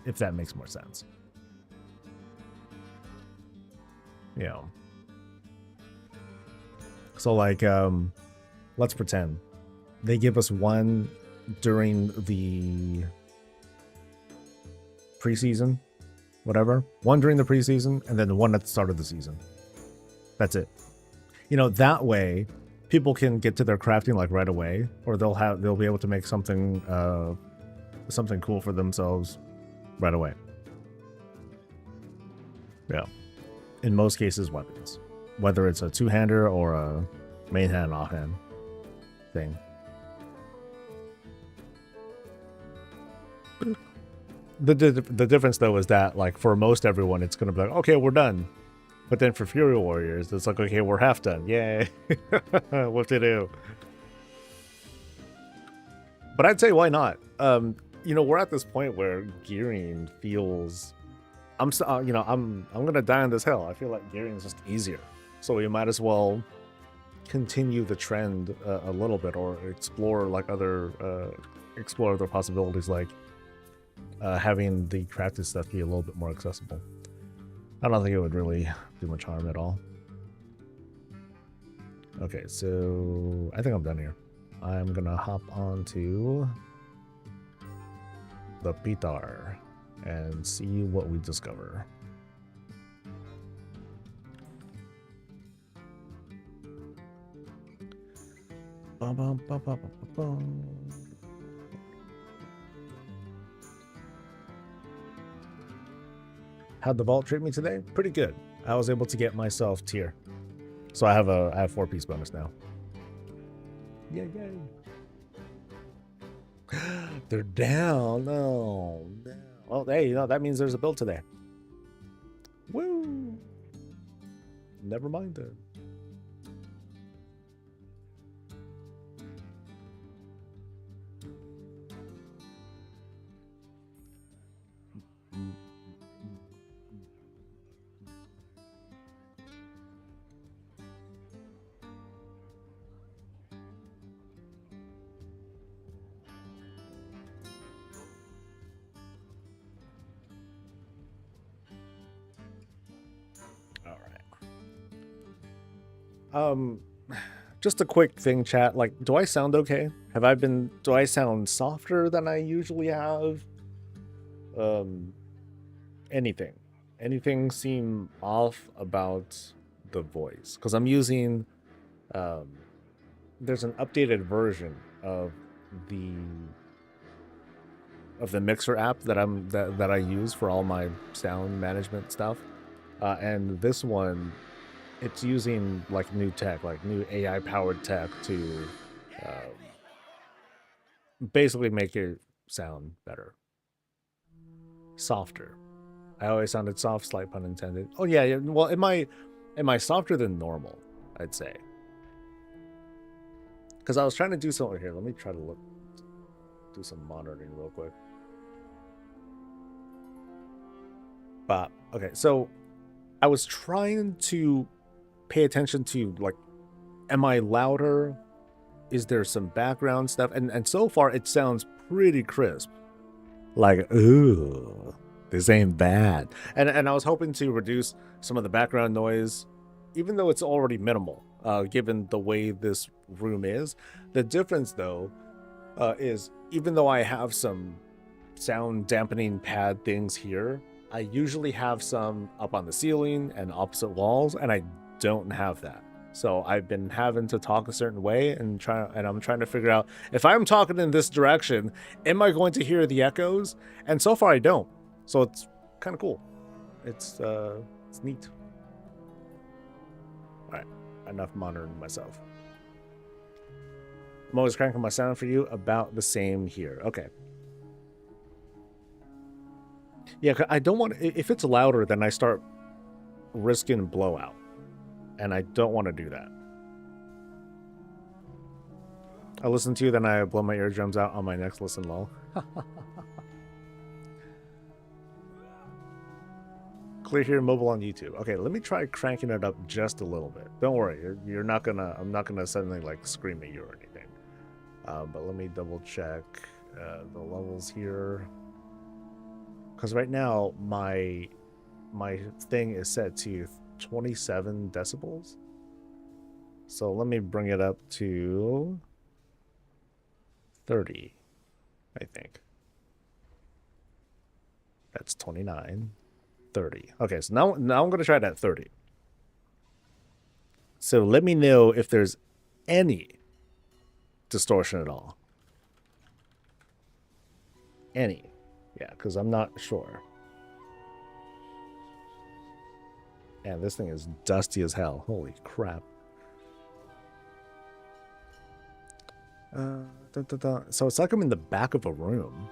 if that makes more sense. Yeah. So like, let's pretend they give us 1 during the preseason, whatever. 1 during the preseason, and then 1 at the start of the season. That's it. You know, that way people can get to their crafting like right away, or they'll be able to make something cool for themselves right away. Yeah. In most cases, weapons, whether it's a 2-hander or a main hand offhand thing. The difference though is that, like, for most everyone it's gonna be like, okay, we're done. But then for Fury Warriors, it's like, okay, we're half done. Yay. What to do? But I'd say, why not? You know, we're at this point where gearing feels, I'm gonna die on this hill. I feel like gearing is just easier, so we might as well continue the trend a little bit, or explore other possibilities, like having the crafted stuff be a little bit more accessible. I don't think it would really do much harm at all. Okay, so I think I'm done here. I'm gonna hop onto the Pitar and see what we discover. Bum, bum, bum, bum, bum, bum. How'd the vault treat me today? Pretty good. I was able to get myself tier, so I have 4-piece bonus now. Yay! They're down. Oh, no. Well, hey, you know, that means there's a build today. Woo! Never mind then. Just a quick thing, chat. Like, do I sound okay? Do I sound softer than I usually have? Anything seem off about the voice? Because I'm using, there's an updated version of the Mixer app that I use for all my sound management stuff, and this one, it's using like new tech, like new AI powered tech to basically make it sound better, softer. I always sounded soft, slight pun intended. Oh yeah. Well, am I softer than normal? I'd say, because I was trying to do something here. Let me try to look. do some monitoring real quick. But okay, so I was trying to pay attention to, like, am I louder? Is there some background stuff? And so far it sounds pretty crisp. Like, ooh, this ain't bad. And I was hoping to reduce some of the background noise, even though it's already minimal, given the way this room is. The difference, though, is even though I have some sound dampening pad things here, I usually have some up on the ceiling and opposite walls, and I don't have that. So I've been having to talk a certain way, and I'm trying to figure out, if I'm talking in this direction, am I going to hear the echoes? And so far I don't. So it's kind of cool. It's neat. All right, enough monitoring myself. I'm always cranking my sound for you. About the same here. Okay. Yeah, I don't want, if it's louder, then I start risking blowout. And I don't want to do that. I listen to you, then I blow my eardrums out on my next listen, lol. Clear here, mobile on YouTube. Okay, let me try cranking it up just a little bit. Don't worry, you're not gonna, I'm not gonna suddenly like scream at you or anything. But let me double check the levels here. Because right now my thing is set to 27 decibels. So let me bring it up to 30, I think. That's 29, 30. Okay, so now I'm going to try it at 30. So let me know if there's any distortion at all. Any. Yeah, because I'm not sure. And this thing is dusty as hell. Holy crap. So it's like I'm in the back of a room.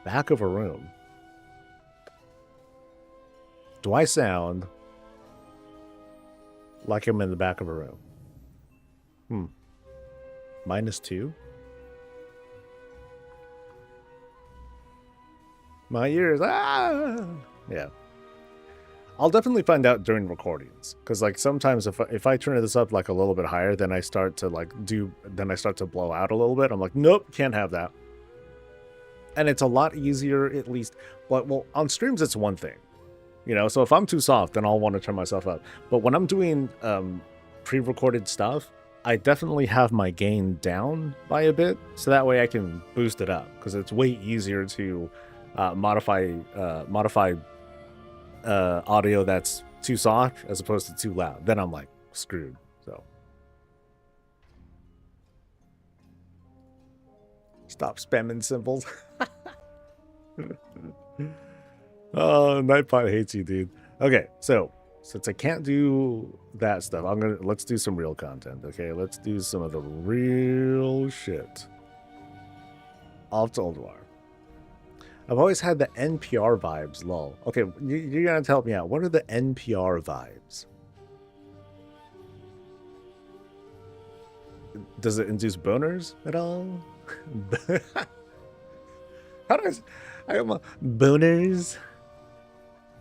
Back of a room. Do I sound like I'm in the back of a room? -2? My ears. Ah! Yeah. I'll definitely find out during recordings, because like sometimes if I turn this up like a little bit higher, then I start to blow out a little bit. I'm like, nope, can't have that. And it's a lot easier, at least. But well, on streams it's one thing, you know. So if I'm too soft, then I'll want to turn myself up. But when I'm doing pre-recorded stuff, I definitely have my gain down by a bit, so that way I can boost it up, because it's way easier to modify audio that's too soft as opposed to too loud. Then I'm like screwed. So stop spamming symbols. Oh, Nightbot hates you, dude. Okay, so since I can't do that stuff, let's do some real content. Okay, let's do some of the real shit. Off to Old War. I've always had the NPR vibes, lol. Okay, you're gonna help me out. What are the NPR vibes? Does it induce boners at all? How does I am a boners?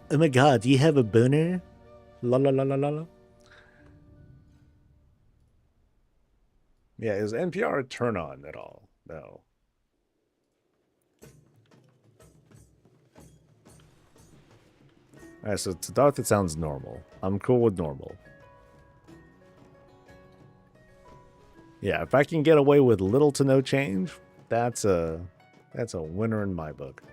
Oh my god, do you have a boner? La la la la la la. Yeah, is NPR a turn on at all? No. Alright, so to Darth it sounds normal. I'm cool with normal. Yeah, if I can get away with little to no change, that's a winner in my book.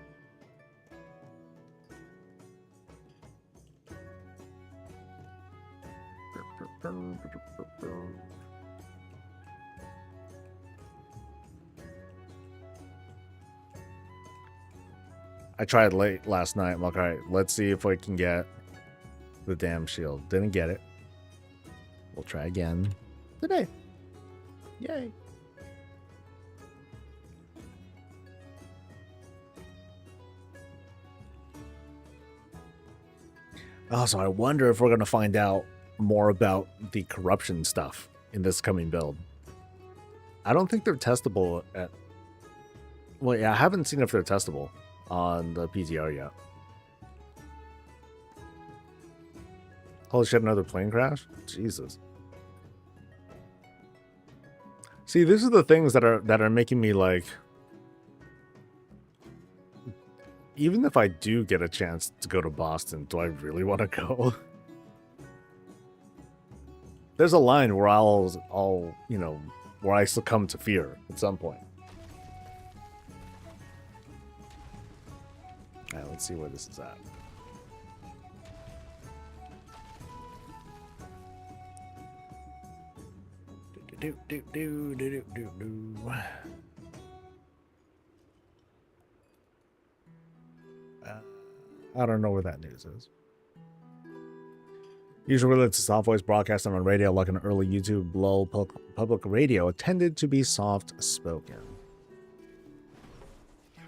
I tried late last night. I'm like, all right, let's see if we can get the damn shield. Didn't get it. We'll try again today. Yay. Oh, so I wonder if we're going to find out more about the corruption stuff in this coming build. I don't think they're testable at Well, yeah, I haven't seen if they're testable on the PTR yet. Holy shit, another plane crash? Jesus. See, these are the things that are making me like, even if I do get a chance to go to Boston, do I really want to go? There's a line where I'll, you know, where I succumb to fear at some point. Alright, let's see where this is at. I don't know where that news is. Usually it's a soft voice broadcasting on radio like an early YouTube lull public radio tended to be soft spoken.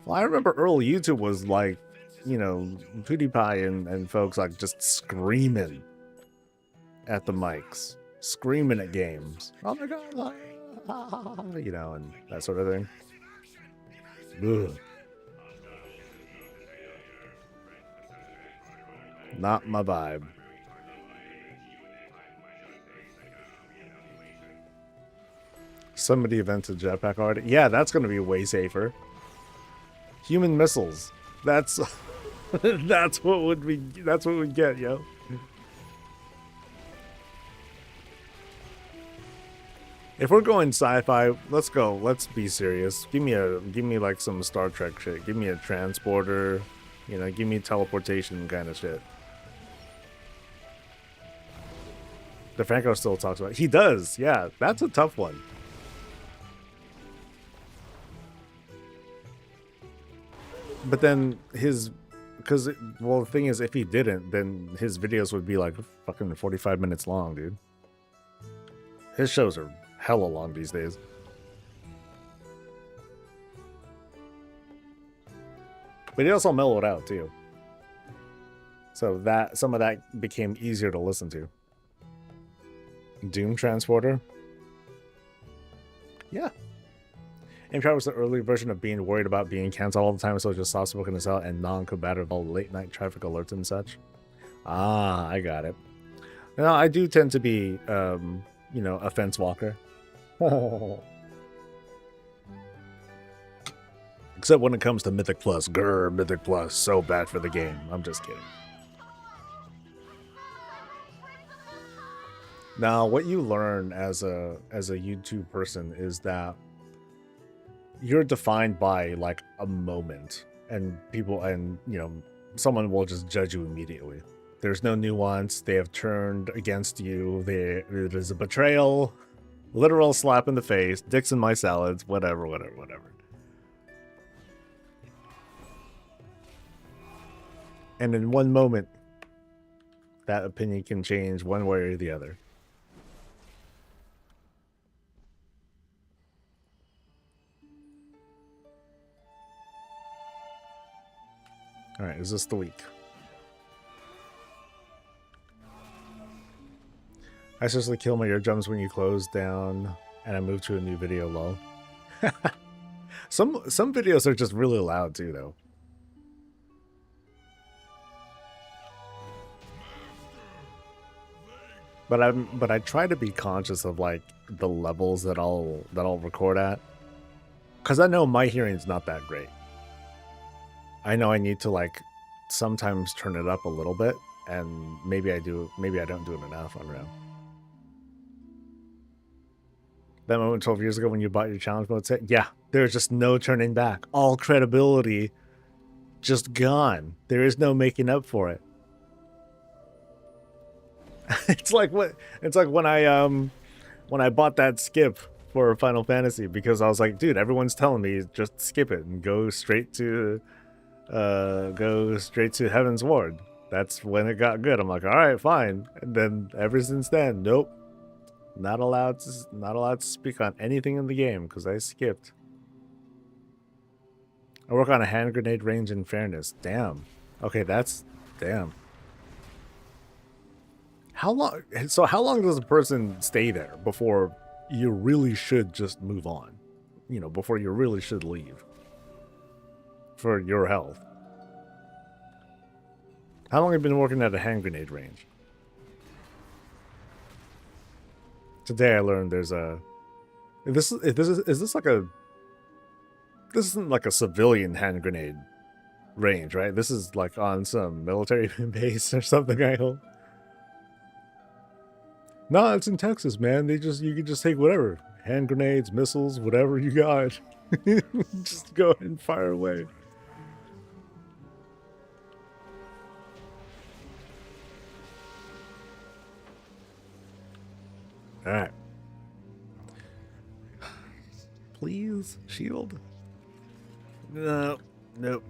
Well, I remember early YouTube was like, you know, PewDiePie and folks like just screaming at the mics, screaming at games. Oh my god, you know, and that sort of thing. Ugh. Not my vibe. Somebody invented jetpack already. Yeah, that's going to be way safer. Human missiles. That's that's what we'd get, yo. If we're going sci-fi, let's go. Let's be serious. Give me like some Star Trek shit. Give me a transporter. You know, give me teleportation kind of shit. DeFranco still talks about it. He does, yeah. That's a tough one. But then well, the thing is, if he didn't, then his videos would be like fucking 45 minutes long, dude. His shows are hella long these days. But he also mellowed out too. So that some of that became easier to listen to. Doom Transporter? Yeah. Amtrak was the early version of being worried about being canceled all the time, so just soft-spoken as hell and non-combative late-night traffic alerts and such. Ah, I got it. Now, I do tend to be, you know, a fence walker. Except when it comes to Mythic Plus. Grr, Mythic Plus, so bad for the game. I'm just kidding. Now, what you learn as a YouTube person is that you're defined by like a moment, and people, and you know, someone will just judge you immediately. There's no nuance. They have turned against you. It is a betrayal, literal slap in the face, dicks in my salads, whatever. And in one moment, that opinion can change one way or the other. All right, is this the week? I seriously kill my eardrums when you close down and I move to a new video, lol. Some videos are just really loud too, though. But I try to be conscious of like the levels that I'll record at, because I know my hearing's not that great. I know I need to like sometimes turn it up a little bit, and maybe I don't do it enough. I don't know. That moment 12 years ago when you bought your challenge mode set, yeah, there's just no turning back. All credibility just gone. There is no making up for it. It's like when I bought that skip for Final Fantasy, because I was like, dude, everyone's telling me just skip it and go straight to Heaven's Ward. That's when it got good. I'm like, all right, fine. And then ever since then, nope, not allowed to speak on anything in the game because I skipped. I work on a hand grenade range in Fairness. Damn. Okay, that's damn. How long? So how long does a person stay there before you really should just move on? You know, before you really should leave. for your health. How long have you been working at a hand grenade range? Today I learned there's a... Is this like a... This isn't like a civilian hand grenade range, right? This is like on some military base or something, I hope. No, it's in Texas, man. You can just take whatever. Hand grenades, missiles, whatever you got. Just go ahead and fire away. Alright. Please, shield. No. Nope.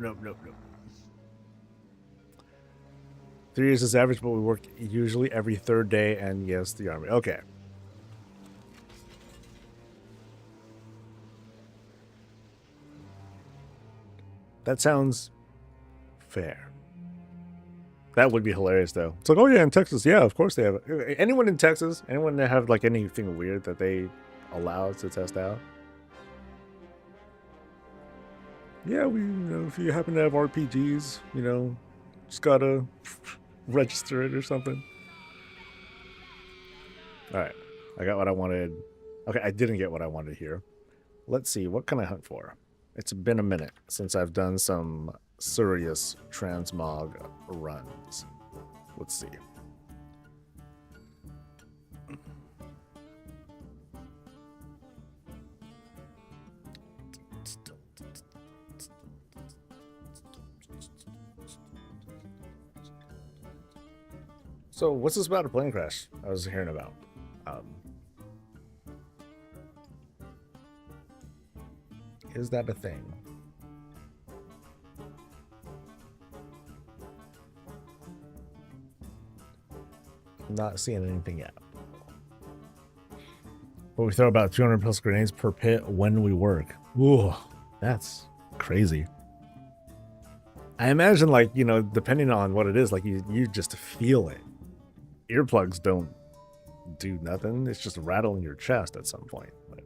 3 years is average, but we work usually every 3rd day, and yes, the army. Okay. That sounds fair. That would be hilarious, though. It's like, oh yeah, in Texas, yeah, of course they have it. Anyone in Texas, anyone that have like anything weird that they allow to test out? Yeah, if you happen to have RPGs, just gotta register it or something. Alright, I got what I wanted. Okay, I didn't get what I wanted here. Let's see, what can I hunt for? It's been a minute since I've done some serious Transmog runs. Let's see. So, what's this about a plane crash I was hearing about? Is that a thing? I'm not seeing anything yet. But we throw about 200 plus grenades per pit when we work. Ooh, that's crazy. I imagine, like, depending on what it is, like, you just feel it. Earplugs don't do nothing. It's just rattling your chest at some point. But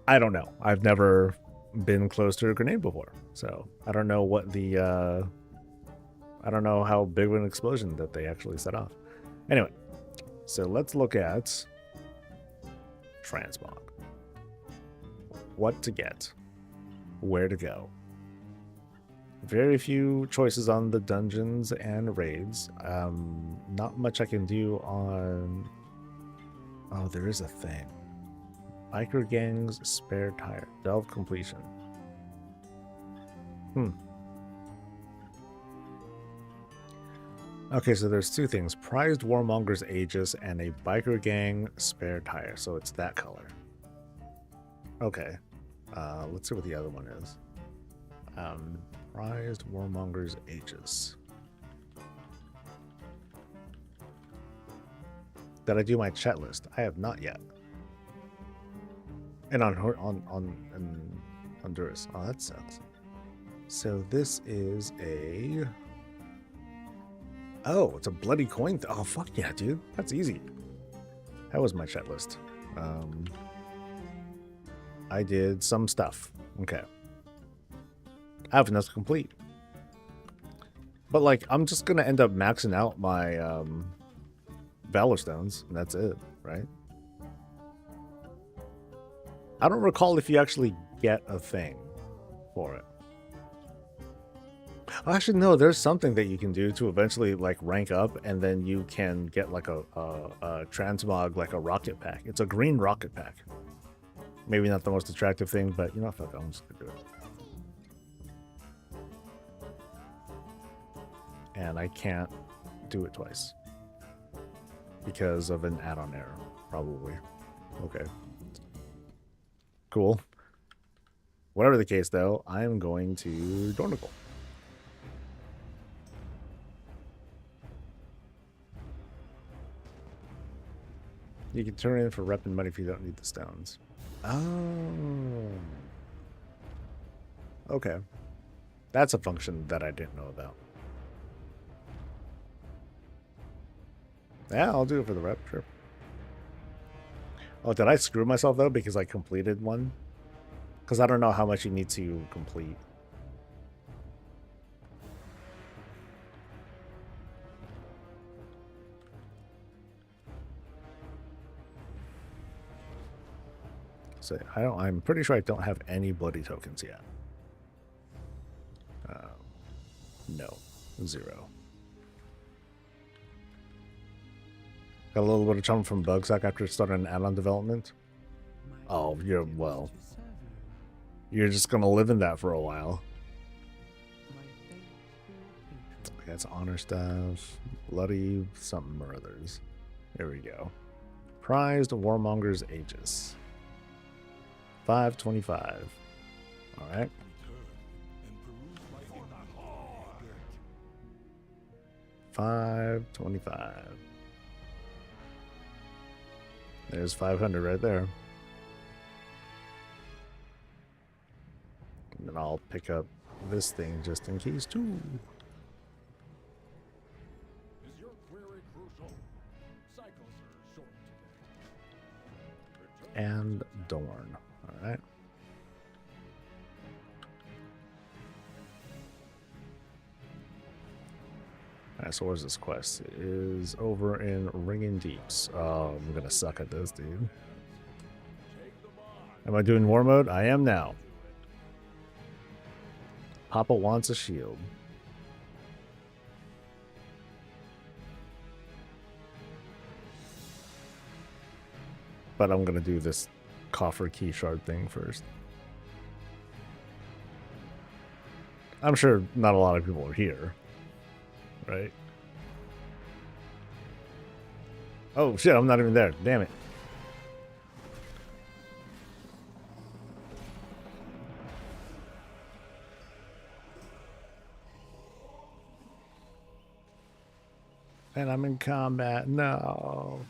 I don't know. I've never been close to a grenade before. So I don't know what the... I don't know how big of an explosion that they actually set off. Anyway, so let's look at Transmog. What to get. Where to go. Very few choices on the dungeons and raids. Not much I can do on... Oh, there is a thing. Biker gangs, spare tire, delve completion. Okay, so there's 2 things. Prized Warmonger's Aegis and a biker gang spare tire. So it's that color. Okay. Let's see what the other one is. Prized Warmonger's Aegis. Did I do my chat list? I have not yet. And on Honduras. Oh, that sucks. So this is a... Oh, it's a bloody coin. Oh, fuck yeah, dude. That's easy. How was my chat list? I did some stuff. Okay. I have enough to complete. But, like, I'm just going to end up maxing out my Valor Stones, and that's it, right? I don't recall if you actually get a thing for it. Actually, no, there's something that you can do to eventually, like, rank up, and then you can get, like, a Transmog, like, a rocket pack. It's a green rocket pack. Maybe not the most attractive thing, but, fuck it, I'm just gonna do it. And I can't do it twice. Because of an add-on error, probably. Okay. Cool. Whatever the case, though, I am going to Dornicle. You can turn in for rep and money if you don't need the stones. Oh. Okay. That's a function that I didn't know about. Yeah, I'll do it for the rep, sure. Oh, did I screw myself, though, because I completed one? Because I don't know how much you need to complete. So I'm pretty sure I don't have any bloody tokens yet. No, 0. Got a little bit of trouble from Bugsack after starting an add-on development. Oh, well. You're just gonna live in that for a while. Okay, that's honor stuff. Bloody something or others. Here we go. Prized Warmonger's Aegis. 525. Alright. 525. There's 500 right there. And then I'll pick up this thing just in case too. Is your query crucial? Cycles are short today. And Dorn. Alright. Alright, so where's this quest? It is over in Ringing Deeps. Oh, I'm gonna suck at this, dude. Am I doing war mode? I am now. Papa wants a shield. But I'm gonna do this coffer key shard thing first. I'm sure not a lot of people are here. Right? Oh shit, I'm not even there. Damn it. And I'm in combat. No.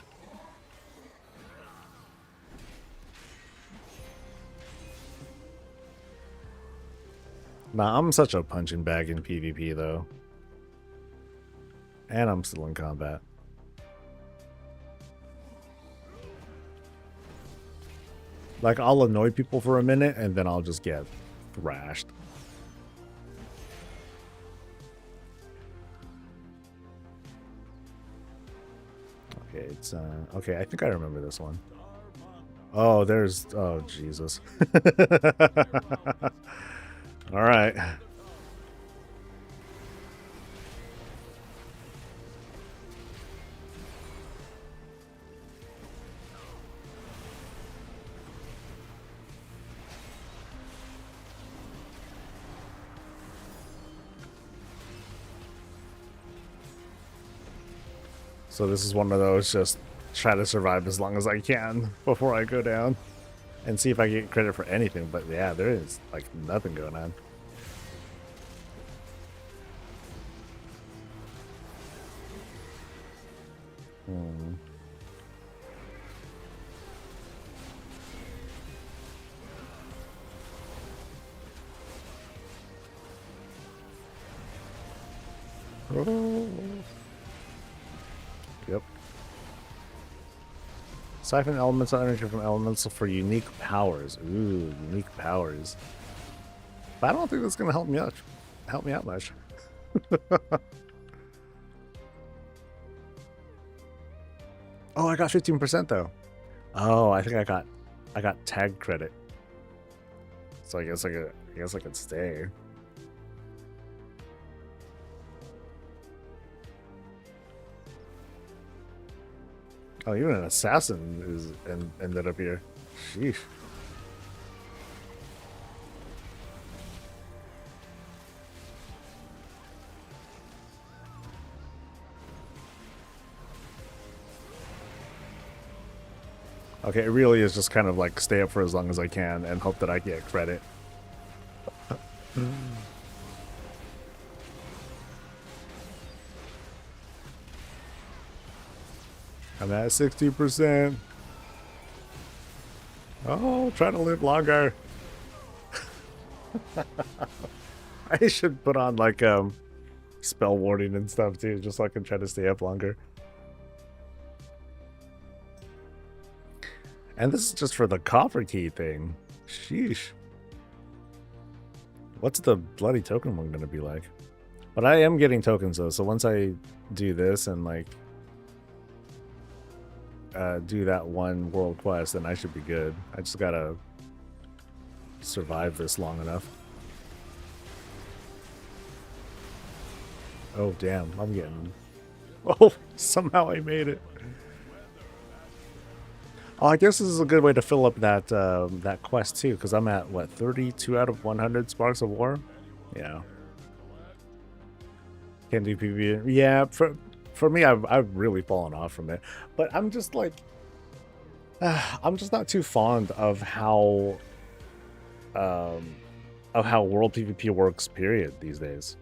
Nah, I'm such a punching bag in PvP though. And I'm still in combat. Like, I'll annoy people for a minute and then I'll just get thrashed. Okay, it's okay, I think I remember this one. Oh, there's oh Jesus. All right. So this is one of those, just try to survive as long as I can before I go down and see if I get credit for anything. But yeah, there is like nothing going on. Oh. Yep. Siphon elements of energy from elemental for unique powers. Ooh, unique powers. But I don't think that's gonna help me out much. Oh, I got 15% though. Oh, I think I got tag credit. So I guess I could stay. Oh, even an assassin ended up here. Sheesh. Okay, it really is just kind of like stay up for as long as I can and hope that I get credit. I'm at 60%. Oh, trying to live longer. I should put on like spell warding and stuff too, just so I can try to stay up longer. And this is just for the coffer key thing. Sheesh. What's the bloody token one gonna be like? But I am getting tokens though, so once I do this and like do that one world quest, then I should be good. I just gotta survive this long enough. Oh damn, I'm getting... Oh, somehow I made it. Oh, I guess this is a good way to fill up that that quest too, because I'm at what, 32 out of 100 Sparks of War? Yeah. Can't do PvP. Yeah, for me, I've really fallen off from it. But I'm just like, I'm just not too fond of how world PvP works. Period. These days,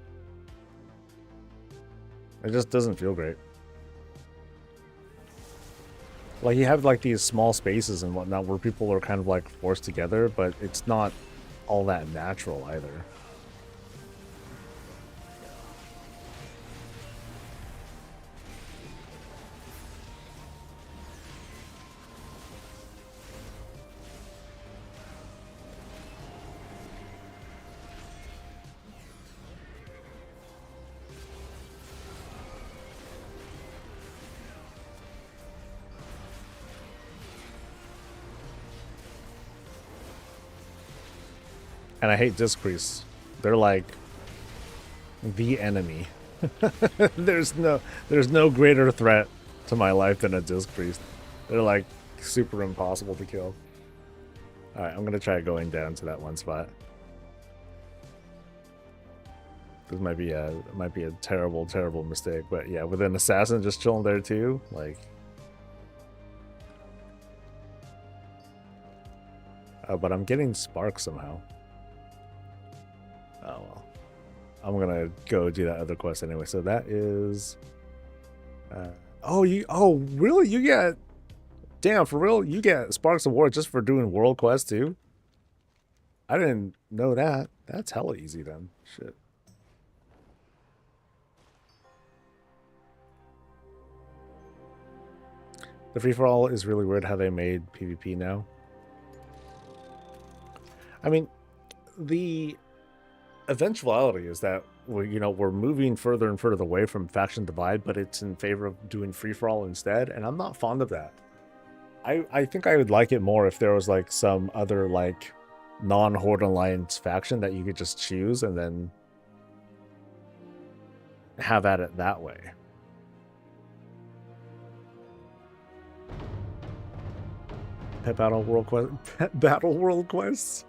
it just doesn't feel great. Like you have like these small spaces and whatnot where people are kind of like forced together, but it's not all that natural either. And I hate disc priests. They're like the enemy. there's no greater threat to my life than a disc priest. They're like super impossible to kill. All right, I'm gonna try going down to that one spot. This might be a terrible mistake, but yeah, with an assassin just chilling there too, like. But I'm getting sparks somehow. Oh well. I'm gonna go do that other quest anyway. So that is oh really, you get, damn, for real, you get Sparks of War just for doing world quests too? I didn't know that. That's hella easy then. Shit. The free-for-all is really weird how they made PvP now. I mean, the eventuality is that we're moving further and further away from faction divide, but it's in favor of doing free-for-all instead, and I'm not fond of that. I think I would like it more if there was like some other like non-Horde Alliance faction that you could just choose and then have at it that way. Pet Battle World Quest. Pet Battle World Quests.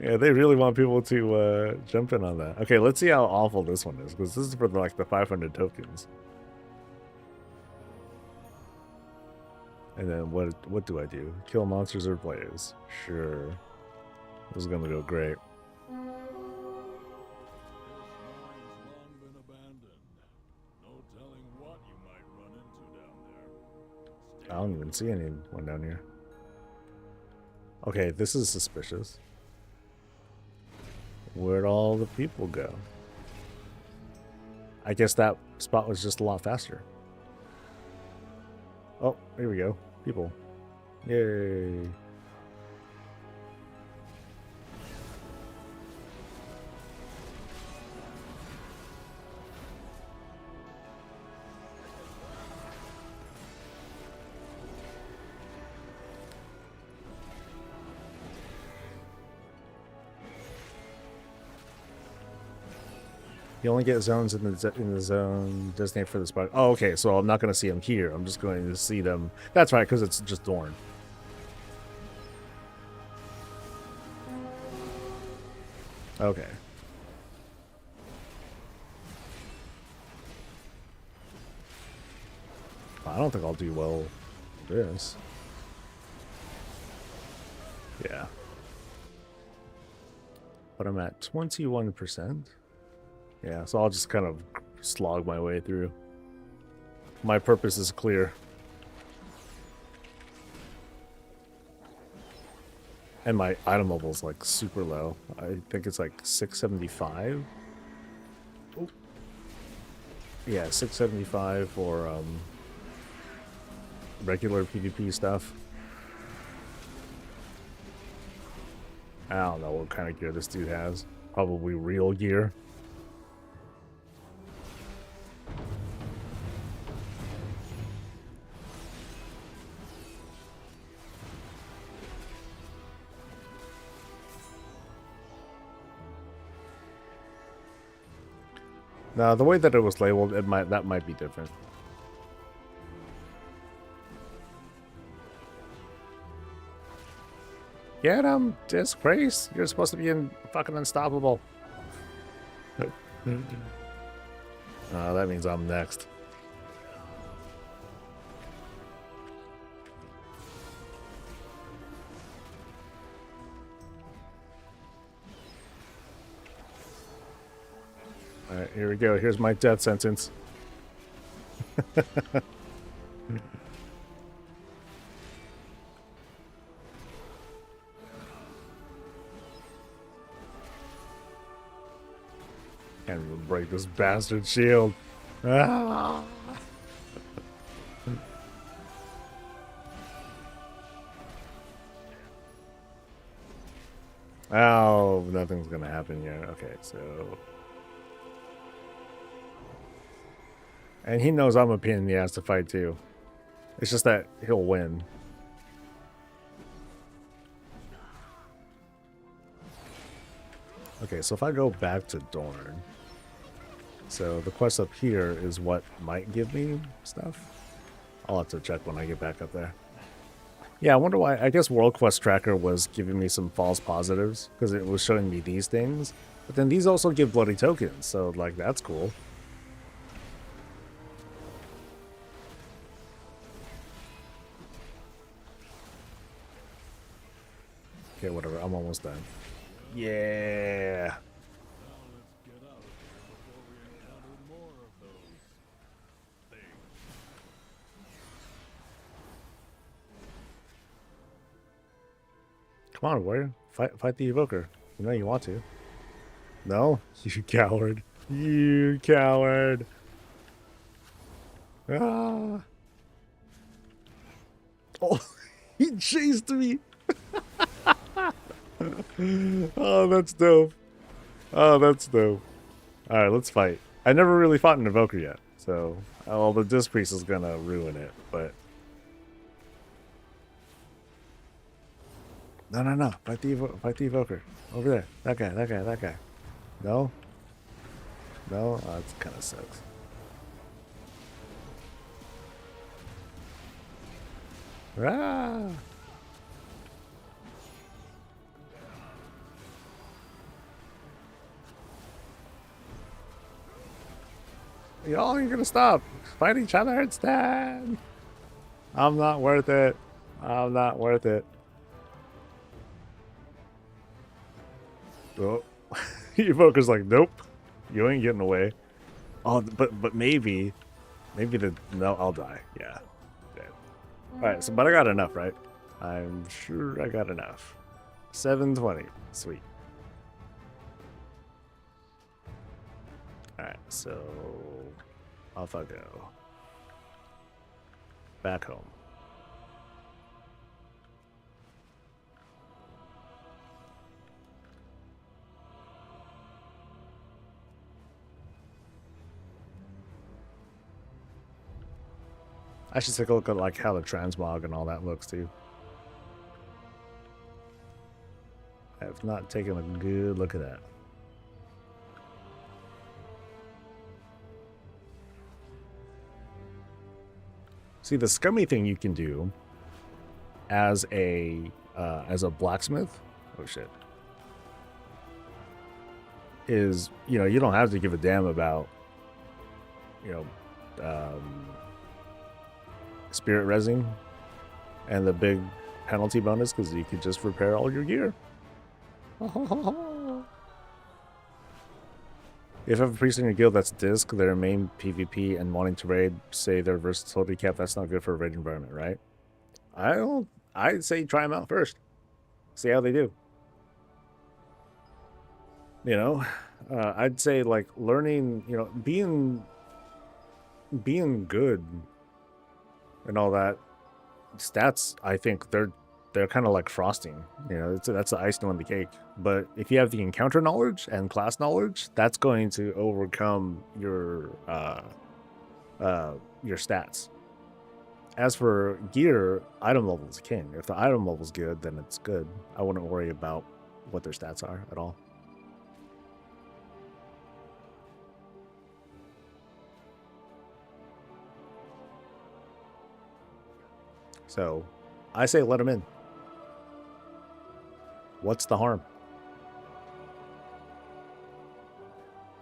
Yeah, they really want people to jump in on that. Okay, let's see how awful this one is, because this is for like the 500 tokens. And then what do I do? Kill monsters or players? Sure. This is gonna go great. I don't even see anyone down here. Okay, this is suspicious. Where'd all the people go? I guess that spot was just a lot faster. Oh, here we go. People. Yay. You only get zones in the zone designated for the spot. Oh, okay. So I'm not going to see them here. I'm just going to see them. That's right, because it's just Dorn. Okay. I don't think I'll do well with this. Yeah. But I'm at 21%. Yeah, so I'll just kind of slog my way through. My purpose is clear. And my item level is like super low. I think it's like 675. Oh. Yeah, 675 for regular PvP stuff. I don't know what kind of gear this dude has. Probably real gear. Now, the way that it was labeled, that might be different. Get him, disgrace! You're supposed to be fucking unstoppable. That means I'm next. Alright, here we go. Here's my death sentence. Can't even break this bastard shield. Ah! Oh, nothing's gonna happen yet. Okay, so... And he knows I'm a pain in the ass to fight too. It's just that he'll win. Okay, so if I go back to Dorn... So the quest up here is what might give me stuff. I'll have to check when I get back up there. Yeah, I wonder why. I guess World Quest Tracker was giving me some false positives because it was showing me these things. But then these also give bloody tokens, so like that's cool. Okay, whatever. I'm almost done. Yeah. Come on, warrior. Fight the evoker. You know you want to. No? You coward. You coward. Ah. Oh, he chased me. Oh, that's dope. Oh, that's dope. Alright, let's fight. I never really fought an evoker yet, so the disc priest is gonna ruin it, but no. Fight the evoker. Over there. That guy. No? No? Oh, that kinda sucks. Ah! Y'all ain't gonna stop. Fight each other instead. I'm not worth it. I'm not worth it. Oh. Evoker's like, nope. You ain't getting away. Oh, but maybe no, I'll die. Yeah. Dead. Alright, so but I got enough, right? I'm sure I got enough. 720. Sweet. Alright, so off I go. Back home. I should take a look at like how the Transmog and all that looks too. I have not taken a good look at that. See, the scummy thing you can do as a blacksmith, oh shit, is, you know, you don't have to give a damn about, you know, spirit resin and the big penalty bonus, because you could just repair all your gear. If you have a priest in your guild that's disc, their main PvP and wanting to raid, say their versatility cap, that's not good for a raid environment, right? I'd say try them out first. See how they do. You know, I'd say like learning, you know, being good and all that stats, I think they're kind of like frosting, you know, that's the icing on the cake. But if you have the encounter knowledge and class knowledge, that's going to overcome your stats. As for gear, item level is king. If the item level's good, then it's good. I wouldn't worry about what their stats are at all. So I say let them in. What's the harm?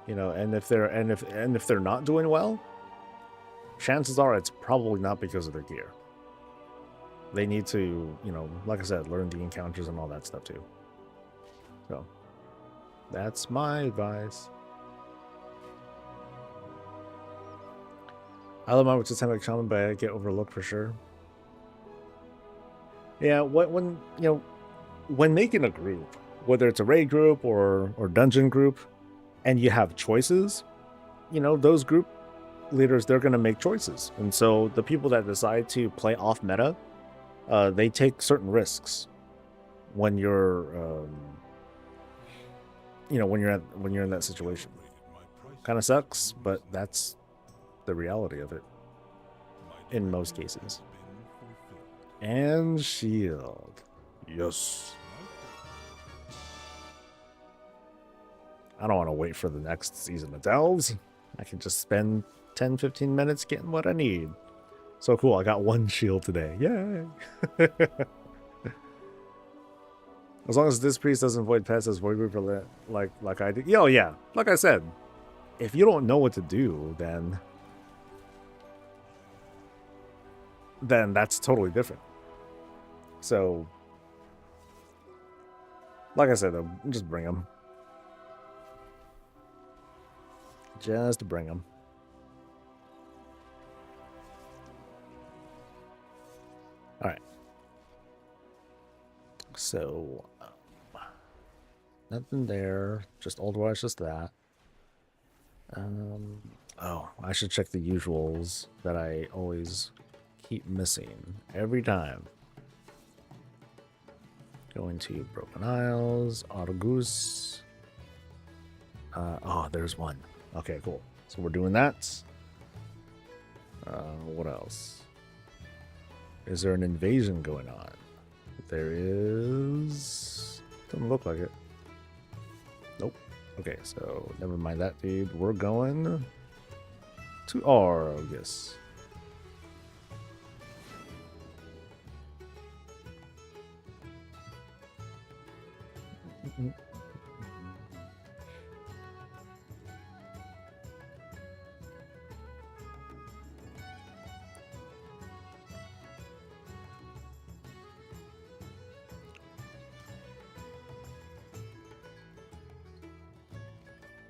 You know, and if they're not doing well, chances are it's probably not because of their gear. They need to, you know, like I said, learn the encounters and all that stuff too. So that's my advice. I love my systemic shaman, but I get overlooked for sure. Yeah, when you know, when making a group, whether it's a raid group or dungeon group, and you have choices, you know, those group leaders, they're going to make choices. And so the people that decide to play off meta, they take certain risks when you're, you know, when you're in that situation. Kind of sucks, but that's the reality of it in most cases. And shield. Yes. I don't want to wait for the next season of Delves. I can just spend 10-15 minutes getting what I need. So cool, I got one shield today. Yay! As long as this priest doesn't void pests as void reaper like I do. Oh yeah, like I said, if you don't know what to do, then that's totally different. So, like I said, though, just bring them. Just bring them. All right. So, nothing there. Just old watch, just that. Oh, I should check the usuals that I always keep missing every time. Going to Broken Isles, Auto Goose. Oh, there's one. Okay, cool. So we're doing that. What else? Is there an invasion going on? There is. Doesn't look like it. Nope. Okay, so never mind that, dude. We're going to Argus.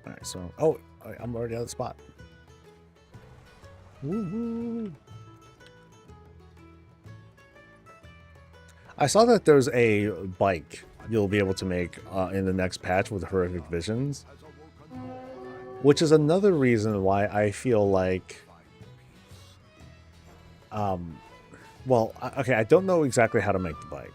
Alright, so I'm already out of the spot. Woo-hoo. I saw that there's a bike you'll be able to make in the next patch with horrific visions, which is another reason why I feel like well, okay, I don't know exactly how to make the bike,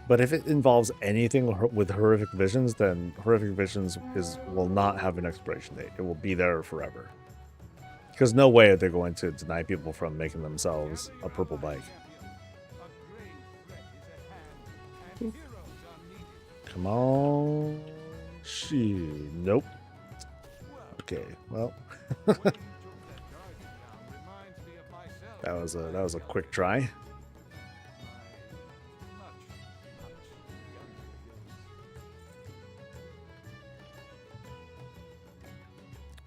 but if it involves anything with horrific visions, then horrific visions will not have an expiration date. It will be there forever, because no way are they going to deny people from making themselves a purple bike. Come on. Shit. Nope. Okay, well. that was a quick try.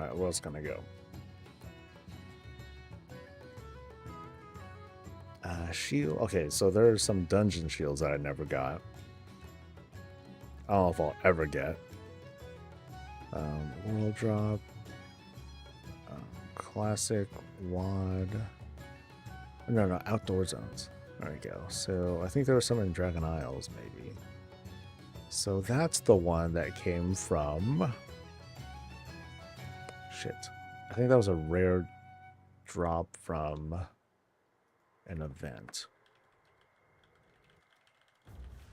Alright, where else can I go? Shield. Okay, so there's some dungeon shields that I never got. I don't know if I'll ever get. World drop. Classic wad. No, outdoor zones. There we go. So I think there was some in Dragon Isles, maybe. So that's the one that came from. Shit. I think that was a rare drop from an event.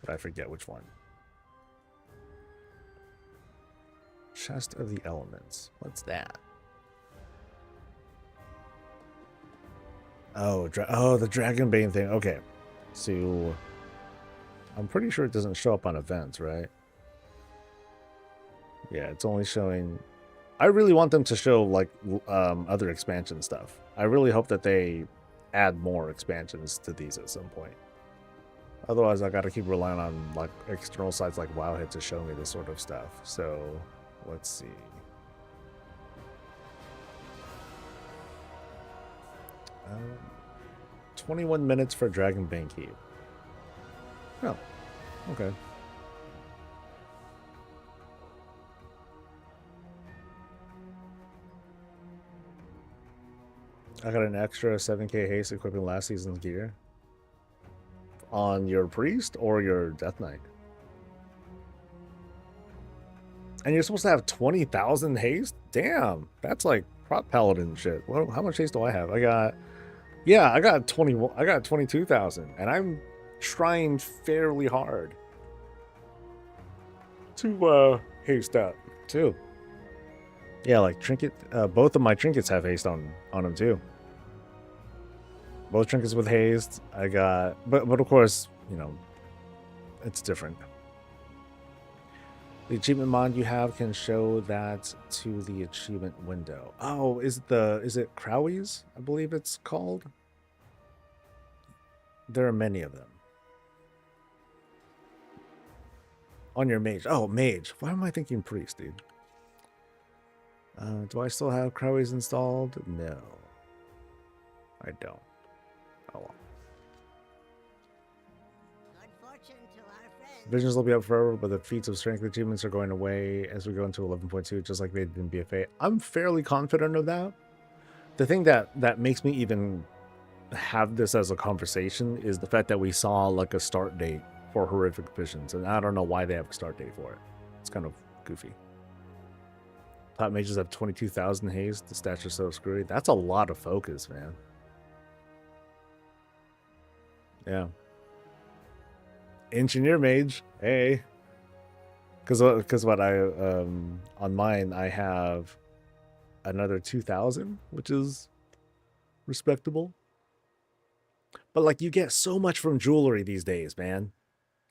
But I forget which one. Chest of the Elements. What's that? Oh, the Dragonbane thing. Okay. So, I'm pretty sure it doesn't show up on events, right? Yeah, it's only showing... I really want them to show, like, other expansion stuff. I really hope that they add more expansions to these at some point. Otherwise, I got to keep relying on like external sites like Wowhead to show me this sort of stuff. So let's see. 21 minutes for Dragon Bank Keep. Oh, okay. I got an extra 7k haste equipping last season's gear. On your priest or your Death Knight? And you're supposed to have 20,000 haste? Damn, that's like prop paladin shit. What, how much haste do I have? I got 22,000, and I'm trying fairly hard to haste up too. Yeah, like trinket. Both of my trinkets have haste on them too. Both trinkets with haste. I got, but of course, you know, it's different. The achievement mod you have can show that to the achievement window. Oh, is it Crowley's? I believe it's called. There are many of them. On your mage. Oh, mage. Why am I thinking priest, dude? Do I still have Crowley's installed? No. I don't. Oh well. Visions will be up forever, but the feats of strength achievements are going away as we go into 11.2, just like they did in BFA. I'm fairly confident of that. The thing that makes me even have this as a conversation is the fact that we saw like a start date for horrific visions, and I don't know why they have a start date for it. It's kind of goofy. Top mages have 22,000 haste. The stats are so screwy. That's a lot of focus, man. Yeah. Engineer mage, hey. Because what I on mine I have another 2,000, which is respectable. But like you get so much from jewelry these days, man.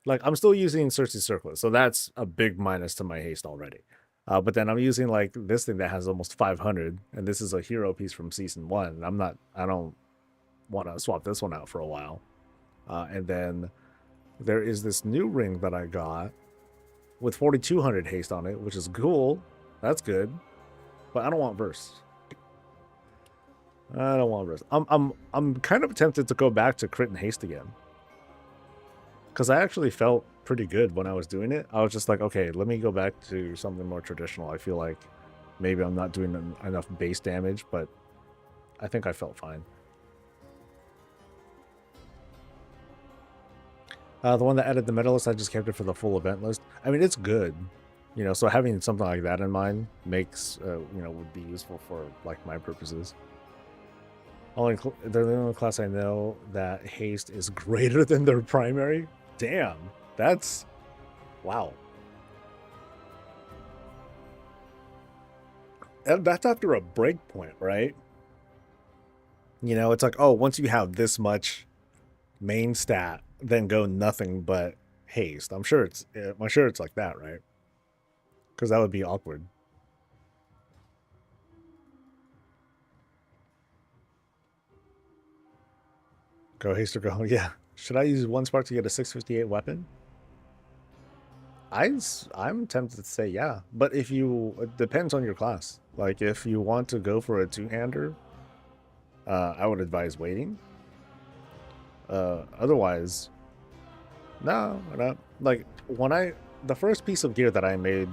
Like I'm still using Cersei's Circlet, so that's a big minus to my haste already. But then I'm using like this thing that has almost 500, and this is a hero piece from season 1. I don't want to swap this one out for a while. And then there is this new ring that I got with 4,200 haste on it, which is cool. That's good. But I don't want verse. I don't want verse. I'm kind of tempted to go back to crit and haste again. Because I actually felt pretty good when I was doing it. I was just like, okay, let me go back to something more traditional. I feel like maybe I'm not doing enough base damage, but I think I felt fine. The one that added the medalist, I just kept it for the full event list. I mean, it's good, you know. So having something like that in mind makes, you know, would be useful for like my purposes. They're the only class I know that haste is greater than their primary. Damn, that's wow. And that's after a break point, right? You know, it's like, oh, once you have this much main stat, then go nothing but haste. I'm sure it's like that, right? Because that would be awkward. Go haste or go home. Yeah. Should I use one spark to get a 658 weapon? I'm tempted to say yeah, but it depends on your class. Like if you want to go for a two-hander, I would advise waiting. Otherwise, no. Like the first piece of gear that I made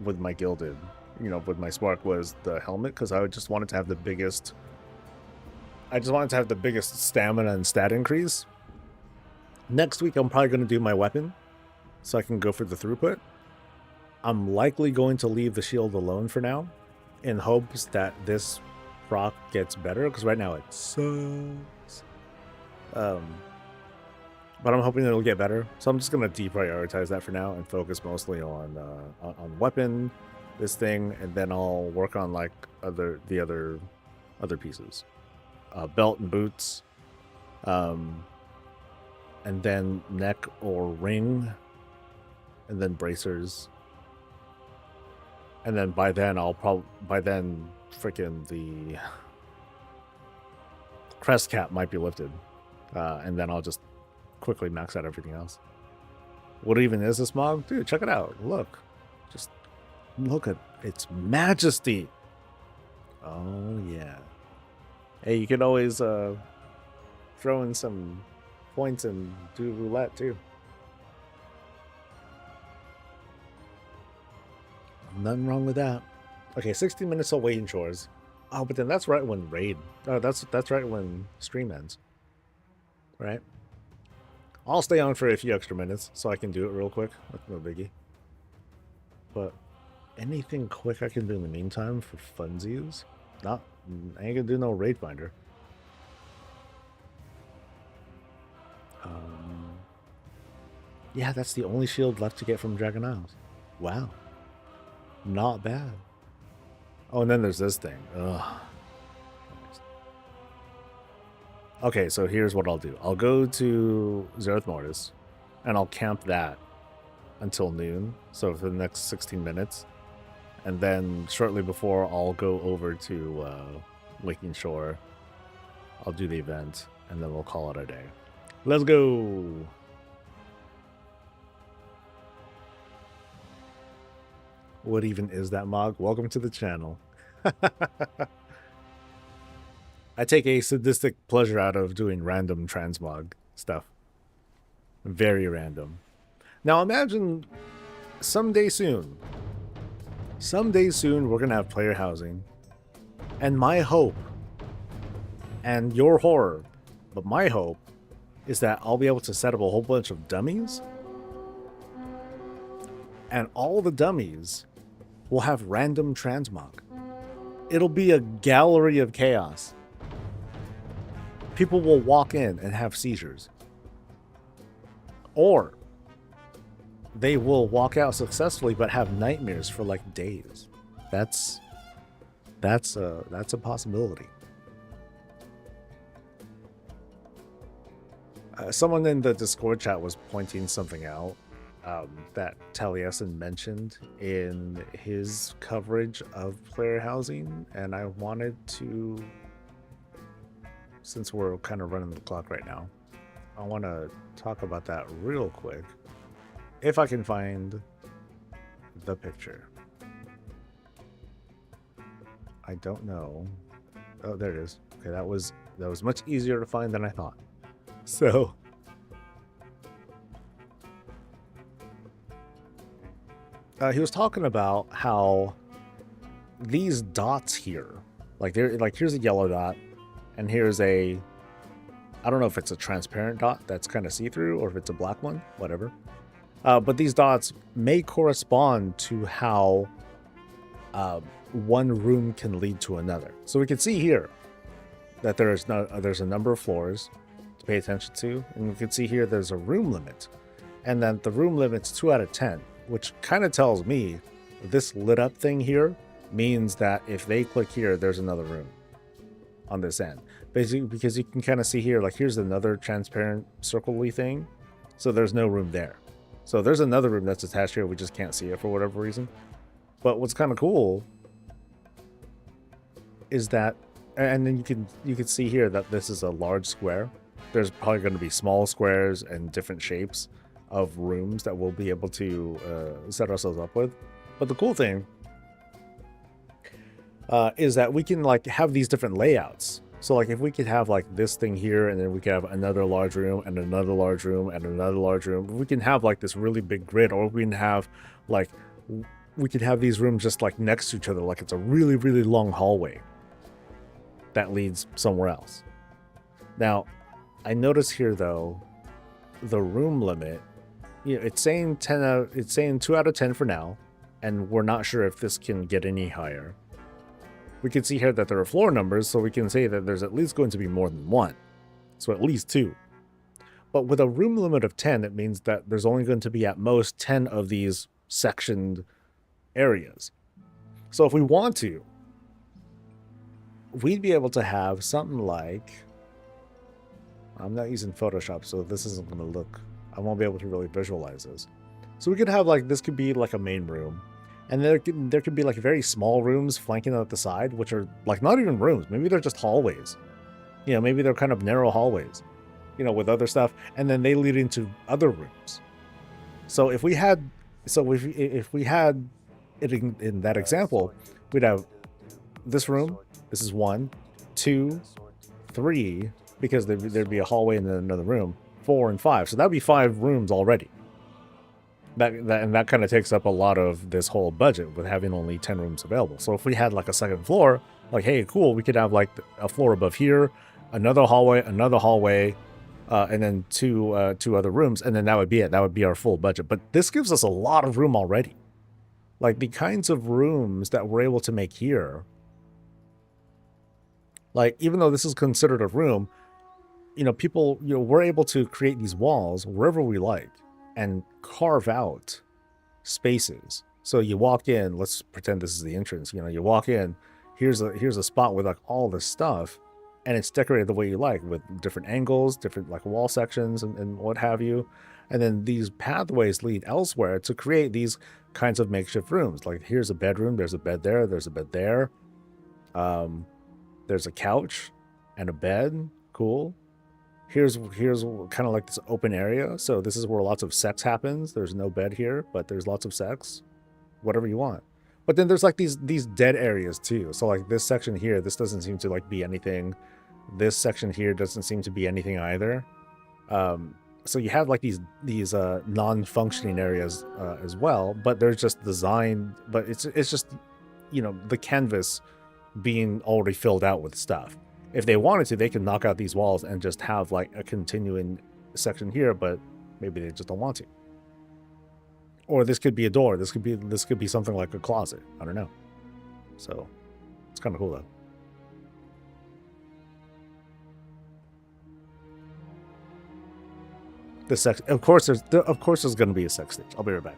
with my gilded, you know, with my spark was the helmet, because I just wanted to have the biggest. I just wanted to have the biggest stamina and stat increase. Next week, I'm probably going to do my weapon, so I can go for the throughput. I'm likely going to leave the shield alone for now, in hopes that this proc gets better, because right now it sucks. But I'm hoping it'll get better, so I'm just going to deprioritize that for now and focus mostly on weapon, this thing, and then I'll work on like the other pieces. Belt and boots, and then neck or ring, and then bracers, and then by then freaking the crest cap might be lifted. And then I'll just quickly max out everything else. What even is this mog? Dude, check it out. Look. Just look at its majesty. Oh, yeah. Hey, you can always throw in some points and do roulette, too. Nothing wrong with that. Okay, 16 minutes of waiting chores. Oh, but then that's right when raid. Oh, that's right when stream ends. Right? I'll stay on for a few extra minutes so I can do it real quick. That's no biggie. But anything quick I can do in the meantime for funsies? I ain't gonna do no raid finder. Yeah, that's the only shield left to get from Dragon Isles. Wow. Not bad. Oh, and then there's this thing. Ugh. Okay, so here's what I'll do. I'll go to Zereth Mortis, and I'll camp that until noon, so for the next 16 minutes. And then shortly before, I'll go over to Waking Shore. I'll do the event, and then we'll call it a day. Let's go! What even is that mog? Welcome to the channel. I take a sadistic pleasure out of doing random transmog stuff. Very random. Now imagine someday soon we're going to have player housing. And my hope, and your horror, but my hope is that I'll be able to set up a whole bunch of dummies. And all the dummies will have random transmog. It'll be a gallery of chaos. People will walk in and have seizures. Or they will walk out successfully but have nightmares for like days. That's a possibility. Someone in the Discord chat was pointing something out that Taliesin mentioned in his coverage of player housing, and I wanted to, since we're kind of running the clock right now, I want to talk about that real quick, if I can find the picture. I don't know. Oh, there it is. Okay, that was much easier to find than I thought. So he was talking about how these dots here, here's a yellow dot, and here's I don't know if it's a transparent dot that's kind of see-through or if it's a black one, whatever. But these dots may correspond to how one room can lead to another. So we can see here that there's a number of floors to pay attention to, and we can see here there's a room limit, and then the room limit's 2 out of 10, which kind of tells me this lit up thing here means that if they click here, there's another room on this end. Basically, because you can kind of see here, like here's another transparent circle-y thing, so there's no room there. So there's another room that's attached here, we just can't see it for whatever reason. But what's kind of cool is that, and then you can see here that this is a large square. There's probably going to be small squares and different shapes of rooms that we'll be able to set ourselves up with. But the cool thing is that we can like have these different layouts. So like if we could have like this thing here, and then we could have another large room and another large room and another large room. We can have like this really big grid, or we can have like, we could have these rooms just like next to each other, like it's a really, really long hallway that leads somewhere else. Now, I notice here though, the room limit, it's saying 2 out of 10 for now, and we're not sure if this can get any higher. We can see here that there are floor numbers, so we can say that there's at least going to be more than one. So at least 2. But with a room limit of 10, it means that there's only going to be at most 10 of these sectioned areas. So if we want to, we'd be able to have something like, I'm not using Photoshop, so this isn't going to look, I won't be able to really visualize this. So we could have like, this could be like a main room. And there could be like very small rooms flanking out the side, which are like not even rooms. Maybe they're just hallways. You know, maybe they're kind of narrow hallways, you know, with other stuff, and then they lead into other rooms. So if we had it in that example, we'd have this room. This is 1, 2, 3, because there'd be a hallway and then another room. 4 and 5. So that'd be 5 rooms already. That kind of takes up a lot of this whole budget with having only 10 rooms available. So if we had like a second floor, like, hey, cool, we could have like a floor above here, another hallway, and then two other rooms, and then that would be it. That would be our full budget. But this gives us a lot of room already. Like the kinds of rooms that we're able to make here, like even though this is considered a room, you know, people, you know, we're able to create these walls wherever we like and carve out spaces. So you walk in, let's pretend this is the entrance, you know, you walk in, here's a spot with like all this stuff, and it's decorated the way you like with different angles, different like wall sections and what have you. And then these pathways lead elsewhere to create these kinds of makeshift rooms. Like here's a bedroom, there's a bed there, there's a bed there. There's a couch and a bed, cool. Here's kind of like this open area. So this is where lots of sex happens. There's no bed here, but there's lots of sex, whatever you want. But then there's like these dead areas too. So like this section here, this doesn't seem to like be anything. This section here doesn't seem to be anything either. So you have like these non-functioning areas as well, but they're just designed. But it's just, you know, the canvas being already filled out with stuff. If they wanted to, they could knock out these walls and just have like a continuing section here, but maybe they just don't want to. Or this could be a door. This could be something like a closet. I don't know. So it's kind of cool though. The sex, of course there's going to be a sex stage. I'll be right back.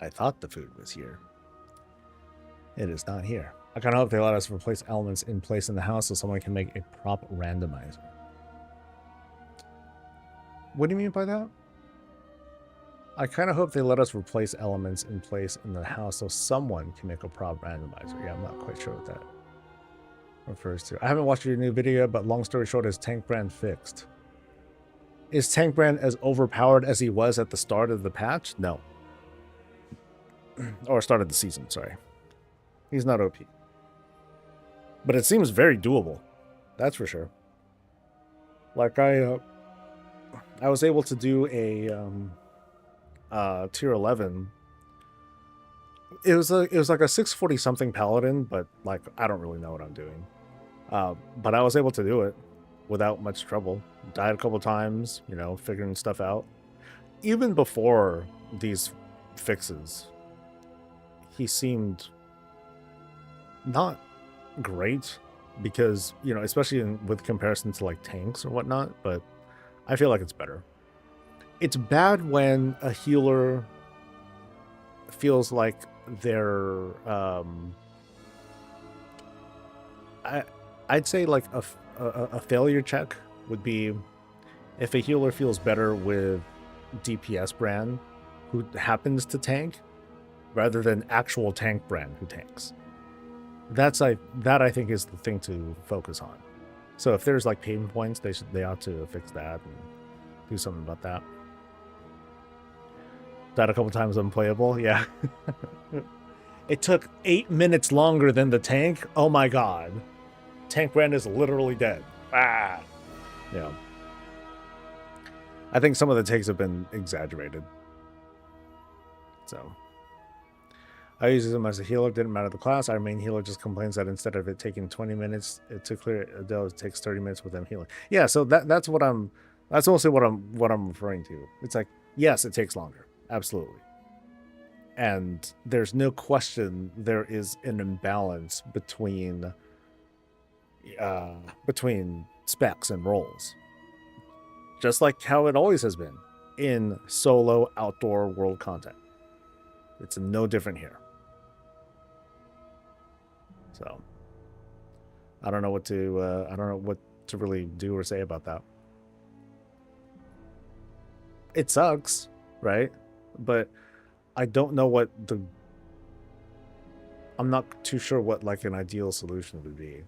I thought the food was here. It is not here. I kind of hope they let us replace elements in place in the house so someone can make a prop randomizer. What do you mean by that? I kind of hope they let us replace elements in place in the house so someone can make a prop randomizer. Yeah, I'm not quite sure what that refers to. I haven't watched your new video, but long story short, is Tank Brand fixed? Is Tank Brand as overpowered as he was at the start of the patch? No. Or start of the season, sorry. He's not OP. But it seems very doable. That's for sure. Like I was able to do a tier 11. It was like a 640 something paladin, but like I don't really know what I'm doing. But I was able to do it without much trouble. Died a couple times, you know, figuring stuff out. Even before these fixes, he seemed not great because, you know, especially with comparison to like tanks or whatnot, but I feel like it's better. It's bad when a healer feels like they're I'd say like a failure check would be if a healer feels better with DPS brand who happens to tank rather than actual tank brand who tanks. That I think is the thing to focus on. So if there's like pain points, they ought to fix that and do something about that. Died a couple times unplayable, yeah. It took 8 minutes longer than the tank. Oh my god. Tank brand is literally dead. Ah. Yeah. I think some of the takes have been exaggerated. So I use them as a healer, didn't matter the class. Our main healer just complains that instead of it taking 20 minutes to clear a dell, it takes 30 minutes with them healing. Yeah, so that's mostly what I'm referring to. It's like, yes, it takes longer. Absolutely. And there's no question there is an imbalance between specs and roles. Just like how it always has been in solo outdoor world content. It's no different here. So I don't know what to really do or say about that. It sucks, right? But I don't know I'm not too sure what like an ideal solution would be,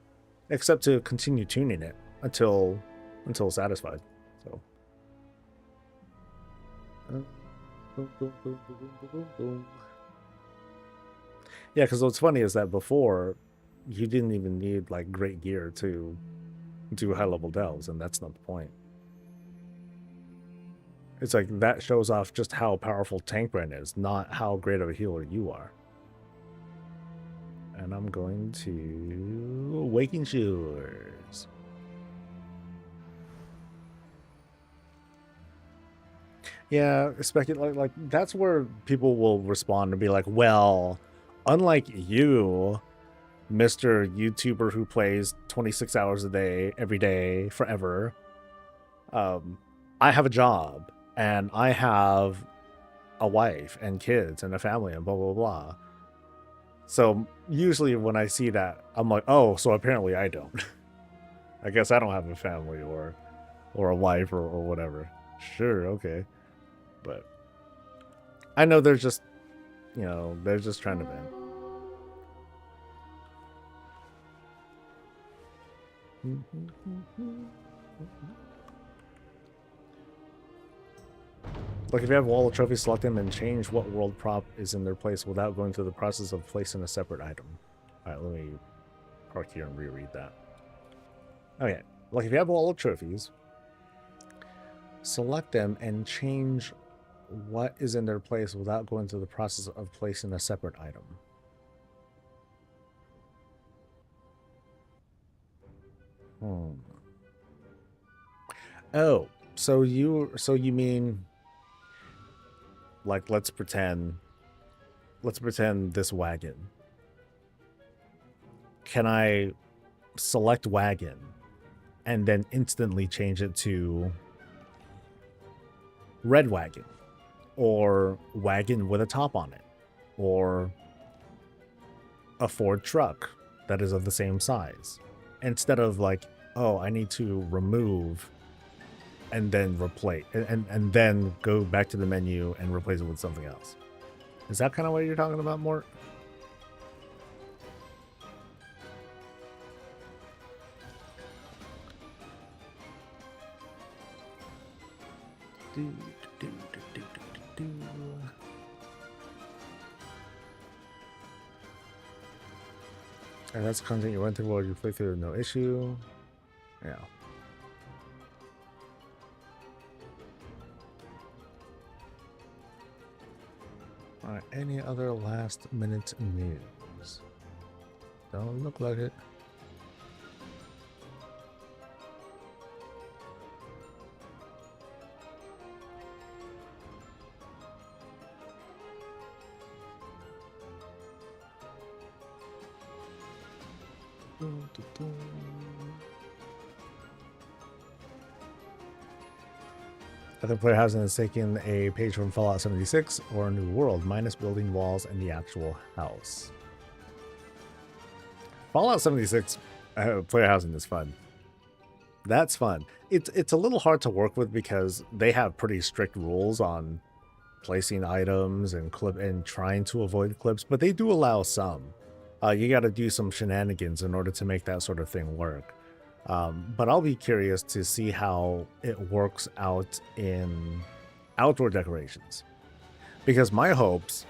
except to continue tuning it until satisfied. So yeah, because what's funny is that before you didn't even need like great gear to do high level delves, and that's not the point. It's like that shows off just how powerful tank brand is, not how great of a healer you are. And I'm going to Waking Chores. Yeah, like that's where people will respond and be like, well, unlike you, Mr. YouTuber who plays 26 hours a day, every day, forever, I have a job and I have a wife and kids and a family and blah, blah, blah. So usually when I see that, I'm like, oh, so apparently I don't. I guess I don't have a family or a wife or whatever. Sure, okay. But I know they're just, they're just trying to vent. Like if you have a wall of trophies, select them and change what world prop is in their place without going through the process of placing a separate item. Alright, let me park here and reread that. Okay, like if you have a wall of trophies, select them and change what is in their place without going through the process of placing a separate item. Oh, so you mean like let's pretend this wagon. Can I select wagon and then instantly change it to red wagon or wagon with a top on it or a Ford truck that is of the same size, instead of like, oh, I need to remove and then replace and then go back to the menu and replace it with something else? Is that kind of what you're talking about, Mort? And that's content you went through while you play through, no issue. Yeah. Alright, any other last minute news? Don't look like it. Other player hasn't taken a page from Fallout 76 or a New World, minus building walls and the actual house. Fallout 76 Player housing is fun. That's fun. It's a little hard to work with because they have pretty strict rules on placing items and trying to avoid clips, but they do allow some. You got to do some shenanigans in order to make that sort of thing work. But I'll be curious to see how it works out in outdoor decorations, because my hopes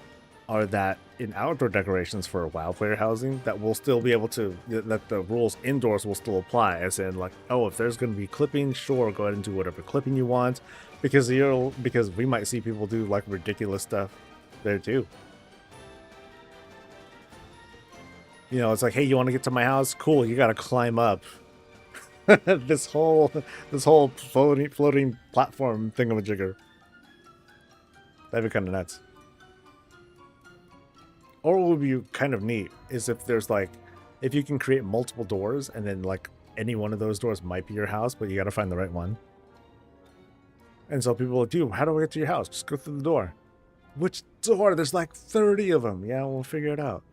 are that in outdoor decorations for WoW player housing, that we'll still be able to, that the rules indoors will still apply, as in like, oh, if there's going to be clipping, sure, go ahead and do whatever clipping you want, because we might see people do like ridiculous stuff there too. You know, it's like, hey, you want to get to my house? Cool, you got to climb up this whole floating platform thingamajigger. That'd be kind of nuts. Or what would be kind of neat is if there's like, if you can create multiple doors and then like any one of those doors might be your house, but you got to find the right one. And so people will do, how do I get to your house? Just go through the door. Which door? There's like 30 of them. Yeah, we'll figure it out.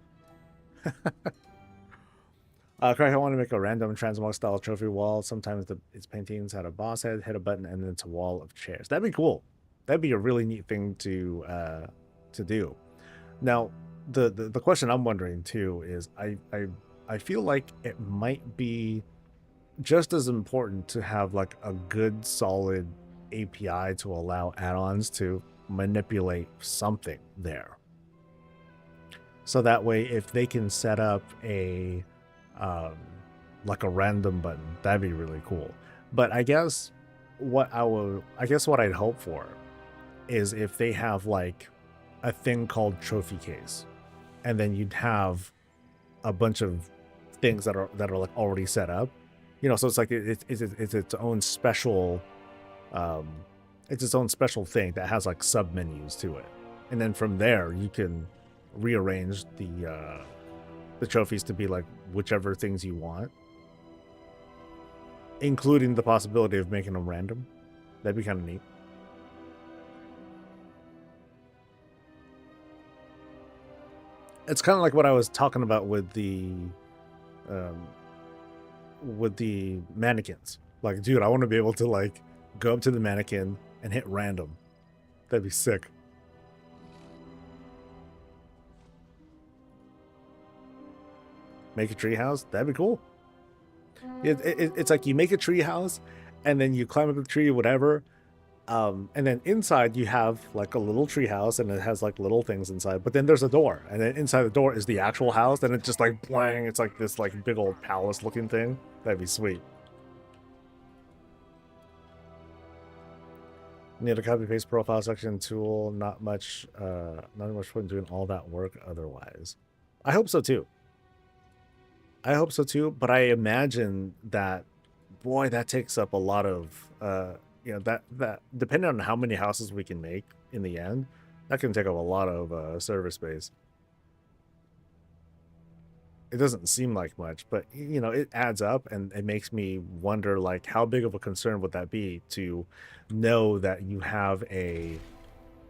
Craig, I want to make a random Transmog style trophy wall. Sometimes its paintings had a boss head, hit a button, and then it's a wall of chairs. That'd be cool. That'd be a really neat thing to do. Now, the question I'm wondering too is I feel like it might be just as important to have like a good solid API to allow add-ons to manipulate something there. So that way, if they can set up a like a random button, that'd be really cool. But I guess what I'd hope for is if they have like a thing called trophy case, and then you'd have a bunch of things that are like already set up, you know. So it's like it's its own special, it's its own special thing that has like sub menus to it, and then from there you can rearrange the trophies to be like whichever things you want, including the possibility of making them random. That'd be kind of neat. It's kind of like what I was talking about with the mannequins. Like, dude, I want to be able to like go up to the mannequin and hit random. That'd be sick. Make a tree house? That'd be cool. It's like you make a tree house and then you climb up the tree, whatever. And then inside you have like a little tree house and it has like little things inside, but then there's a door, and then inside the door is the actual house, and it's just like blang, it's like this like big old palace looking thing. That'd be sweet. Need a copy paste profile section tool. Not much point doing all that work otherwise. I hope so too. But I imagine that, boy, that takes up a lot of you know, that depending on how many houses we can make in the end, that can take up a lot of server space. It doesn't seem like much, but you know, it adds up, and it makes me wonder like how big of a concern would that be to know that you have a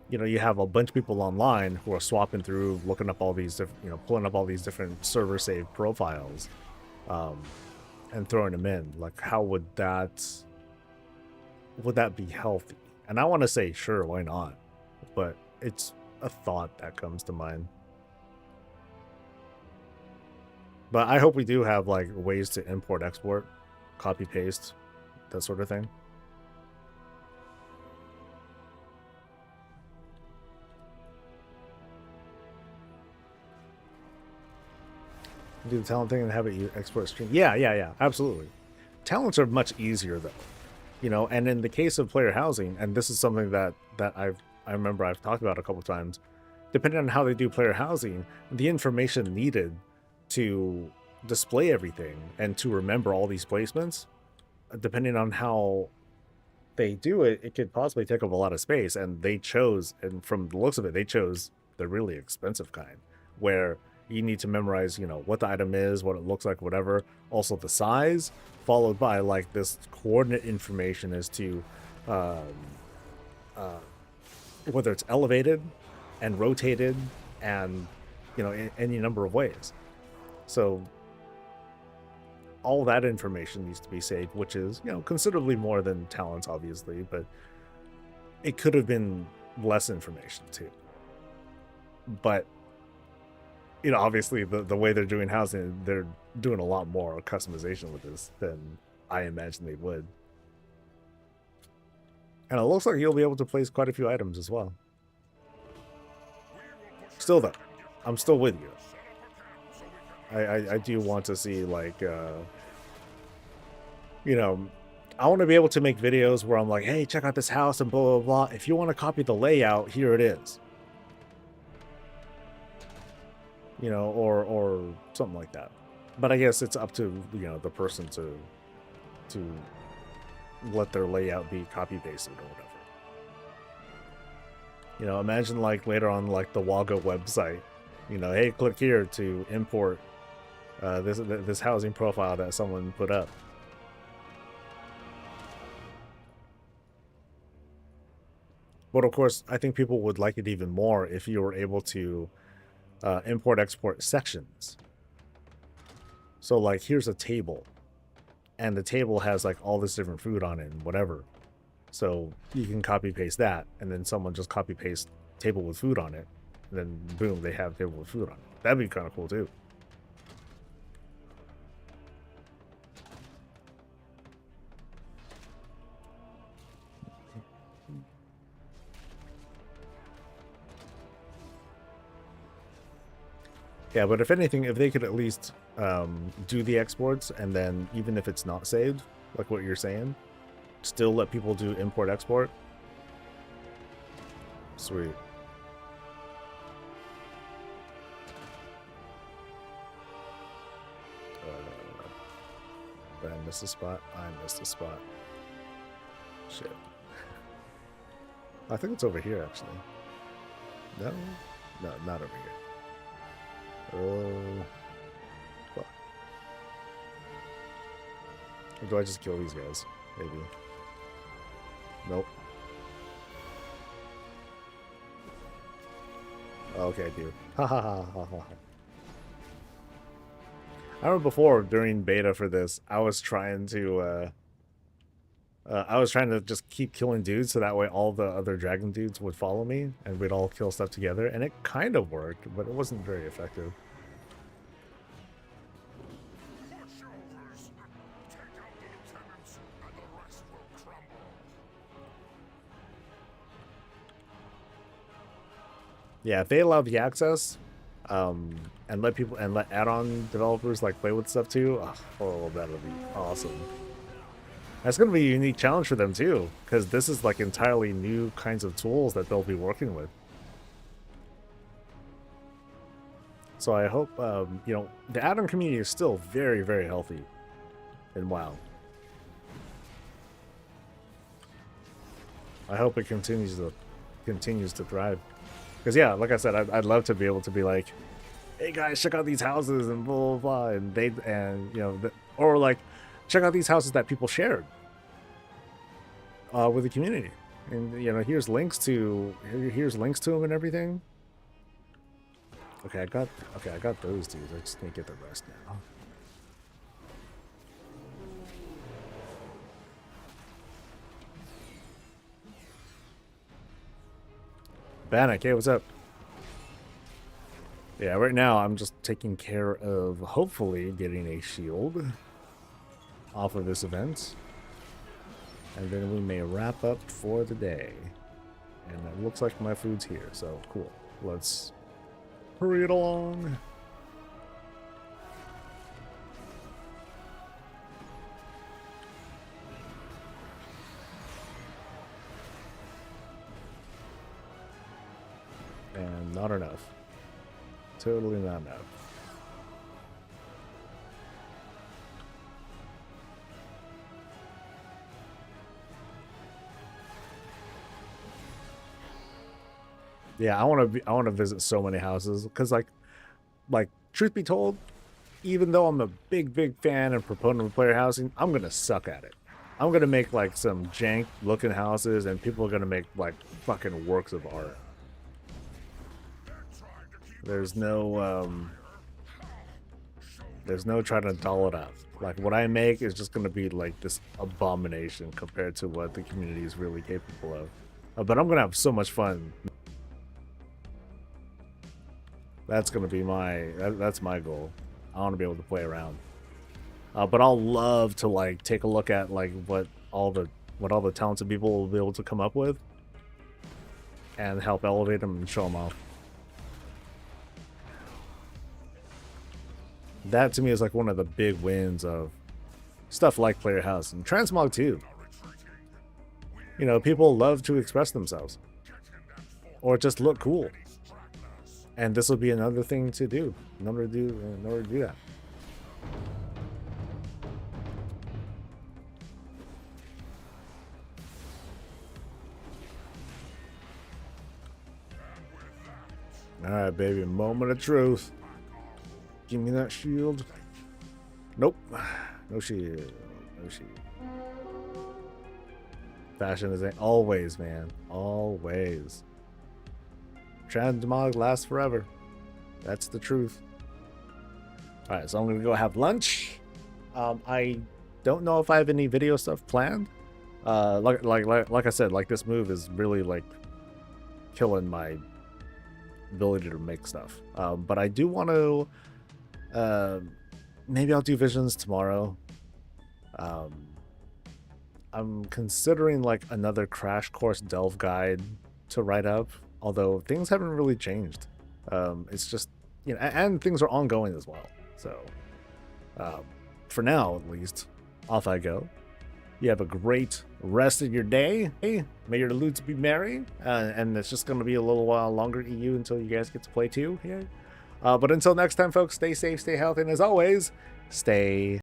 bunch of people online who are swapping through, looking up all these different, you know, pulling up all these different server save profiles, and throwing them in. Like, how would that be healthy? And I want to say, sure, why not? But it's a thought that comes to mind. But I hope we do have like ways to import, export, copy, paste, that sort of thing. Do the talent thing and have it export stream. Yeah, absolutely. Talents are much easier though, you know. And in the case of player housing, and this is something that I remember I've talked about a couple times. Depending on how they do player housing, the information needed to display everything and to remember all these placements, depending on how they do it, it could possibly take up a lot of space. And they chose, and from the looks of it, they chose the really expensive kind, where you need to memorize, you know, what the item is, what it looks like, whatever. Also the size, followed by like this coordinate information as to whether it's elevated and rotated, and you know, in any number of ways. So all that information needs to be saved, which is, you know, considerably more than talents, obviously, but it could have been less information too. But, you know, obviously the way they're doing housing, they're doing a lot more customization with this than I imagine they would. And it looks like you'll be able to place quite a few items as well. Still though, I'm still with you. I do want to see, like, you know, I want to be able to make videos where I'm like, hey, check out this house and blah, blah, blah. If you want to copy the layout, here it is. You know, or something like that. But I guess it's up to, you know, the person to let their layout be copy pasted or whatever. You know, imagine like later on, like the Waga website, you know, hey, click here to import this housing profile that someone put up. But of course, I think people would like it even more if you were able to import export sections. So like, here's a table, and the table has like all this different food on it and whatever. So you can copy paste that, and then someone just copy paste table with food on it, and then boom, they have table with food on it. That'd be kind of cool too. Yeah, but if anything, if they could at least do the exports, and then even if it's not saved, like what you're saying, still let people do import export. Sweet. Did I miss a spot? I missed a spot. Shit. I think it's over here, actually. No? No, not over here. Oh. Fuck. Or do I just kill these guys? Maybe. Nope. Oh, okay, I do. Ha ha ha ha ha. I remember before, during beta for this, I was trying to just keep killing dudes so that way all the other dragon dudes would follow me and we'd all kill stuff together, and it kind of worked, but it wasn't very effective. Yeah, if they allow the access, and let people and let add-on developers like play with stuff too, oh, that'll be awesome. That's going to be a unique challenge for them too, because this is like entirely new kinds of tools that they'll be working with. So I hope, you know, the add-on community is still very, very healthy in WoW. I hope it continues to thrive. Because yeah, like I said, I'd love to be able to be like, hey guys, check out these houses and blah blah blah, and you know, or like, check out these houses that people shared with the community, and you know, here's links to them and everything. Okay, I got those dudes. I just need to get the rest now. Bannock, hey, what's up? Yeah, right now I'm just taking care of hopefully getting a shield off of this event. And then we may wrap up for the day. And it looks like my food's here, so cool. Let's hurry it along. And not enough. Totally not enough. Yeah, I want to visit so many houses, because like truth be told, even though I'm a big fan and proponent of player housing, I'm gonna suck at it. I'm gonna make like some jank looking houses, and people are gonna make like fucking works of art. There's no There's no trying to doll it up. Like, what I make is just going to be like this abomination compared to what the community is really capable of. But I'm going to have so much fun. That's going to be that's my goal. I want to be able to play around. But I'll love to like take a look at like what all the talented people will be able to come up with and help elevate them and show them off. That to me is like one of the big wins of stuff like Player House and Transmog too. You know, people love to express themselves or just look cool, and this will be another thing to do in order to do that. All right, baby, moment of truth. Give me that shield. Nope. No shield. No shield. Fashion is always, man. Always. Transmog lasts forever. That's the truth. Alright, so I'm gonna go have lunch. I don't know if I have any video stuff planned. Like I said, like this move is really like killing my ability to make stuff. But I do want to maybe I'll do visions tomorrow. I'm considering like another crash course delve guide to write up, although things haven't really changed. It's just, you know, and things are ongoing as well. So for now at least, off I go. You have a great rest of your day. May your loots be merry. And it's just going to be a little while longer EU until you guys get to play too here. But until next time, folks, stay safe, stay healthy, and as always, stay